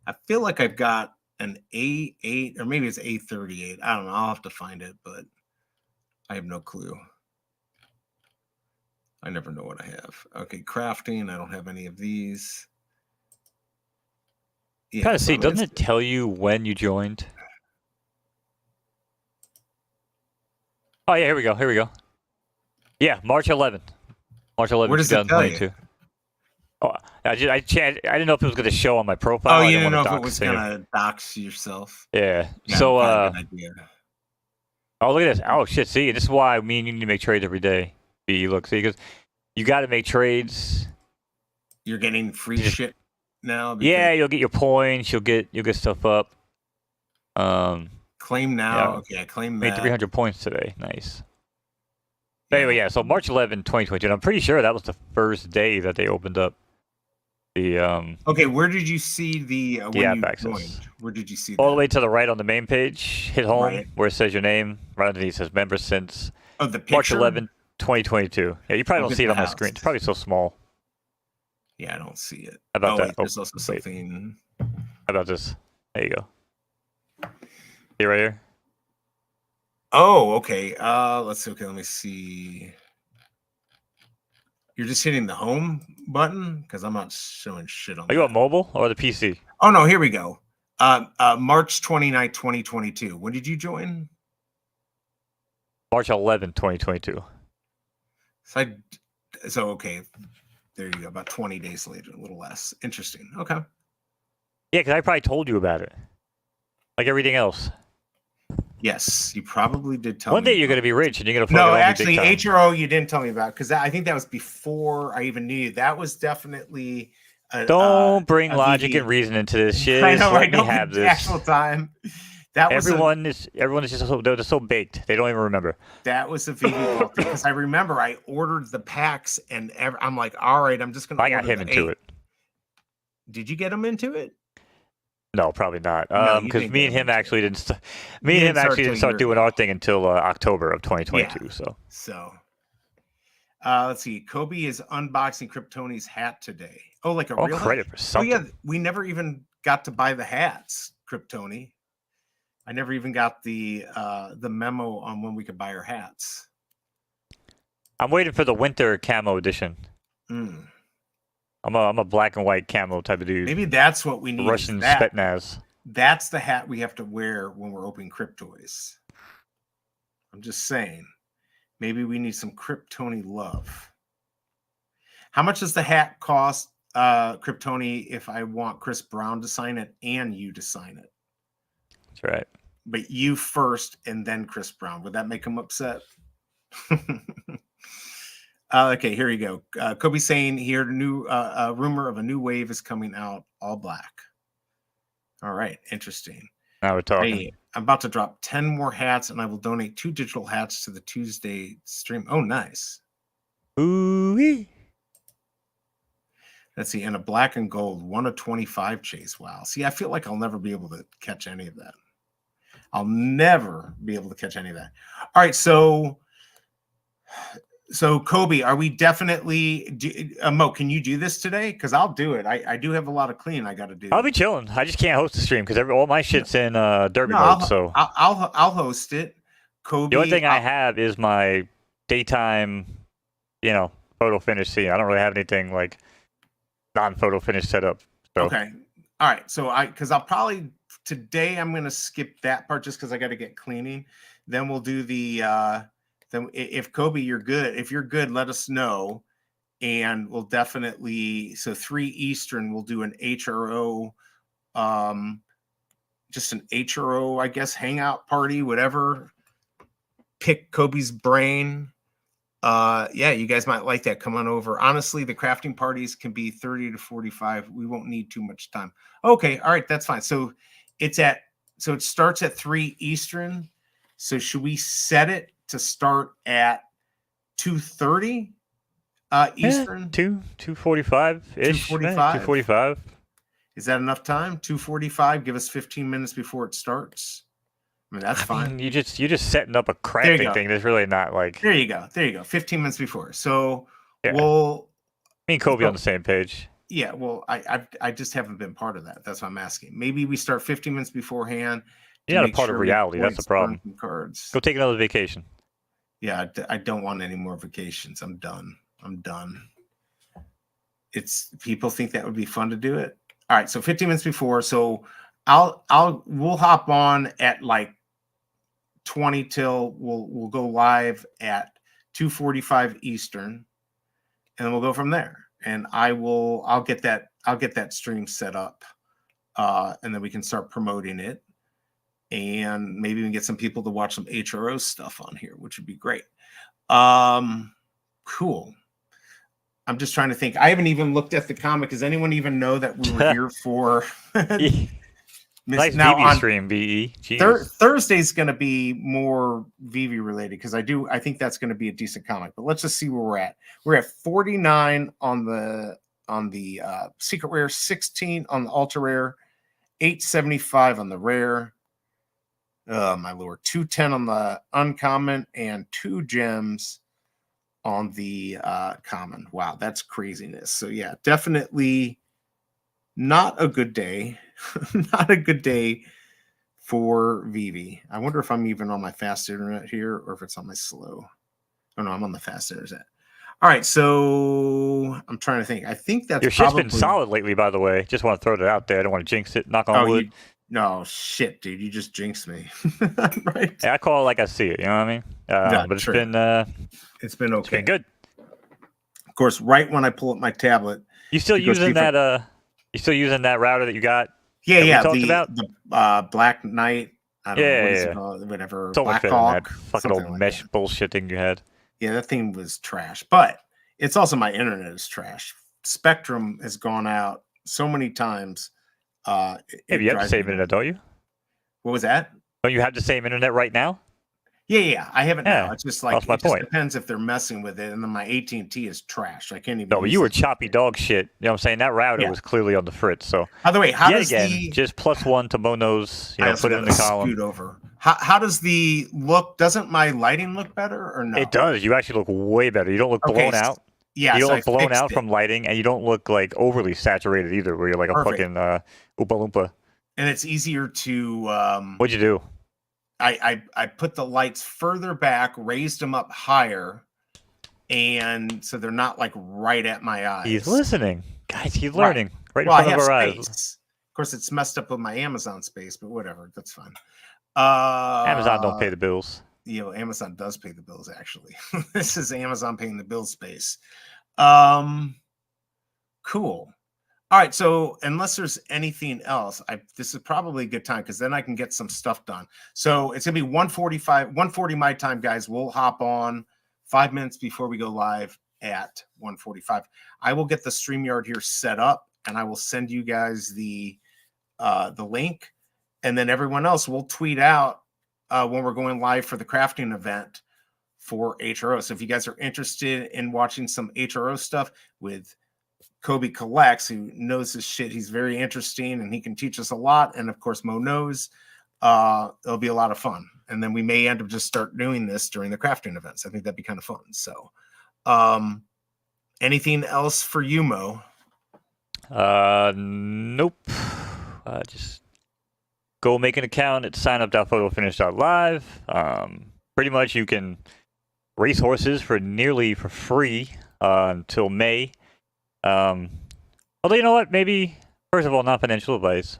I feel like I've got an A8 or maybe it's A38. I don't know. I'll have to find it, but I have no clue. I never know what I have. Okay, crafting. I don't have any of these. Yeah, kind of see, doesn't it tell you when you joined? Oh yeah, here we go. Yeah, March 11th. March 11th, 2022. Oh, I didn't know if it was going to show on my profile. Oh, I you didn't didn't know want if to it was dox gonna dox yourself. Yeah. Yeah, So probably a good idea. oh, look at this. Oh shit. See, this is why me and you need to make trades every day. See, look, see, because you got to make trades. You're getting free shit now. Yeah, you'll get your points. You'll get stuff up. Claim now. Yeah, okay, I claim made that. 300 points today. Nice. But anyway, yeah. So March 11, 2022. And I'm pretty sure that was the first day that they opened up the Okay, where did you see the when app you access? joined? Where did you see All that? the way to the right on the main page. Hit home Right. where it says your name. Right underneath it says member since the picture? March 11, 2022. Yeah, you probably don't see it on my screen. It's probably so small. Yeah, I don't see it. How about that? Wait, there's also something. How about this? There you go. See right here? Oh, okay. Let's see. Okay, let me see. You're just hitting the home button because I'm not showing shit on. Are you on mobile or the PC? Oh no, here we go. March 29, 2022. When did you join? March 11, 2022. So okay, there you go. About 20 days later, a little less. Interesting. Okay. Yeah, because I probably told you about it. Like everything else. Yes, you probably did tell me. One day you're going to be rich and you're going to No, actually, HRO you didn't tell me about because I think that was before I even knew you. That was definitely. Don't bring logic and reason into this shit. I know, Let me have this. Actual time. That was everyone is just they're so baked. They don't even remember. That was a VeVe vault because I remember I ordered the packs and I'm like, all right, I'm just gonna. I got him into it. Did you get him into it? No, probably not. Because me and him actually didn't. Didn't start doing our thing until October of 2022. Yeah. So, let's see. Kobe is unboxing Kryptoni's hat today. Oh, like a real credit hat? For something. Oh yeah, we never even got to buy the hats, Kryptoni. I never even got the memo on when we could buy our hats. I'm waiting for the winter camo edition. I'm a black and white camo type of dude. Maybe that's what we need. Russian Spetsnaz. That's the hat we have to wear when we're opening Kryptoys. I'm just saying. Maybe we need some Kryptoni love. How much does the hat cost, Kryptoni, if I want Chris Brown to sign it and you to sign it? That's right. But you first and then Chris Brown. Would that make him upset? Okay, here you go. Kobe saying here, a rumor of a new wave is coming out, all black. All right, interesting. Now we're talking. Hey, I'm about to drop 10 more hats, and I will donate 2 digital hats to the Tuesday stream. Oh, nice. Ooh-wee. Let's see, and a black and gold, 1 of 25 chase. Wow. See, I feel like I'll never be able to catch any of that. I'll never be able to catch any of that. All right, so Kobe, are we definitely Mo, can you do this today? Because I'll do it. I do have a lot of cleaning I got to do. I'll be chilling. I just can't host the stream because all my shit's in derby mode. So I'll host it. Kobe. The only thing I have is my daytime, photo finish scene. I don't really have anything like non-photo finish set up. So. Okay. All right. So I'll probably today I'm gonna skip that part just because I got to get cleaning. Then we'll do the. Then if Kobe, you're good. If you're good, let us know. And we'll definitely, 3 Eastern, we'll do an HRO, just an HRO, I guess, hangout party, whatever. Pick Kobe's brain. Yeah, you guys might like that. Come on over. Honestly, the crafting parties can be 30 to 45. We won't need too much time. Okay, all right, that's fine. So it starts at 3 Eastern. So should we set it to start at 2:30 Eastern? 2:45-ish. 2:45. Is that enough time? 2:45. Give us 15 minutes before it starts. I mean, that's fine. You're just setting up a crafting thing. There's really not like. There you go. 15 minutes before. So yeah. Me and Kobe on the same page. Yeah. Well, I just haven't been part of that. That's what I'm asking. Maybe we start 15 minutes beforehand. You're not a part of reality. That's the problem. Cards. Go take another vacation. Yeah, I don't want any more vacations. I'm done. People think that would be fun to do it. All right, so 15 minutes before. So we'll hop on at like 20 till we'll go live at 2:45 Eastern, and then we'll go from there. and I'll get that stream set up, and then we can start promoting it, and maybe we can get some people to watch some HRO stuff on here, which would be great. Cool. I'm just trying to think. I haven't even looked at the comic. Does anyone even know that we were here for? Nice VeVe stream, VE. Thursday's going to be more VeVe related because I think that's going to be a decent comic. But let's just see where we're at. We're at 49 on the secret rare, 16 on the ultra rare, 875 on the rare. My lord, 210 on the uncommon, and 2 gems on the common. Wow, that's craziness. So yeah, definitely not a good day. Not a good day for VeVe. I wonder if I'm even on my fast internet here or if it's on my slow. Oh no, I'm on the fast internet. All right, so I'm trying to think. I think that's your shit's been solid lately, by the way. Just want to throw it out there. I don't want to jinx it. Knock on wood. No shit, dude. You just jinxed me. Right? Yeah, I call it like I see it. You know what I mean? But it's been okay. It's been good. Of course, right when I pull up my tablet. You still using that? You still using that router that you got? Yeah. The Black Knight. I don't know what it's called, whatever. Black Hawk. Fucking old like mesh bullshit thing you had. Yeah, that thing was trash. But it's also my internet is trash. Spectrum has gone out so many times. You have the same internet, don't you? What was that? Don't you have the same internet right now? Yeah. I have it now. It's just like it just depends if they're messing with it. And then my AT&T is trash. I can't even. No, but you were choppy dog shit. You know what I'm saying? That router was clearly on the fritz. So by the way, how does just +1 to Mono's? Put it in the column. Scoot over. How does the look? Doesn't my lighting look better or no? It does. You actually look way better. You don't look blown out. Yeah, you don't look blown out from lighting, and you don't look like overly saturated either, where you're like a fucking Oompa Loompa. And it's easier to. What'd you do? I put the lights further back, raised them up higher, and so they're not like right at my eyes. He's listening, guys. He's learning right in front of our eyes. Of course, it's messed up with my Amazon space, but whatever, that's fine. Amazon don't pay the bills. Amazon does pay the bills, actually. This is Amazon paying the bill space. Cool. All right, so unless there's anything else, this is probably a good time because then I can get some stuff done. So it's gonna be 1:40 my time, guys. We'll hop on 5 minutes before we go live at 1:45. I will get the StreamYard here set up, and I will send you guys the link, and then everyone else will tweet out when we're going live for the crafting event for HRO. So if you guys are interested in watching some HRO stuff with Kobe Collects, who knows his shit, he's very interesting and he can teach us a lot. And of course, Mo knows. It'll be a lot of fun. And then we may end up just start doing this during the crafting events. I think that'd be kind of fun. So anything else for you, Mo? Nope. Just go make an account at signup.photofinish.live. Pretty much you can race horses for free until May. Although, you know what? Maybe, first of all, not financial advice.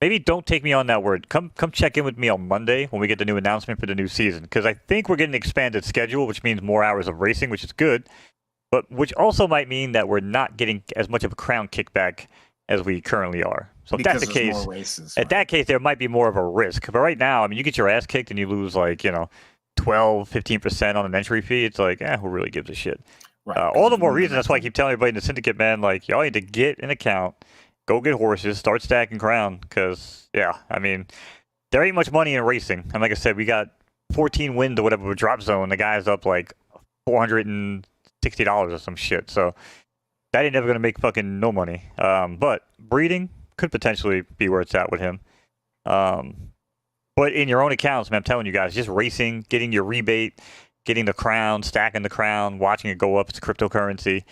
Maybe don't take me on that word. Come check in with me on Monday when we get the new announcement for the new season. Because I think we're getting an expanded schedule, which means more hours of racing, which is good. But which also might mean that we're not getting as much of a crown kickback as we currently are. So if that's the case, that case, there might be more of a risk. But right now, I mean, you get your ass kicked and you lose 12, 15% on an entry fee. It's like, who really gives a shit? Right. All the more reason. That's why I keep telling everybody in the syndicate, man, like, y'all need to get an account, go get horses, start stacking crown. Because, I mean, there ain't much money in racing. And like I said, we got 14 wins or whatever with drop zone. The guy's up like $460 or some shit. So that ain't never going to make fucking no money. But breeding could potentially be where it's at with him. But in your own accounts, man, I'm telling you guys, just racing, getting your rebate, getting the crown, stacking the crown, watching it go up. It's a cryptocurrency.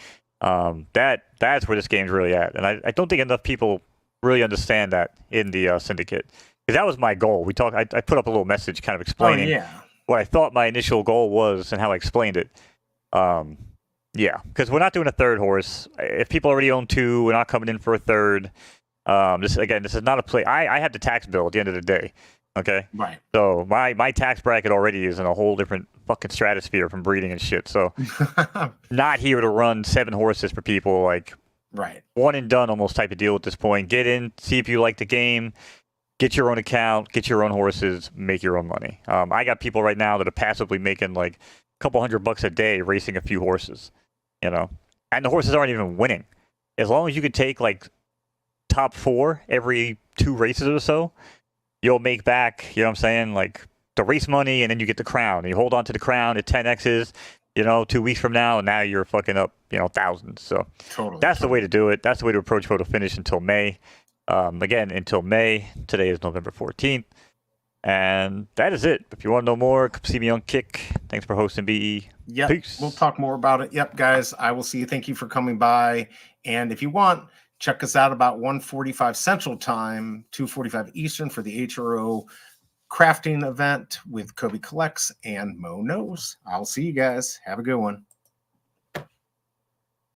That's where this game's really at. And I don't think enough people really understand that in the syndicate. Because that was my goal. I put up a little message kind of explaining what I thought my initial goal was and how I explained it. Because we're not doing a third horse. If people already own 2, we're not coming in for a third. This is not a play. I have the tax bill at the end of the day. Okay. Right. So my tax bracket already is in a whole different fucking stratosphere from breeding and shit. So not here to run 7 horses for people, like right. one and done almost type of deal at this point. Get in, see if you like the game, get your own account, get your own horses, make your own money. I got people right now that are passively making like a couple $100 a day racing a few horses, you know, and the horses aren't even winning. As long as you could take like top 4 every 2 races or so, you'll make back, you know what I'm saying, like the race money, and then you get the crown. And you hold on to the crown at 10x's, you know, 2 weeks from now, and now you're fucking up, you know, thousands. So that's the way to do it. That's the way to approach photo finish until May. Again, until May. Today is November 14th. And that is it. If you want to know more, come see me on Kick. Thanks for hosting, BE. Yep. Peace. We'll talk more about it. Yep, guys. I will see you. Thank you for coming by. And if you want, check us out about 1:45 Central Time, 2:45 Eastern for the HRO crafting event with Kobe Collects and Mo Knows. I'll see you guys. Have a good one.